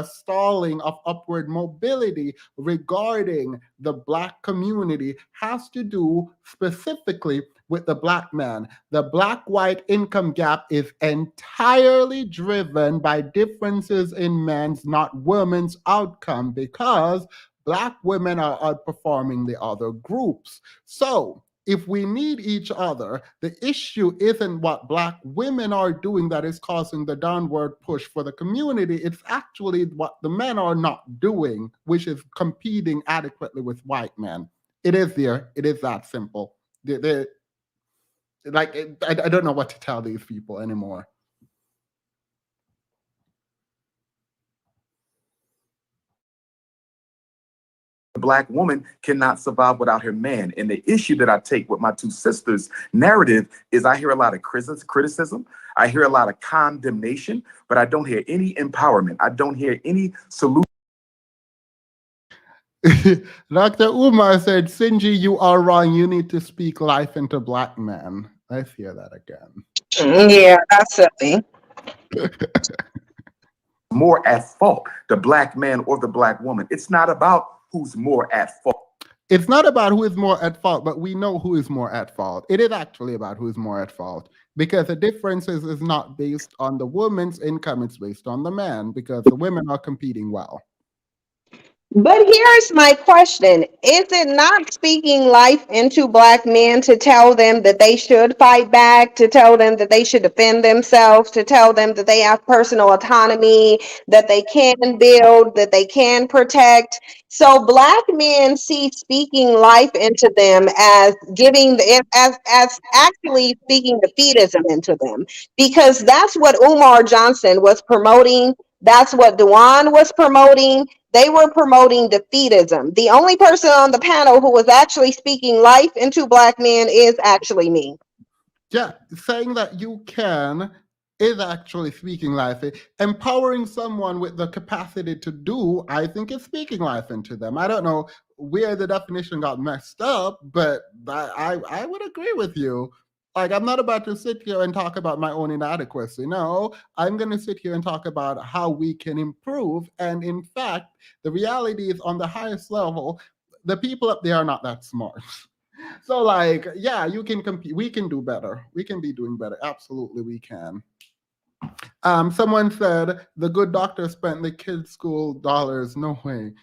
stalling of upward mobility regarding the Black community has to do specifically with the Black man. The Black white income gap is entirely driven by differences in men's, not women's outcome, because Black women are outperforming the other groups. So, if we need each other, the issue isn't what Black women are doing that is causing the downward push for the community. It's actually what the men are not doing, which is competing adequately with white men. It is there. It is that simple. I don't know what to tell these people anymore. Black woman cannot survive without her man. And the issue that I take with my two sisters' narrative is I hear a lot of criticism. I hear a lot of condemnation, but I don't hear any empowerment. I don't hear any solution. Dr. Umar said, Sinji, you are wrong. You need to speak life into Black men. Let's hear that again. Yeah, that's silly. More at fault, the Black man or the Black woman. It's not about who's more at fault. It's not about who is more at fault, but we know who is more at fault. It is actually about who is more at fault, because the difference is not based on the woman's income, it's based on the man, because the women are competing well. But here's my question. Is it not speaking life into Black men to tell them that they should fight back, to tell them that they should defend themselves, to tell them that they have personal autonomy, that they can build, that they can protect? So Black men see speaking life into them as giving as actually speaking defeatism into them, because that's what Umar Johnson was promoting. That's what Dewan was promoting. They were promoting defeatism. The only person on the panel who was actually speaking life into Black men is actually me. Yeah, saying that you can is actually speaking life. Empowering someone with the capacity to do, I think, is speaking life into them. I don't know where the definition got messed up, but I would agree with you. Like, I'm not about to sit here and talk about my own inadequacy. No, I'm going to sit here and talk about how we can improve. And in fact, the reality is, on the highest level, the people up there are not that smart. So, like, yeah, you can compete. We can do better. We can be doing better. Absolutely, we can. Someone said the good doctor spent the kids' school dollars. No way.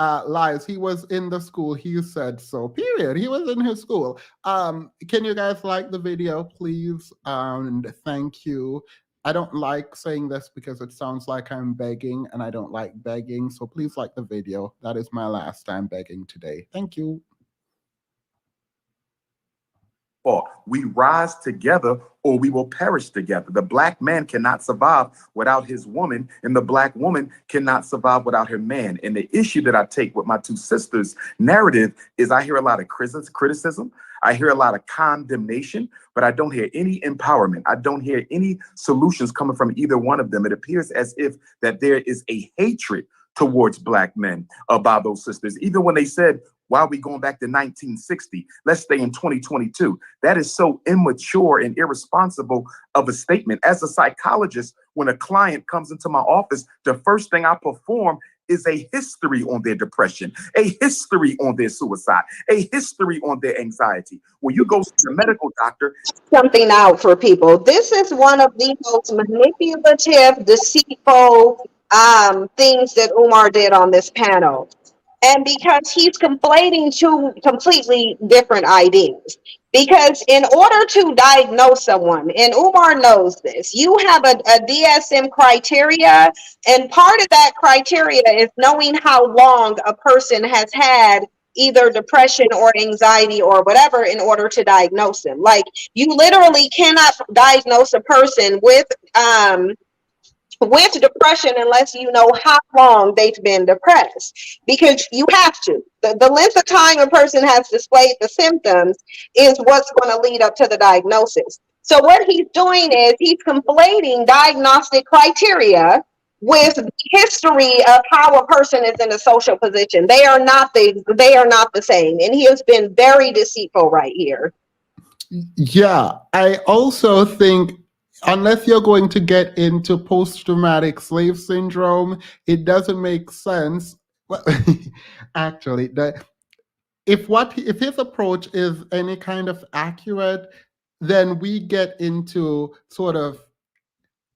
Lies. He was in the school. He said so. Period. He was in his school. Can you guys like the video, please? And thank you. I don't like saying this because it sounds like I'm begging, and I don't like begging. So please like the video. That is my last time begging today. Thank you. We rise together or we will perish together. The Black man cannot survive without his woman, and the Black woman cannot survive without her man. And the issue that I take with my two sisters' narrative is I hear a lot of criticism. I hear a lot of condemnation, but I don't hear any empowerment. I don't hear any solutions coming from either one of them. It appears as if that there is a hatred towards Black men by those sisters. Even when they said, why are we going back to 1960? Let's stay in 2022. That is so immature and irresponsible of a statement. As a psychologist, when a client comes into my office, the first thing I perform is a history on their depression, a history on their suicide, a history on their anxiety. When you go to the medical doctor, something out for people. This is one of the most manipulative, deceitful things that Umar did on this panel. And because he's conflating two completely different ideas. Because in order to diagnose someone, and Umar knows this, you have a DSM criteria, and part of that criteria is knowing how long a person has had either depression or anxiety or whatever in order to diagnose them. Like, you literally cannot diagnose a person with depression unless you know how long they've been depressed, because you have to. The length of time a person has displayed the symptoms is what's going to lead up to the diagnosis. So what he's doing is he's conflating diagnostic criteria with history of how a person is in a social position. They are not the same. And he has been very deceitful right here. Yeah, I also think unless you're going to get into post-traumatic slave syndrome, it doesn't make sense. Well, actually, if his approach is any kind of accurate, then we get into sort of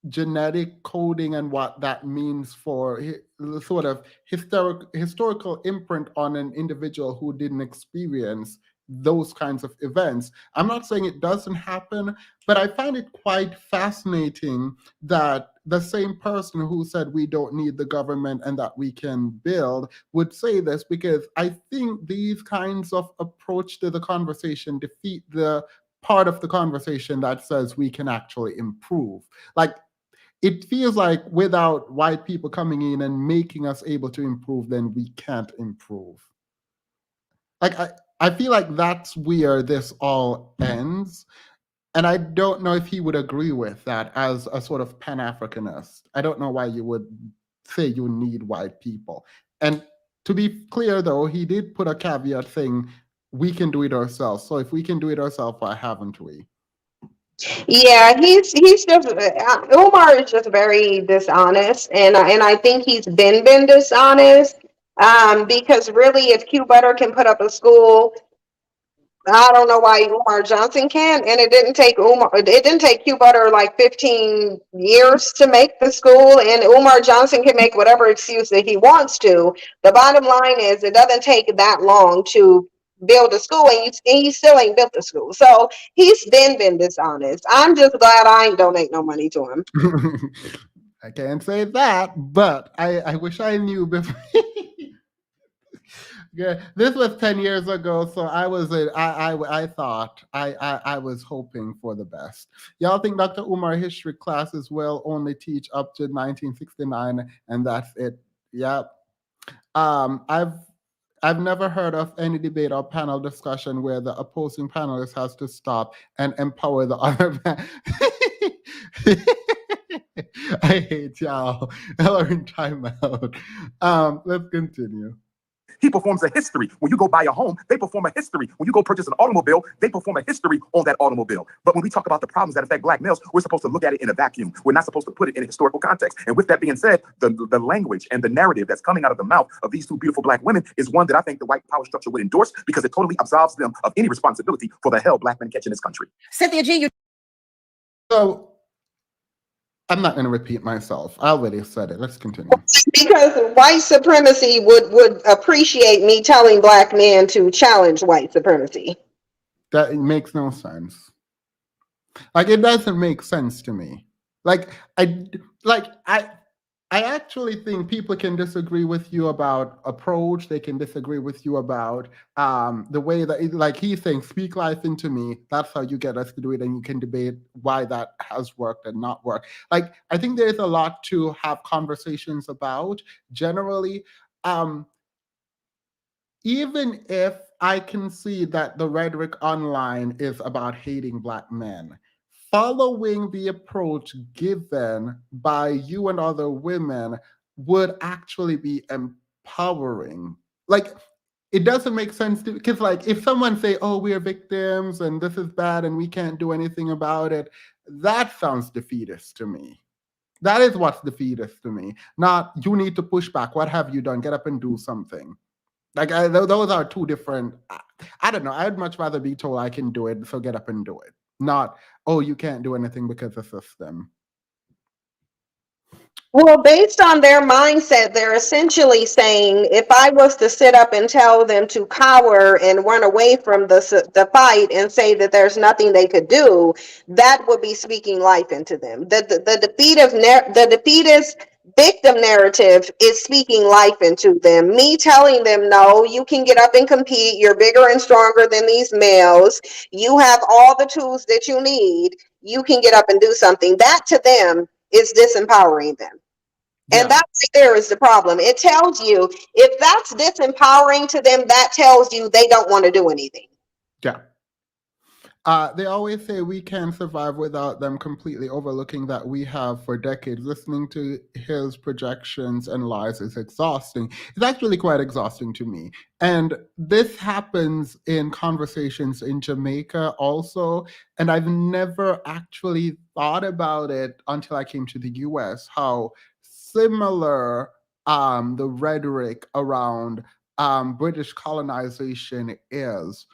genetic coding and what that means for the sort of historical imprint on an individual who didn't experience those kinds of events. I'm not saying it doesn't happen, but I find it quite fascinating that the same person who said we don't need the government and that we can build would say this, because I think these kinds of approach to the conversation defeat the part of the conversation that says we can actually improve. Like, it feels like without white people coming in and making us able to improve, then we can't improve. Like, I feel like that's where this all ends. And I don't know if he would agree with that as a sort of Pan-Africanist. I don't know why you would say you need white people. And to be clear, though, he did put a caveat saying we can do it ourselves. So if we can do it ourselves, why haven't we? Yeah, he's just Umar is just very dishonest, and I think he's been dishonest. Because really, if Q Butter can put up a school, I don't know why Umar Johnson can. And it didn't take Q Butter like 15 years to make the school, and Umar Johnson can make whatever excuse that he wants to. The bottom line is it doesn't take that long to build a school, and you still ain't built the school. So he's been dishonest. I'm just glad I ain't donate no money to him. I can't say that, but I wish I knew before. Yeah, this was 10 years ago, so I thought I was hoping for the best. Y'all think Dr. Umar history classes will only teach up to 1969 and that's it? Yep. I've never heard of any debate or panel discussion where the opposing panelist has to stop and empower the other I hate y'all. Y'all are in timeout. Let's continue. He performs a history. When you go buy a home, they perform a history. When you go purchase an automobile, they perform a history on that automobile. But when we talk about the problems that affect black males, we're supposed to look at it in a vacuum. We're not supposed to put it in a historical context. And with that being said, the language and the narrative that's coming out of the mouth of these two beautiful black women is one that I think the white power structure would endorse, because it totally absolves them of any responsibility for the hell black men catch in this country. Cynthia G, you. So I'm not going to repeat myself. I already said it. Let's continue. Because white supremacy would appreciate me telling black men to challenge white supremacy. That makes no sense. Like, it doesn't make sense to me. I actually think people can disagree with you about approach. They can disagree with you about the way that, like he's saying, speak life into me. That's how you get us to do it, and you can debate why that has worked and not worked. Like, I think there's a lot to have conversations about. Generally, even if I can see that the rhetoric online is about hating black men, following the approach given by you and other women would actually be empowering. Like, it doesn't make sense to, because like if someone say, oh, we're victims and this is bad and we can't do anything about it, that sounds defeatist to me. That is what's defeatist to me. Not, you need to push back. What have you done? Get up and do something. Like, those are two different. I don't know. I'd much rather be told I can do it, so get up and do it. Not, oh, you can't do anything because of the system. Well, based on their mindset, they're essentially saying, if I was to sit up and tell them to cower and run away from the fight and say that there's nothing they could do, that would be speaking life into them. The defeatist victim narrative is speaking life into them. Me telling them, no, you can get up and compete. You're bigger and stronger than these males. You have all the tools that you need. You can get up and do something. That to them is disempowering them. Yeah. And that right there is the problem. It tells you, if that's disempowering to them, that tells you they don't want to do anything. Yeah. They always say we can survive without them, completely overlooking that we have for decades. Listening to his projections and lies is exhausting. It's actually quite exhausting to me. And this happens in conversations in Jamaica also. And I've never actually thought about it until I came to the US, how similar the rhetoric around British colonization is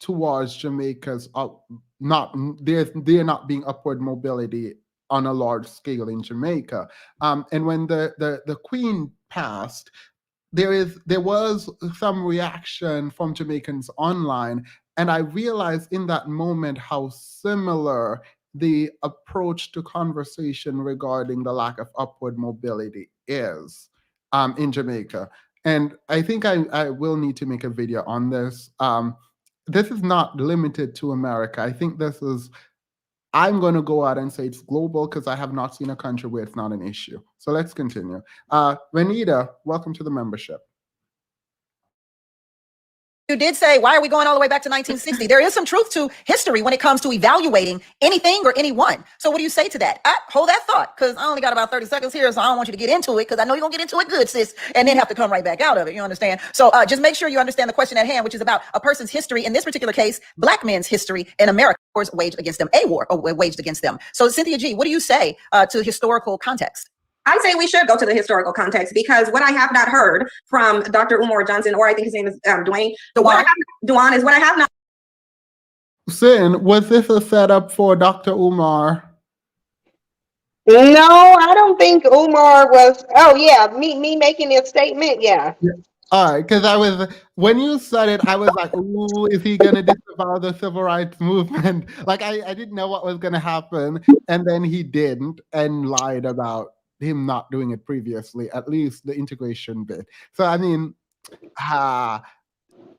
towards Jamaica's not they're not being upward mobility on a large scale in Jamaica. And when the Queen passed, there was some reaction from Jamaicans online, and I realized in that moment how similar the approach to conversation regarding the lack of upward mobility is in Jamaica. And I think I will need to make a video on this. This is not limited to America. I think this is, I'm going to go out and say it's global because I have not seen a country where it's not an issue. So let's continue. Renita, welcome to the membership. You did say, why are we going all the way back to 1960? There is some truth to history when it comes to evaluating anything or anyone. So what do you say to that? Hold that thought, because I only got about 30 seconds here, so I don't want you to get into it, because I know you're going to get into it good, sis, and then have to come right back out of it. You understand? So just make sure you understand the question at hand, which is about a person's history. In this particular case, Black men's history in America was waged against them, a war waged against them. So Cynthia G., what do you say to historical context? I say we should go to the historical context, because what I have not heard from Dr. Umar Johnson, or I think his name is Dwayne, Duane, is what I have not. Sin, was this a setup for Dr. Umar? No, I don't think Umar was. Oh yeah, me making this statement. Yeah. All right, because when you said it, I was like, ooh, is he going to disavow the civil rights movement? Like, I didn't know what was going to happen. And then he didn't and lied about him not doing it previously, at least the integration bit. So, I mean,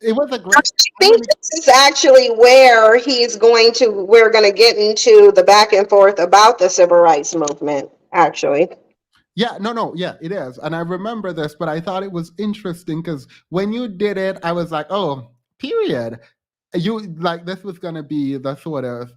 it was a great. I think this is actually where we're going to get into the back and forth about the civil rights movement, actually. Yeah, yeah, it is. And I remember this, but I thought it was interesting because when you did it, I was like, oh, period. You like this was going to be the sort of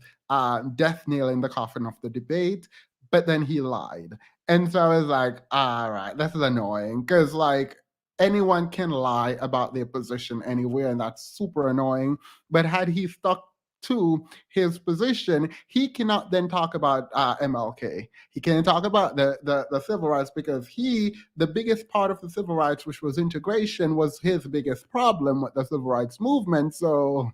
death nail in the coffin of the debate, but then he lied. And so I was like, all right, this is annoying because like anyone can lie about their position anywhere, and that's super annoying. But had he stuck to his position, he cannot then talk about MLK. He can't talk about the civil rights because the biggest part of the civil rights, which was integration, was his biggest problem with the civil rights movement. So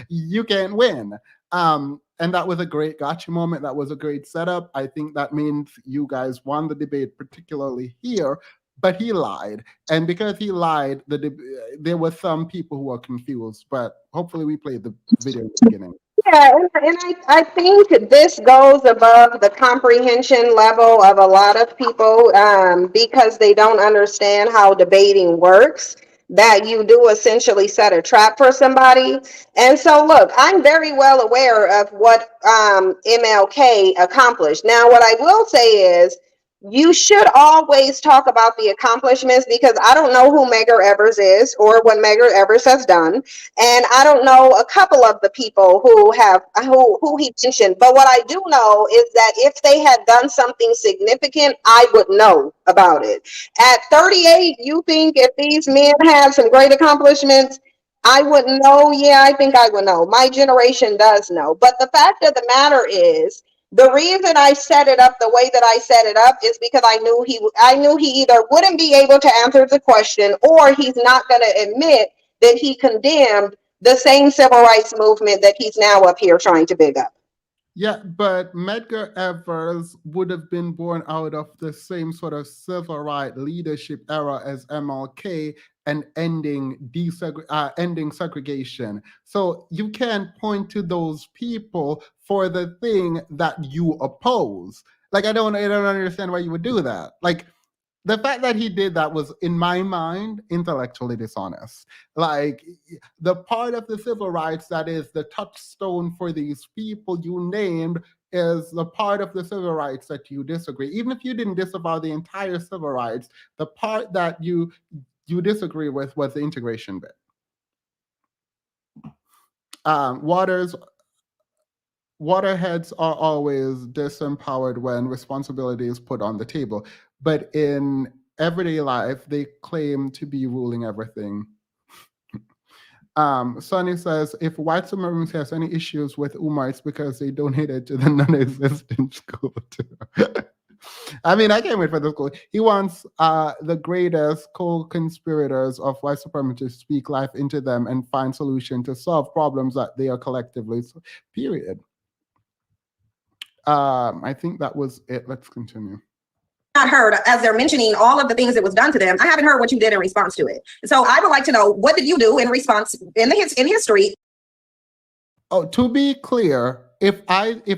you can't win. And that was a great gotcha moment. That was a great setup. I think that means you guys won the debate, particularly here. But he lied, and because he lied, there were some people who were confused. But hopefully, we played the video at the beginning. Yeah, and I think this goes above the comprehension level of a lot of people, because they don't understand how debating works, that you do essentially set a trap for somebody. And so, look, I'm very well aware of what MLK accomplished. Now, what I will say is, you should always talk about the accomplishments, because I don't know who Medgar Evers is or what Medgar Evers has done. And I don't know a couple of the people who he mentioned. But what I do know is that if they had done something significant, I would know about it. At 38, you think if these men had some great accomplishments, I wouldn't know? Yeah, I think I would know. My generation does know. But the fact of the matter is, the reason I set it up the way that I set it up is because I knew he either wouldn't be able to answer the question, or he's not going to admit that he condemned the same civil rights movement that he's now up here trying to big up. Yeah, but Medgar Evers would have been born out of the same sort of civil rights leadership era as MLK and ending segregation. So you can't point to those people for the thing that you oppose. Like I don't understand why you would do that. Like the fact that he did that was, in my mind, intellectually dishonest. Like the part of the civil rights that is the touchstone for these people you named is the part of the civil rights that you disagree. Even if you didn't disavow the entire civil rights, the part that you disagree with was the integration bit. Waters, waterheads are always disempowered when responsibility is put on the table. But in everyday life, they claim to be ruling everything. Sonny says, if white supremacy has any issues with Umar, it's because they donated to the non-existent school too. I mean, I can't wait for the school. He wants the greatest co-conspirators of white supremacy to speak life into them and find solution to solve problems that they are collectively. Period. I think that was it. Let's continue. Not heard as they're mentioning all of the things that was done to them. I haven't heard what you did in response to it. So I would like to know, what did you do in response in history? Oh, to be clear, if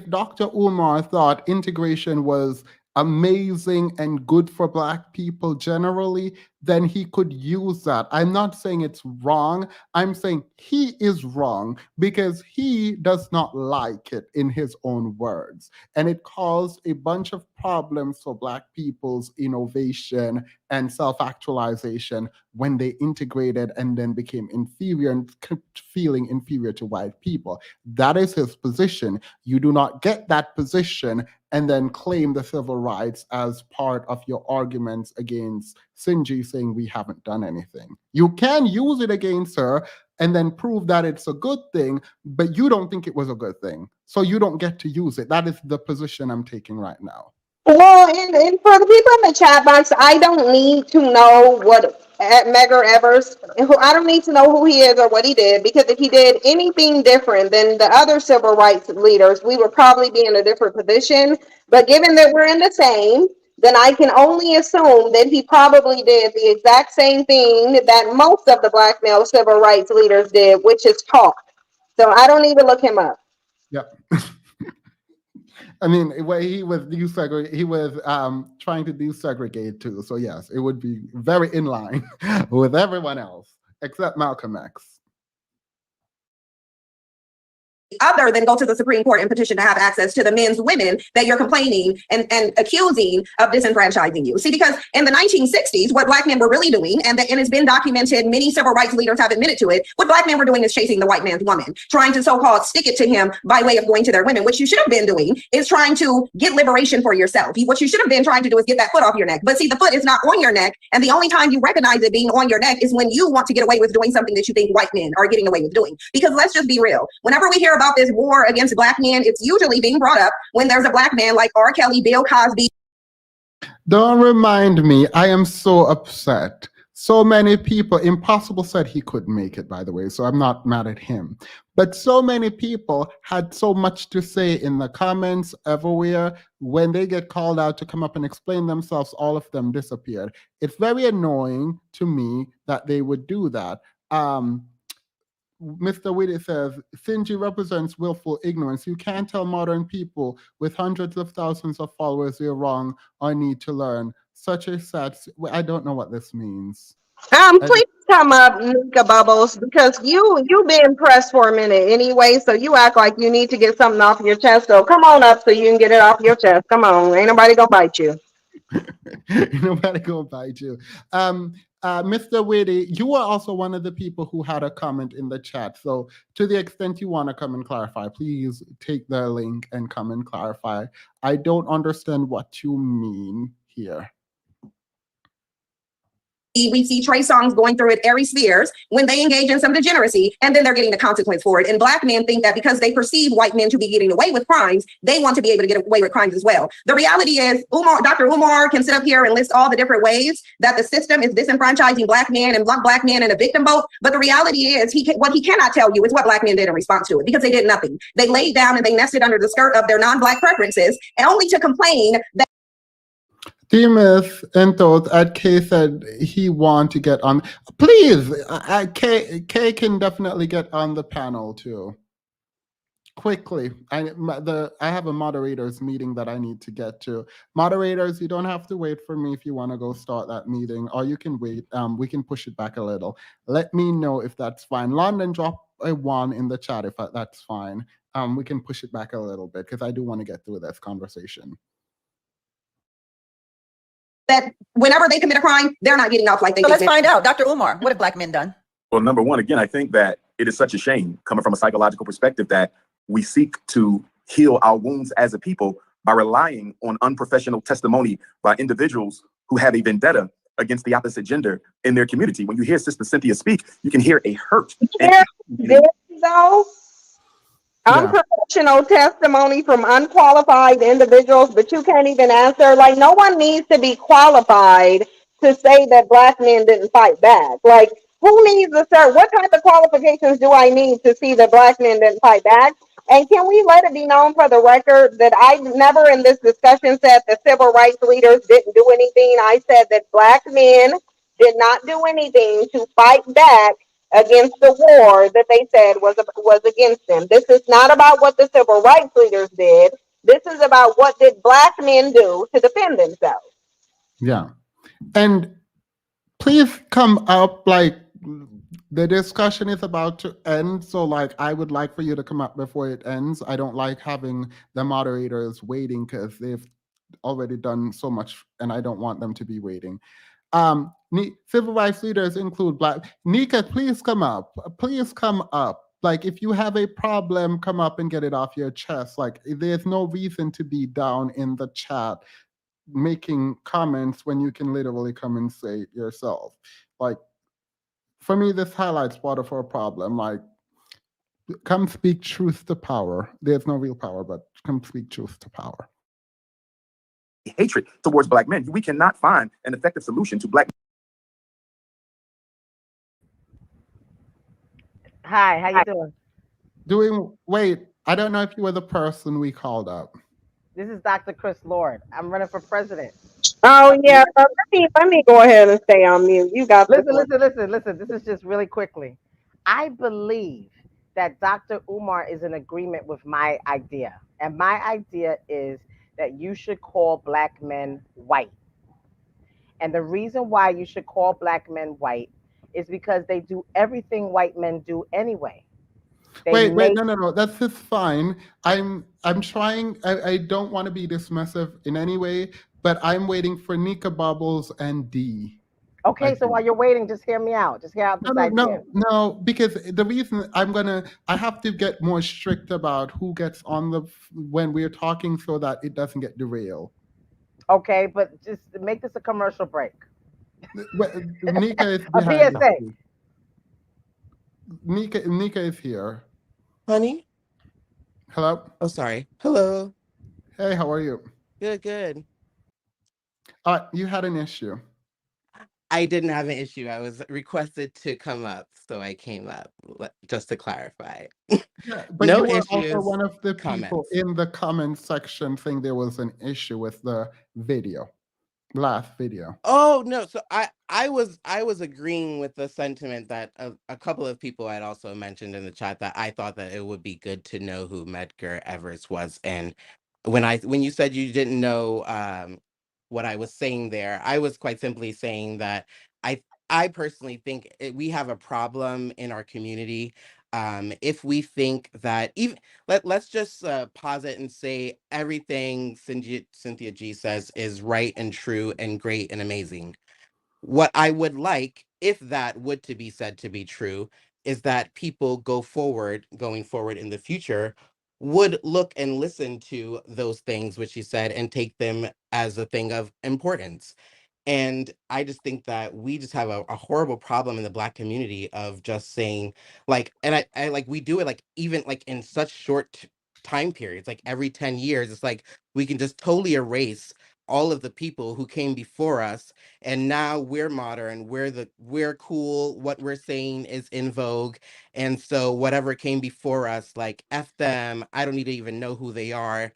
Dr. Umar thought integration was amazing and good for Black people generally, then he could use that. I'm not saying it's wrong. I'm saying he is wrong because he does not like it, in his own words. And it caused a bunch of problems for Black people's innovation and self-actualization when they integrated and then became inferior and kept feeling inferior to white people. That is his position. You do not get that position and then claim the civil rights as part of your arguments against Sinji, saying we haven't done anything. You can use it against her and then prove that it's a good thing, but you don't think it was a good thing. So you don't get to use it. That is the position I'm taking right now. Well, and for the people in the chat box, I don't need to know what Medgar Evers, I don't need to know who he is or what he did, because if he did anything different than the other civil rights leaders, we would probably be in a different position. But given that we're in the same, then I can only assume that he probably did the exact same thing that most of the Black male civil rights leaders did, which is talk. So I don't need to look him up. Yep. I mean, he was he was trying to desegregate too. So yes, it would be very in line with everyone else except Malcolm X. Other than go to the Supreme Court and petition to have access to the men's women that you're complaining and accusing of disenfranchising you. See, because in the 1960s, what Black men were really doing, and it's been documented, many civil rights leaders have admitted to it, what Black men were doing is chasing the white man's woman, trying to so-called stick it to him by way of going to their women. What you should have been doing is trying to get liberation for yourself. What you should have been trying to do is get that foot off your neck. But see, the foot is not on your neck, and the only time you recognize it being on your neck is when you want to get away with doing something that you think white men are getting away with doing. Because let's just be real. Whenever we hear about this war against Black men, it's usually being brought up when there's a Black man like R. Kelly, Bill Cosby. Don't remind me. I am so upset. So many people, Impossible said he couldn't make it, by the way, so I'm not mad at him. But so many people had so much to say in the comments everywhere. When they get called out to come up and explain themselves, all of them disappeared. It's very annoying to me that they would do that. Mr. Whitty says, Sinji represents willful ignorance. You can't tell modern people with hundreds of thousands of followers you're wrong or need to learn. Such a sad, I don't know what this means. Please come up, Nika Bubbles, because you've been pressed for a minute anyway, so you act like you need to get something off your chest. So come on up so you can get it off your chest. Come on, ain't nobody gonna bite you. Nobody gonna bite you. Mr. Whitty, you are also one of the people who had a comment in the chat. So to the extent you want to come and clarify, please take the link and come and clarify. I don't understand what you mean here. We see Trey Songz going through it, Ari Spears, when they engage in some degeneracy, and then they're getting the consequence for it. And Black men think that because they perceive white men to be getting away with crimes, they want to be able to get away with crimes as well. The reality is, Dr. Umar can sit up here and list all the different ways that the system is disenfranchising Black men and lump Black men in a victim boat. But the reality is, what he cannot tell you is what Black men did in response to it, because they did nothing. They laid down and they nested under the skirt of their non-Black preferences, and only to complain that Demus and thought at Kay said he want to get on. Please, Kay can definitely get on the panel too. Quickly, I have a moderators meeting that I need to get to. Moderators, you don't have to wait for me if you want to go start that meeting, or you can wait. We can push it back a little. Let me know if that's fine. London, drop a 1 in the chat if that's fine. We can push it back a little bit because I do want to get through this conversation. that whenever they commit a crime, they're not getting off like they So did. let's find out. Dr. Umar, what have Black men done? Well, number one, again, I think that it is such a shame coming from a psychological perspective that we seek to heal our wounds as a people by relying on unprofessional testimony by individuals who have a vendetta against the opposite gender in their community. When you hear Sister Cynthia speak, you can hear a hurt. There though, Yeah. unprofessional testimony from unqualified individuals, but you can't even answer. Like, no one needs to be qualified to say that Black men didn't fight back. Like, who needs a certain, what type of qualifications do I need to see that Black men didn't fight back? And can we let it be known for the record that I never in this discussion said the civil rights leaders didn't do anything? I said that Black men did not do anything to fight back against the war that they said was against them. This is not about what the civil rights leaders did. This is about what did Black men do to defend themselves. Yeah. And please come up, like, the discussion is about to end, so like I would like for you to come up before it ends. I don't like having the moderators waiting because they've already done so much and I don't want them to be waiting. Civil rights leaders include Black. Nika, please come up. Please come up. Like, if you have a problem, come up and get it off your chest. Like, there's no reason to be down in the chat making comments when you can literally come and say it yourself. Like, for me, this highlights part of our problem. Like, come speak truth to power. There's no real power, but come speak truth to power. Hatred towards Black men. We cannot find an effective solution to Black. Hi, how you doing? Wait, I don't know if you were the person we called up. This is Dr. Chris Lord. I'm running for president. Oh yeah, let me go ahead and stay on mute. You got Listen. This is just really quickly. I believe that Dr. Umar is in agreement with my idea. And my idea is that you should call Black men white. And the reason why you should call Black men white is because they do everything white men do anyway. Wait, no. That's just fine. I'm trying. I don't want to be dismissive in any way, but I'm waiting for Nika Bubbles and D. Okay, so while you're waiting, just hear me out. Just hear out this idea. No, because the reason I have to get more strict about who gets on when we're talking so that it doesn't get derailed. Okay, but just make this a commercial break. Nika is a PSA. Nika is here. Honey? Hello? Oh, sorry. Hello. Hey, how are you? Good. You had an issue. I didn't have an issue. I was requested to come up, so I came up, just to clarify. Yeah, but no you were issues, also one of the comments. people in the comment section saying there was an issue with the last video. Oh no, so I was agreeing with the sentiment that a couple of people had also mentioned in the chat, that I thought that it would be good to know who Medgar Evers was. And when you said you didn't know what I was saying there, I was quite simply saying that I personally think we have a problem in our community. If we think that let's just pause it and say everything Cynthia G says is right and true and great and amazing. What I would like, if that would to be said to be true, is that people going forward in the future, would look and listen to those things which you said and take them as a thing of importance. And I just think that we just have a horrible problem in the Black community of just saying, like, and I like, we do it like even like in such short time periods, like every 10 years, it's like we can just totally erase all of the people who came before us, and now we're modern, we're cool, what we're saying is in vogue, and so whatever came before us, like F them, I don't need to even know who they are.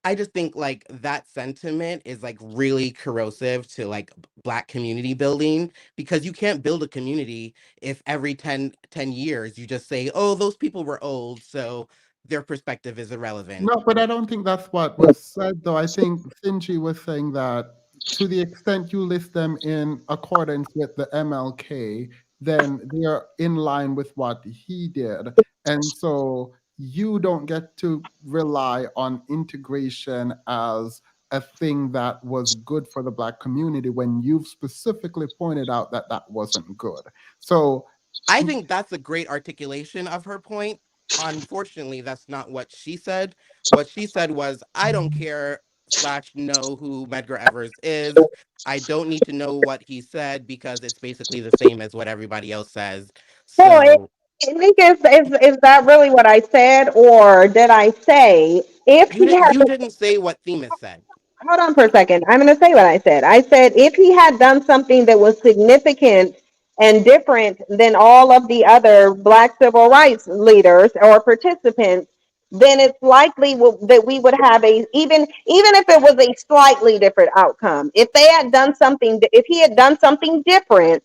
I just think like that sentiment is like really corrosive to like Black community building, because you can't build a community if every 10 years you just say, oh, those people were old, so their perspective is irrelevant. No, but I don't think that's what was said, though. I think Sinji was saying that to the extent you list them in accordance with the MLK, then they are in line with what he did. And so you don't get to rely on integration as a thing that was good for the Black community when you've specifically pointed out that that wasn't good. So I think that's a great articulation of her point. unfortunately, that's not what she said. What she said was, I don't care slash know who Medgar Evers is. I don't need to know what he said because it's basically the same as what everybody else says. Well, So I think is that really what I said, or did I say if he had you didn't say what Themis said. hold on for a second. I'm going to say what I said. I said if he had done something that was significant and different than all of the other Black civil rights leaders or participants, then it's likely that we would have a even if it was a slightly different outcome. If they had done something, if he had done something different,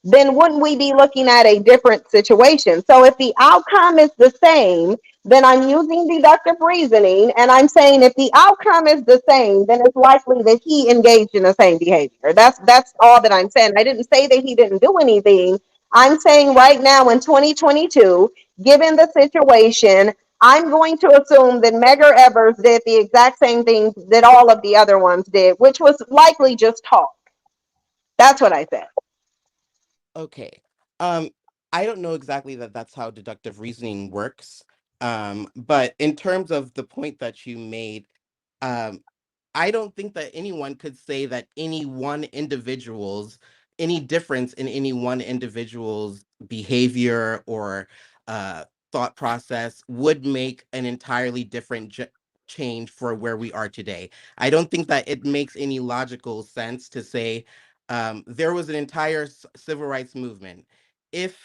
then wouldn't we be looking at a different situation? So if the outcome is the same, then I'm using deductive reasoning and I'm saying if the outcome is the same, then it's likely that he engaged in the same behavior. That's all that I'm saying. I didn't say that he didn't do anything. I'm saying right now in 2022, given the situation, I'm going to assume that Medgar Evers did the exact same thing that all of the other ones did, which was likely just talk. That's what I said. Okay. Um, I don't know exactly that that's how deductive reasoning works. But in terms of the point that you made, um, I don't think that anyone could say that any difference in any one individual's behavior or uh, thought process would make an entirely different change for where we are today. I don't think that it makes any logical sense to say there was an entire civil rights movement. If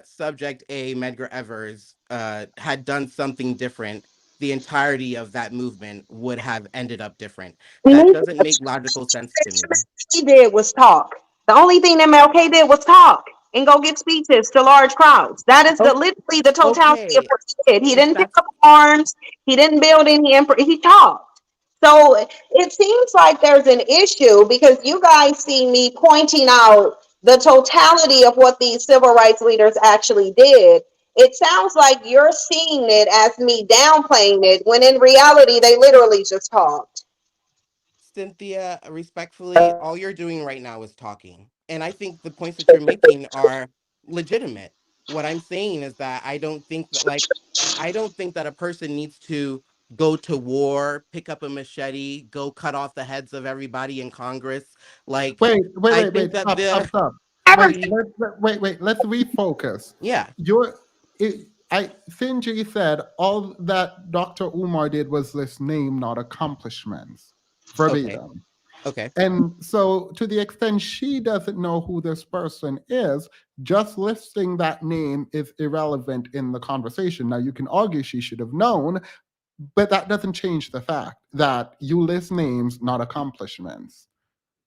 subject A, Medgar Evers, had done something different, the entirety of that movement would have ended up different. That doesn't make logical sense to me. He did was talk. The only thing MLK did was talk and go give speeches to large crowds. That is Oh, literally the totality of okay. what he did. He If didn't pick that's up arms. He didn't build any empire. He talked. So it seems like there's an issue because you guys see me pointing out the totality of what these civil rights leaders actually did. It sounds like you're seeing it as me downplaying it when in reality they literally just talked. Cynthia, respectfully, all you're doing right now is talking. And I think the points that you're making are legitimate. What I'm saying is that I don't think that a person needs to go to war, pick up a machete, go cut off the heads of everybody in Congress. Like, I think Wait. that Stop. Ever Wait. Let's refocus. yeah, You're, Finji said all that Dr. Umar did was list name, not accomplishments, okay, verbatim. okay. And so, to the extent she doesn't know who this person is, just listing that name is irrelevant in the conversation. Now, you can argue she should have known, but that doesn't change the fact that you list names, not accomplishments.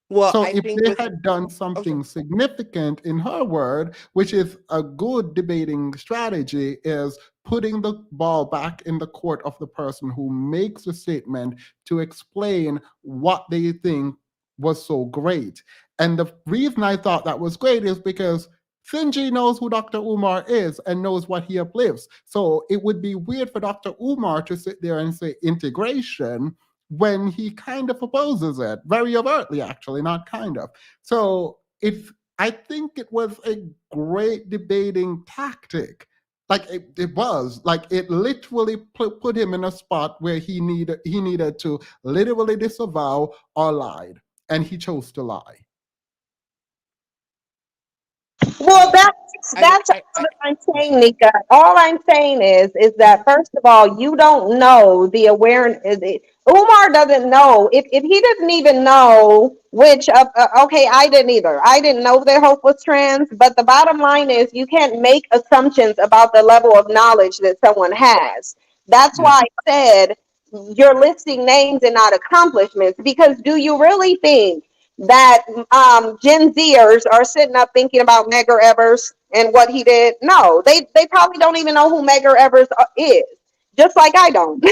Well, So I if think they with had done oh, sure. something significant in her word, which is a good debating strategy, is putting the ball back in the court of the person who makes the statement to explain what they think was so great. And the reason I thought that was great is because Sinji knows who Dr. Umar is and knows what he uplifts. So it would be weird for Dr. Umar to sit there and say integration when he kind of opposes it, very overtly, actually, not kind of. So if I think it was a great debating tactic. Like it was like it literally put him in a spot where he needed to literally disavow or lied, and he chose to lie. Well, uh, that's all I that I'm oh, saying, sorry. Nika. All I'm saying is that first of all, you don't know the awareness. Umar doesn't know if he doesn't even know which. Okay, I didn't either. I didn't know that Hope was trans. But the bottom line is, you can't make assumptions about the level of knowledge that someone has. That's Yeah. why I said you're listing names and not accomplishments. Because do you really think that Gen Zers are sitting up thinking about Medgar Evers and what he did? No, they probably don't even know who Medgar Evers is, just like I don't.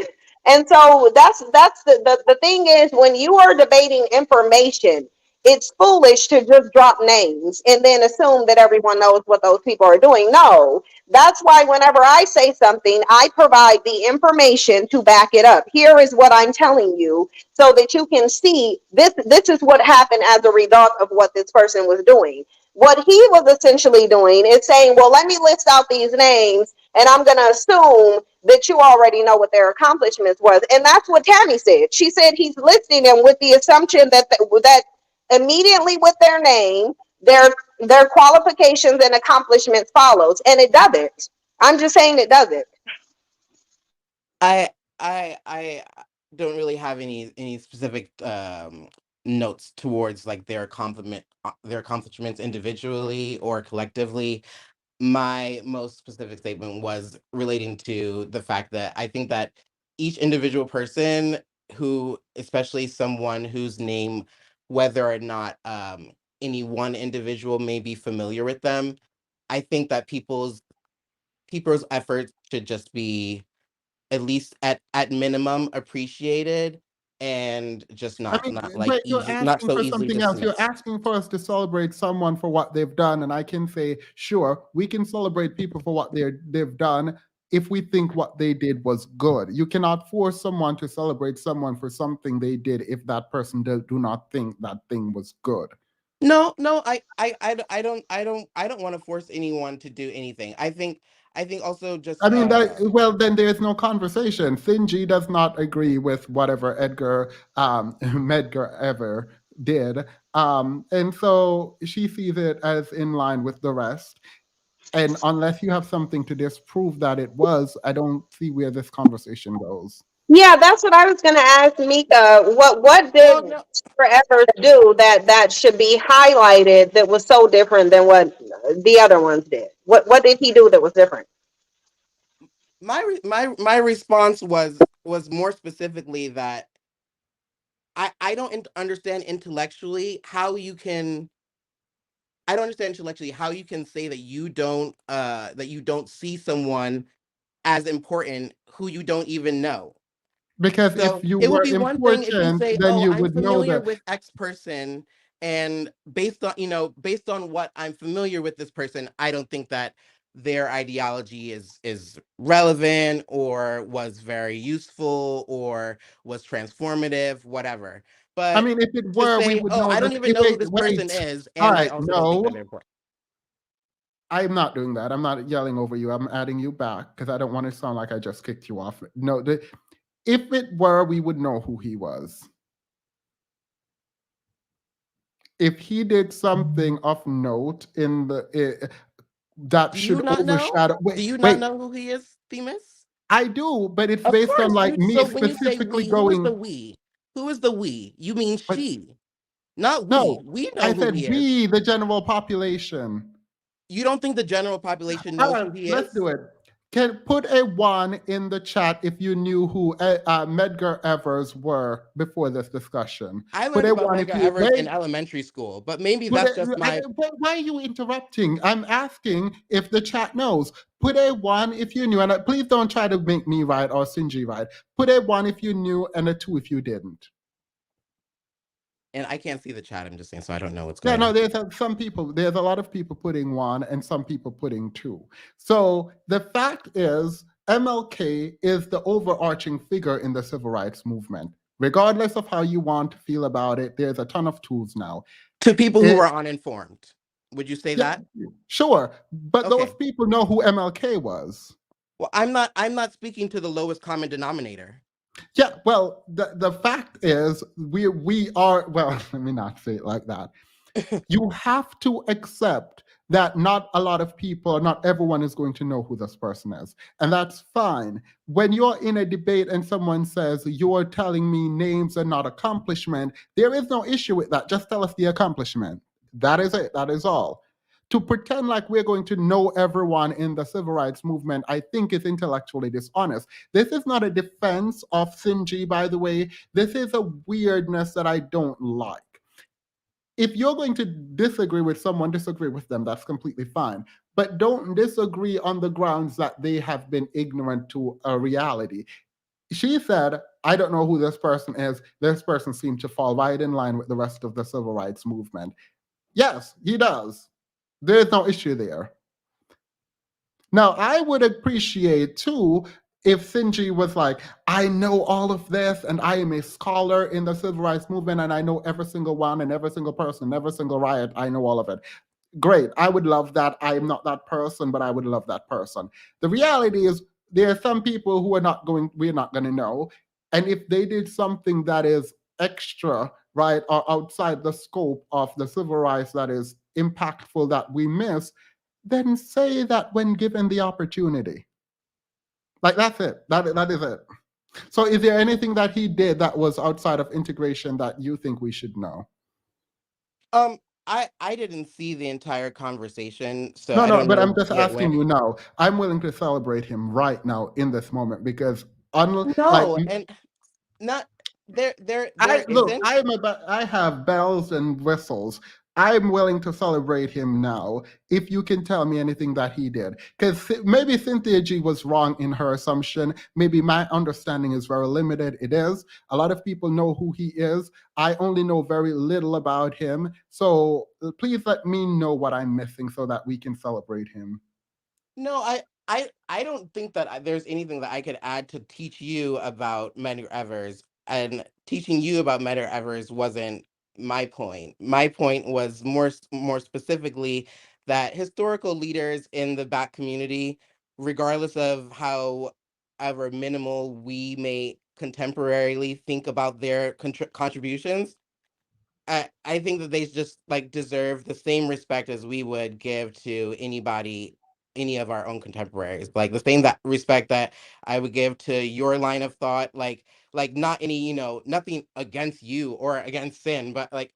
And so that's the thing is when you are debating information, it's foolish to just drop names and then assume that everyone knows what those people are doing. No, that's why whenever I say something, I provide the information to back it up. Here is what I'm telling you so that you can see this is what happened as a result of what this person was doing. What he was essentially doing is saying, well, let me list out these names and I'm going to assume that you already know what their accomplishments was. And that's what Tammy said. She said he's listing them with the assumption that immediately with their name, their qualifications and accomplishments follows, and it doesn't. I'm just saying it doesn't. I I don't really have any specific notes towards like their accomplishments individually or collectively. My most specific statement was relating to the fact that I think that each individual person who, especially someone whose name, whether or not any one individual may be familiar with them, I think that people's efforts should just be at least at minimum appreciated and just I not mean, not like but you're easy not asking so for easily something else. You're dismissed. asking for us to celebrate someone for what they've done, and I can say, sure, we can celebrate people for what they've done if we think what they did was good. You cannot force someone to celebrate someone for something they did if that person do not think that thing was good. No, I don't want to force anyone to do anything. I think also just I mean, well, then there's no conversation. Sinji does not agree with whatever Edgar Medgar ever did. And so she sees it as in line with the rest. And unless you have something to disprove that it was, I don't see where this conversation goes. Yeah, that's what I was going to ask Mika. What did well no Forever do that should be highlighted that was so different than what the other ones did? What did he do that was different? my response was more specifically that I don't understand intellectually how you can I don't understand intellectually how you can say that you don't see someone as important who you don't even know. Because if So you it would were be one thing if you important, say, then "Oh, you I'm would know familiar that. with X person," and based on what I'm familiar with this person, I don't think that their ideology is relevant or was very useful or was transformative, whatever. I But mean, if it to were, we say, would "Oh, know I that. don't even know who Wait, this person wait. is," All and I right, also don't think that no. they're important. I'm not doing that. I'm not yelling over you. I'm adding you back because I don't want to sound like I just kicked you off. No, if it were, we would know who he was. If he did something of note in that Do you should not know? overshadow. Do Wait, you not wait. know who he is, Themis? I do, but it's Of based on course. like me So when you say specifically we, who is the going. we? Who is the we? You mean But she, not we. no, We know I who said he is. we, the general population. You don't think the general population All knows right, who he let's is? do it. Can put a one in the chat if you knew who Medgar Evers were before this discussion. I Put learned a about one if Medgar you Evers in wait. elementary school, but maybe Put that's it. just my. Why are you interrupting? I'm asking if the chat knows. Put a one if you knew, and please don't try to make me right or Sinji right. Put a one if you knew, and a two if you didn't. And I can't see the chat. I'm just saying, so I don't know what's Yeah, going no, on. some people, there's a lot of people putting one and some people putting two. So the fact is, MLK is the overarching figure in the civil rights movement. Regardless of how you want to feel about it, there's a ton of tools now. To people who It, are uninformed, would you say yeah, that? sure, but those Okay. people know who MLK was. Well, I'm not speaking to the lowest common denominator. Yeah, well, the fact is, we are, well, let me not say it like that. You have to accept that not a lot of people, not everyone is going to know who this person is. And that's fine. When you're in a debate and someone says, you're telling me names and not accomplishment, there is no issue with that. Just tell us the accomplishment. That is it. That is all. To pretend like we're going to know everyone in the civil rights movement, I think is intellectually dishonest. This is not a defense of Sinji, by the way. This is a weirdness that I don't like. If you're going to disagree with someone, disagree with them. That's completely fine. But don't disagree on the grounds that they have been ignorant to a reality. She said, I don't know who this person is. This person seemed to fall right in line with the rest of the civil rights movement. Yes, he does. There's no issue there. Now, I would appreciate too if Sinji was like, I know all of this and I am a scholar in the civil rights movement and I know every single one and every single person, every single riot, I know all of it. Great. I would love that. I am not that person, but I would love that person. The reality is there are some people who are not going, we're not going to know. And if they did something that is extra, right, or outside the scope of the civil rights that is impactful that we miss, then say that when given the opportunity. Like that's it. That is it. So is there anything that he did that was outside of integration that you think we should know? Um, I didn't see the entire conversation, so No, I no, don't but know I'm just where it asking went. you now. I'm willing to celebrate him right now in this moment because like No, and not there I look, isn't. I have bells and whistles. I'm willing to celebrate him now if you can tell me anything that he did. Because maybe Cynthia G was wrong in her assumption. Maybe my understanding is very limited. It is. A lot of people know who he is. I only know very little about him. So please let me know what I'm missing so that we can celebrate him. No, I don't think that there's anything that I could add to teach you about Medgar Evers. And teaching you about Medgar Evers wasn't my point. My point was more specifically that historical leaders in the Black community, regardless of however minimal we may contemporarily think about their contributions, I think that they just like deserve the same respect as we would give to anybody, any of our own contemporaries. Like the same that respect that I would give to your line of thought. Like not any, nothing against you or against sin, but like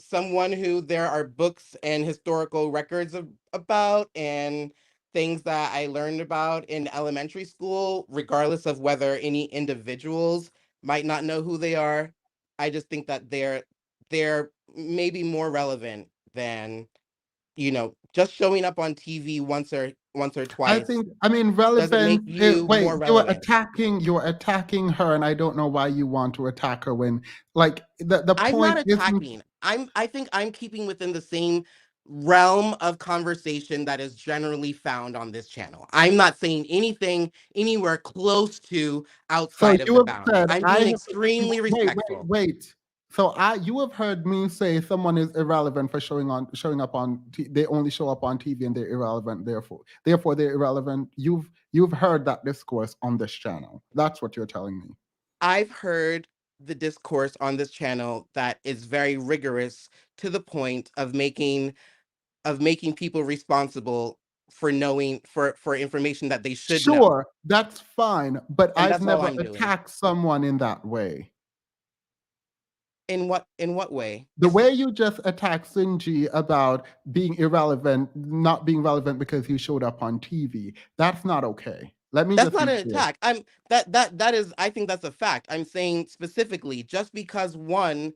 someone who there are books and historical records about and things that I learned about in elementary school, regardless of whether any individuals might not know who they are. I just think that they're maybe more relevant than just showing up on TV once or I twice think, I mean, doesn't make relevant. you Wait, more relevant. you're attacking her, and I don't know why you want to attack her when, like, the I'm not point isn't. attacking. I think I'm keeping within the same realm of conversation that is generally found on this channel. I'm not saying anything anywhere close to So outside of you the have bounds. said I'm I being have. extremely respectful. Wait. So you have heard me say someone is irrelevant for showing up on. They only show up on TV and they're irrelevant. Therefore they're irrelevant. You've heard that discourse on this channel. That's what you're telling me. I've heard the discourse on this channel that is very rigorous to the point of making people responsible for knowing for information that they should know. Sure, that's fine, but And I've that's all never I'm doing. attacked someone in that way. In what way? The way you just attacked Sinji about being irrelevant, not being relevant because he showed up on TV, that's not okay. Let me That's just not be an clear. attack. That is I think that's a fact. I'm saying specifically just because one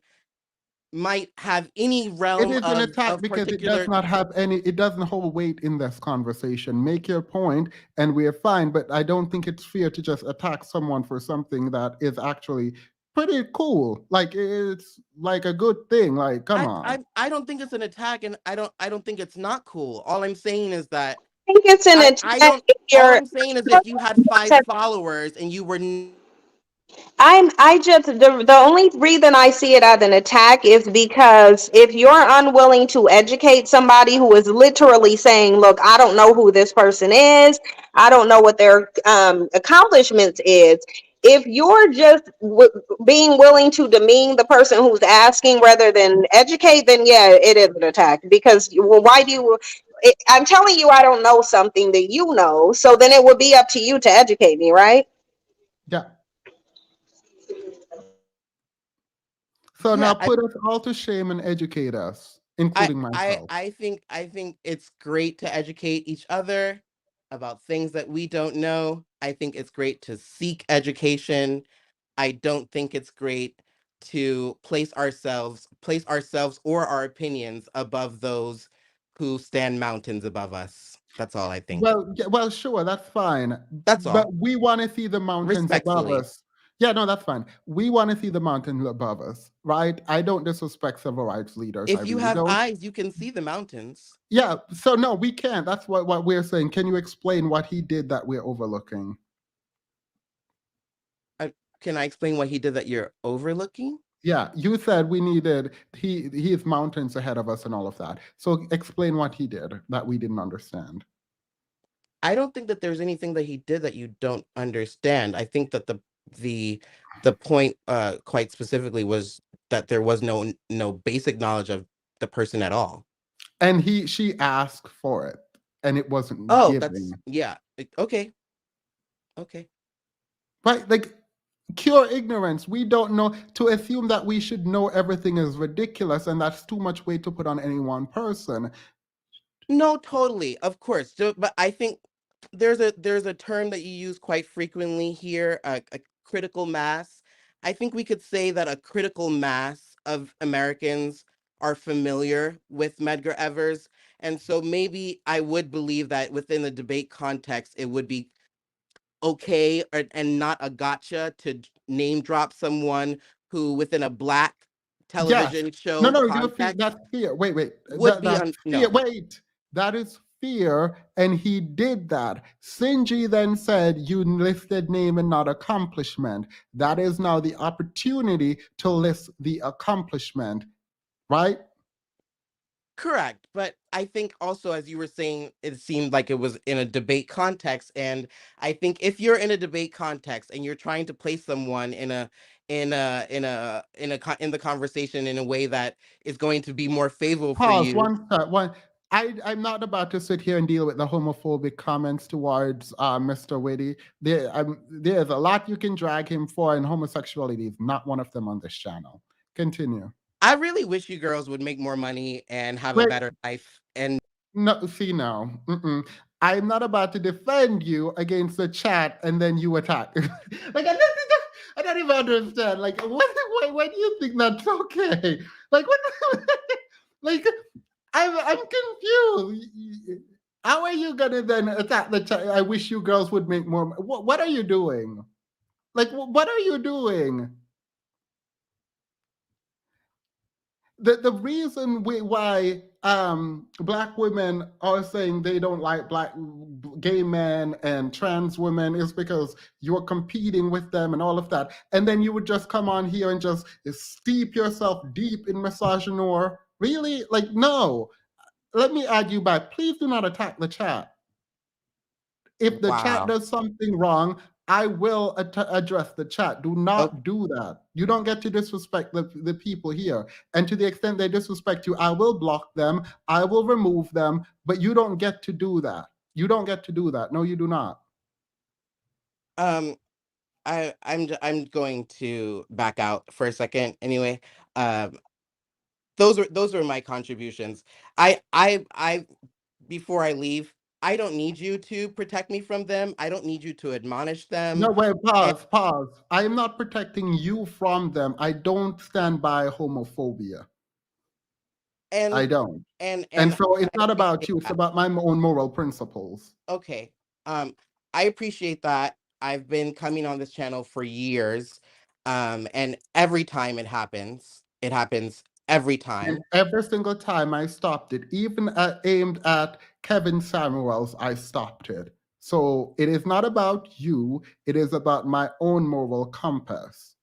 might have any It realm is an attack of because it does particular. not have any, it doesn't hold weight in this conversation. Make your point and we're fine, but I don't think it's fair to just attack someone for something that is actually pretty cool. Like it's like a good thing. Like, come I on. I I don't think it's an attack, and I don't think it's not cool. All I'm saying is that I think it's an I attack don't. if All you're. I'm saying is if you had 5 followers and you were I just the only reason I see it as an attack is because if you're unwilling to educate somebody who is literally saying, "Look, I don't know who this person is. I don't know what their accomplishments is." If you're just being willing to demean the person who's asking rather than educate, then yeah, it is an attack. Because well, why do you? I'm telling you, I don't know something that you know, so then it would be up to you to educate me, right? Yeah. So now yeah, put us all to shame and educate us, I including I myself. I think I think it's great to educate each other about things that we don't know. I think it's great to seek education. I don't think it's great to place ourselves or our opinions above those who stand mountains above us. That's all I think. Well, yeah, well, sure, that's fine. That's all. But we want to see the mountains above Respectfully. us. Yeah, no, that's fine. We want to see the mountains above us, right? I don't disrespect civil rights leaders. I If you really have don't. eyes, you can see the mountains. Yeah, so no, we can't. That's what we're saying. Can you explain what he did that we're overlooking? Can I explain what he did that you're overlooking? Yeah, you said we needed he is mountains ahead of us and all of that. So explain what he did that we didn't understand. I don't think that there's anything that he did that you don't understand. I think that the the point quite specifically was that there was no basic knowledge of the person at all. And she asked for it and it wasn't Oh, that's given. yeah. Okay. Okay. Right? Like pure ignorance. We don't know. To assume that we should know everything is ridiculous, and that's too much weight to put on any one person. No, totally. Of course. But I think there's a term that you use quite frequently here, a critical mass. I think we could say that a critical mass of Americans are familiar with Medgar Evers. And so maybe I would believe that within the debate context, it would be okay and not a gotcha to name drop someone who within a black Yes. television No, show no, context that's fear. Wait. would be That's fear. no. Wait. That is fear. And he did that. Sinji then said, you listed name and not accomplishment. That is now the opportunity to list the accomplishment, right? Correct. But I think also, as you were saying, it seemed like it was in a debate context. And I think if you're in a debate context and you're trying to place someone in the conversation in a way that is going to be more favorable for Pause you. one sec. One. I'm not about to sit here and deal with the homophobic comments towards Mr. Whitty. There's a lot you can drag him for, and homosexuality is not one of them on this channel. Continue. I really wish you girls would make more money and have a Wait, better life. And no, see now. I'm not about to defend you against the chat and then you attack. Like I don't even understand. Like why do you think that's okay? Like what? Like I'm confused. How are you gonna then attack the chat? I wish you girls would make more. What are you doing? Like what are you doing? The reason why black women are saying they don't like black gay men and trans women is because you're competing with them and all of that, and then you would just come on here and just steep yourself deep in misogynoir. Really? Like, no. Let me add you back. Please do not attack the chat. If the chat wow. does something wrong, I will address the chat. Do Oh, not do that. You don't get to disrespect the people here. And to the extent they disrespect you, I will block them. I will remove them. But you don't get to do that. You don't get to do that. No, you do not. I'm going to back out for a second anyway. Those were my contributions. I before I leave, I don't need you to protect me from them. I don't need you to admonish them. No, wait, And pause. I am not protecting you from them. I don't stand by homophobia. I and don't. And and so it's I not about appreciate you. It's that. about my own moral principles. Okay. I appreciate that. I've been coming on this channel for years. And every time it happens every And time. every single time I stopped it, even aimed at Kevin Samuels, I stopped it. So it is not about you, it is about my own moral compass.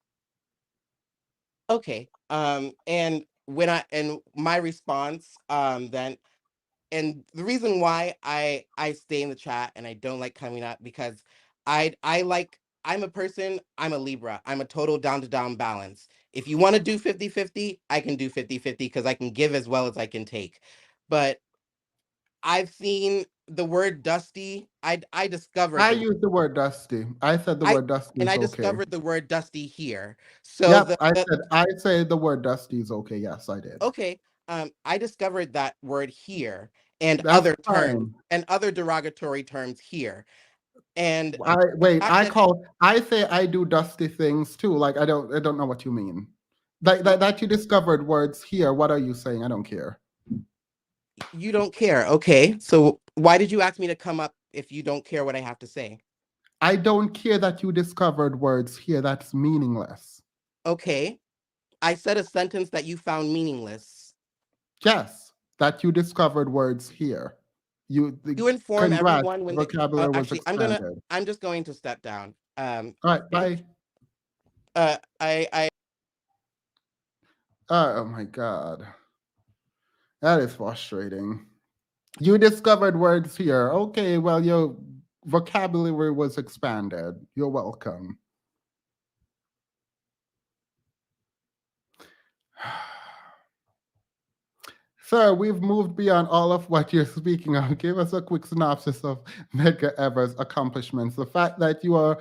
Okay. And my response, then and the reason why I stay in the chat and I don't like coming up because I'm a person, I'm a Libra. I'm a total down to down balance. If you want to do 50-50, I can do 50-50 because I can give as well as I can take. But I've seen the word dusty. I discovered I the use the word dusty. I said the word dusty is I okay. discovered the word dusty here. So Yep, I say the word dusty is okay. Yes, I did. okay, I discovered that word here and That's other terms fine. and other derogatory terms here. And the Wait, fact that I say I do dusty things too. Like I don't know what you mean. Like oh, that you discovered words here. What are you saying? I don't care. you don't care, okay? So why did you ask me to come up if you don't care what I have to say? I don't care that you discovered words here. That's meaningless. Okay, I said a sentence that you found meaningless. Yes, that you discovered words here. You inform Congrats, everyone when they vocabulary was actually expanded. I'm just going to step down. All right, Thank bye. I Oh my God. That is frustrating. You discovered words here. Okay, well, your vocabulary was expanded. You're welcome. Sir, we've moved beyond all of what you're speaking of. Give us a quick synopsis of Medgar Evers' accomplishments. The fact that you are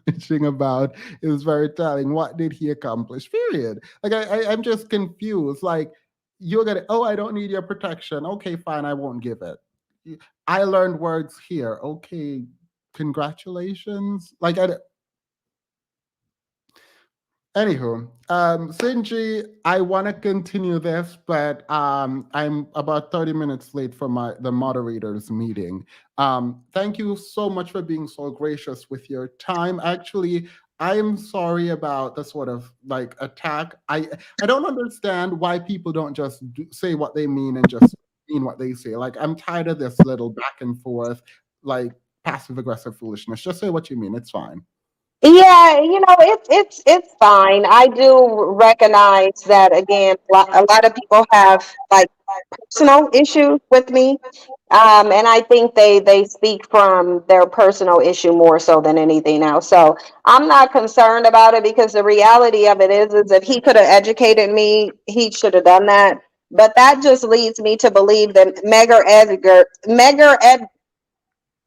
reaching about is very telling. What did he accomplish? Period. Like I'm just confused. Like you're gonna, oh, I don't need your protection. Okay, fine, I won't give it. I learned words here. Okay, congratulations. Like anywho, Sinji, I want to continue this, but I'm about 30 minutes late for the moderators meeting. Thank you so much for being so gracious with your time. Actually, I am sorry about the sort of like attack. I don't understand why people don't just say what they mean and just mean what they say. Like I'm tired of this little back and forth, like passive aggressive foolishness. Just say what you mean. It's fine. Yeah, it's fine. I do recognize that again. A lot of people have like personal issues with me, and I think they speak from their personal issue more so than anything else. So I'm not concerned about it because the reality of it is if he could have educated me, he should have done that. But that just leads me to believe that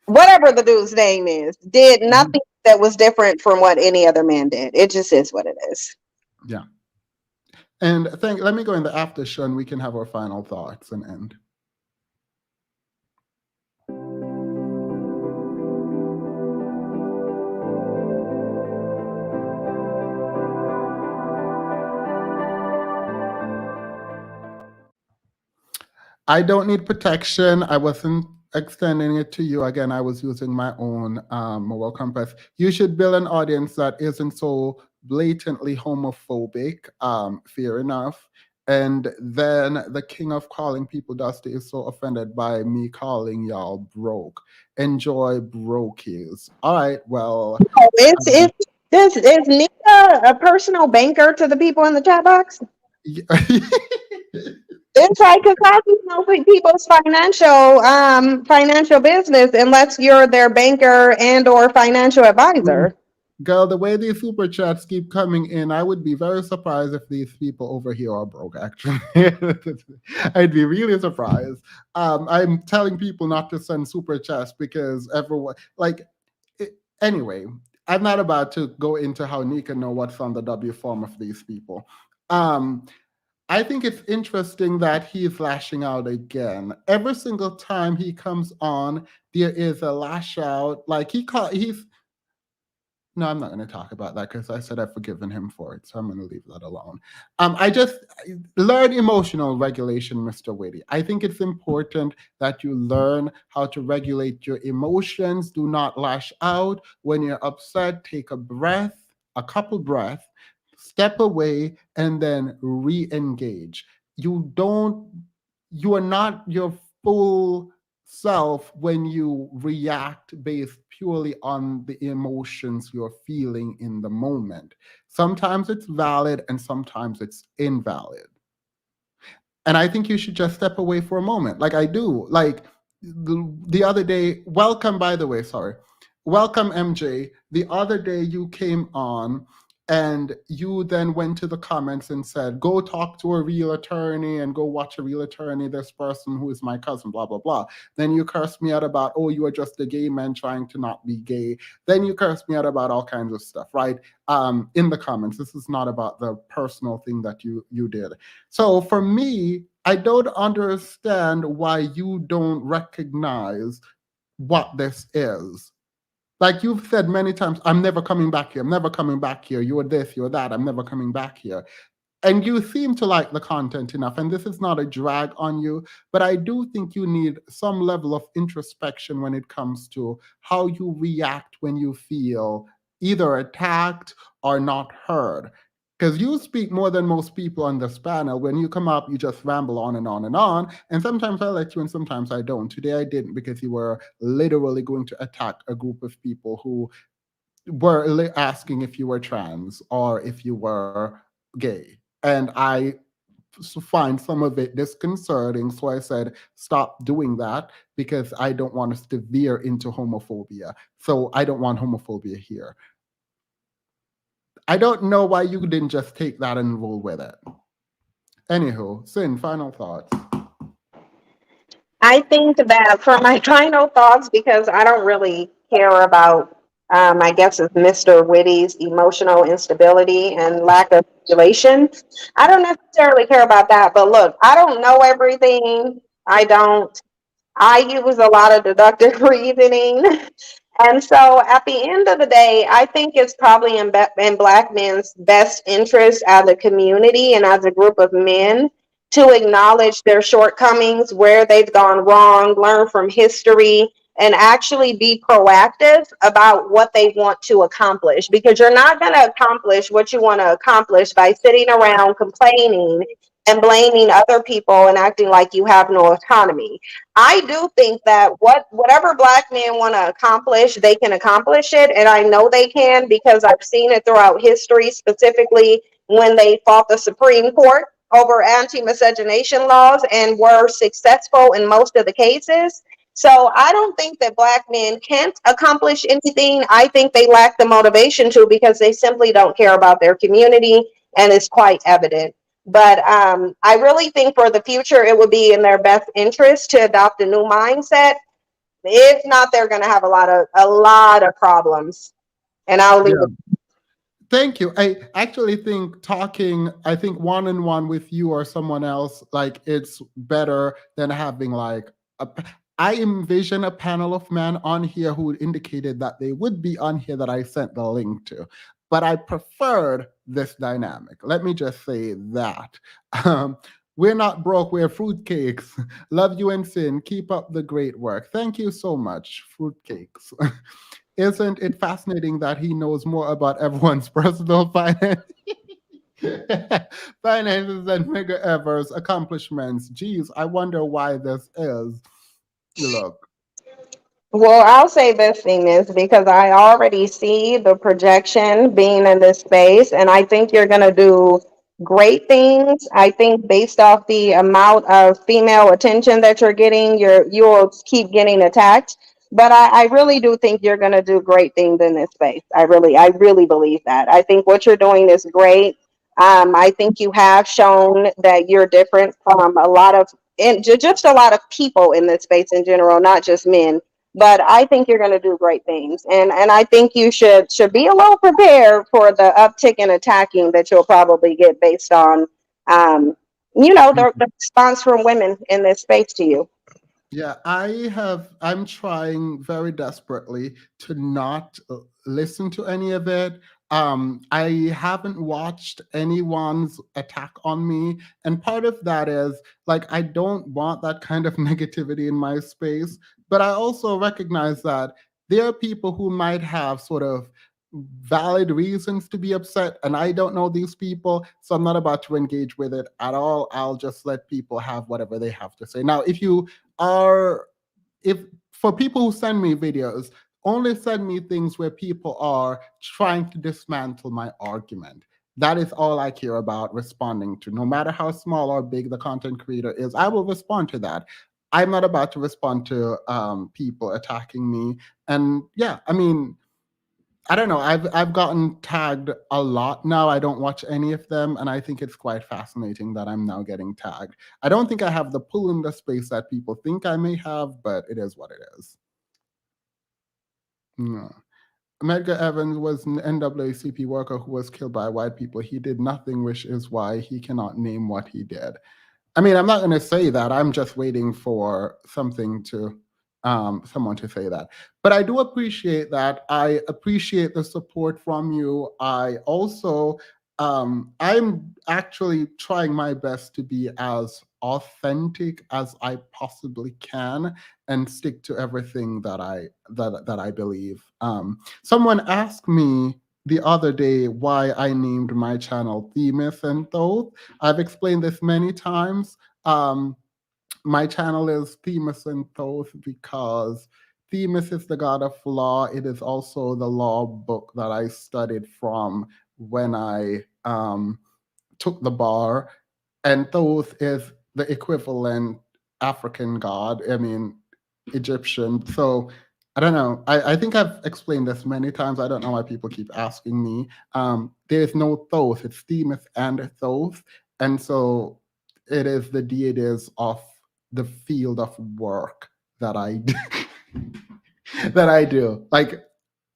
whatever the dude's name is, did Mhm. nothing that was different from what any other man did. It just is what it is. Yeah. And let me go in the after show and we can have our final thoughts and end. I don't need protection. I wasn't extending it to you. Again, I was using my own moral compass. You should build an audience that isn't so blatantly homophobic. Fair enough. And then the king of calling people dusty is so offended by me calling y'all broke. Enjoy brokies. All right. Well, Oh, it's um, it's this is Nika a personal banker to the people in the chat box? It's like because how do you know people's financial business unless you're their banker and or financial advisor? girl, the way these super chats keep coming in, I would be very surprised if these people over here are broke, actually. I'd be really surprised. I'm telling people not to send super chats because everyone, like, anyway, I'm not about to go into how Nika know what's on the W form of these people. Um, I think it's interesting that he's lashing out again. Every single time he comes on, there is a lash out. Like he's no, I'm not going to talk about that because I said I've forgiven him for it, so I'm going to leave that alone. I learn emotional regulation, Mr. Whitty. I think it's important that you learn how to regulate your emotions. Do not lash out when you're upset. Take a breath, a couple breaths, step away, and then re-engage. You don't. You are not your full self when you react based purely on the emotions you're feeling in the moment. Sometimes it's valid and sometimes it's invalid. And I think you should just step away for a moment. Like I do. Like the other day, welcome, by the way, sorry. Welcome, MJ. The other day you came on and you then went to the comments and said, go talk to a real attorney and go watch a real attorney, this person who is my cousin, blah, blah, blah. Then you cursed me out about, oh, you are just a gay man trying to not be gay. Then you cursed me out about all kinds of stuff, right? In the comments. This is not about the personal thing that you did. So for me, I don't understand why you don't recognize what this is. Like you've said many times, I'm never coming back here. I'm never coming back here. You're this, you're that. I'm never coming back here. And you seem to like the content enough. And this is not a drag on you, but I do think you need some level of introspection when it comes to how you react when you feel either attacked or not heard. Because you speak more than most people on this panel. When you come up, you just ramble on and on and on. And sometimes I let you and sometimes I don't. Today I didn't because you were literally going to attack a group of people who were asking if you were trans or if you were gay. And I find some of it disconcerting. So I said, stop doing that because I don't want us to veer into homophobia. So I don't want homophobia here. I don't know why you didn't just take that and roll with it. Anywho, Sin, final thoughts. I think that for my final thoughts, because I don't really care about, I guess it's Mr. Witty's emotional instability and lack of regulation. I don't necessarily care about that. But look, I don't know everything. I don't. I use a lot of deductive reasoning. And so at the end of the day, I think it's probably in Black men's best interest as a community and as a group of men to acknowledge their shortcomings, where they've gone wrong, learn from history, and actually be proactive about what they want to accomplish. Because you're not going to accomplish what you want to accomplish by sitting around complaining and blaming other people and acting like you have no autonomy. I do think that whatever Black men want to accomplish, they can accomplish it, and I know they can because I've seen it throughout history, specifically when they fought the Supreme Court over anti-miscegenation laws and were successful in most of the cases. So I don't think that Black men can't accomplish anything. I think they lack the motivation to because they simply don't care about their community, and it's quite evident. But I really think for the future, it would be in their best interest to adopt a new mindset. If not, they're going to have a lot of problems. And I'll leave Yeah. it. Thank you. I actually think talking, I think one on one with you or someone else, like it's better than having like I envision a panel of men on here who indicated that they would be on here that I sent the link to. But I preferred this dynamic. Let me just say that. Um, we're not broke, we're fruitcakes. Love you and Sin. Keep up the great work. Thank you so much, fruitcakes. Isn't it fascinating that he knows more about everyone's personal finance? Finances than Mega Ever's accomplishments. Geez, I wonder why this is. Look, Well, I'll say this thing is because I already see the projection being in this space, and I think you're going to do great things. I think based off the amount of female attention that you're getting, you'll keep getting attacked. But I really do think you're going to do great things in this space. I really believe that. I think what you're doing is great. I think you have shown that you're different from a lot of, and just a lot of people in this space in general, not just men. But I think you're going to do great things, and I think you should be a little prepared for the uptick in attacking that you'll probably get based on, um, the response from women in this space to you. yeah, I'm trying very desperately to not listen to any of it. I haven't watched anyone's attack on me. And part of that is like, I don't want that kind of negativity in my space. But I also recognize that there are people who might have sort of valid reasons to be upset. And I don't know these people. So I'm not about to engage with it at all. I'll just let people have whatever they have to say. Now, if you are if for people who send me videos, only send me things where people are trying to dismantle my argument. That is all I care about responding to. No matter how small or big the content creator is, I will respond to that. I'm not about to respond to people attacking me. And yeah, I mean, I don't know. I've gotten tagged a lot now. I don't watch any of them, and I think it's quite fascinating that I'm now getting tagged. I don't think I have the pull in the space that people think I may have, but it is what it is. Yeah. Medgar Evans was an NAACP worker who was killed by white people. He did nothing, which is why he cannot name what he did. I mean, I'm not going to say that. I'm just waiting for someone to say that. But I do appreciate that. I appreciate the support from you. I also, I'm actually trying my best to be as authentic as I possibly can and stick to everything that I believe. Someone asked me the other day why I named my channel Themis and Thoth. I've explained this many times. Um, my channel is Themis and Thoth because Themis is the god of law. It is also the law book that I studied from when I took the bar, and Thoth is the equivalent African god. I mean, Egyptian. So I don't know. I think I've explained this many times. I don't know why people keep asking me. There's no Thoth. It's Themis and Thoth, and so it is the deities of the field of work that I that I do. Like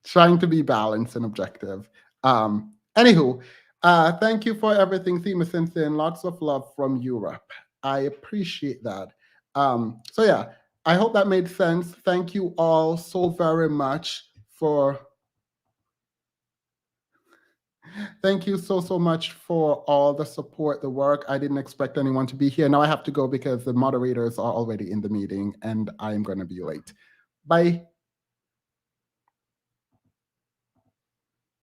trying to be balanced and objective. Anywho, thank you for everything, Thema Simpson. Lots of love from Europe. I appreciate that. So yeah, I hope that made sense. Thank you all so very much for. Thank you so much for all the support, the work. I didn't expect anyone to be here. Now I have to go because the moderators are already in the meeting and I'm going to be late. Bye.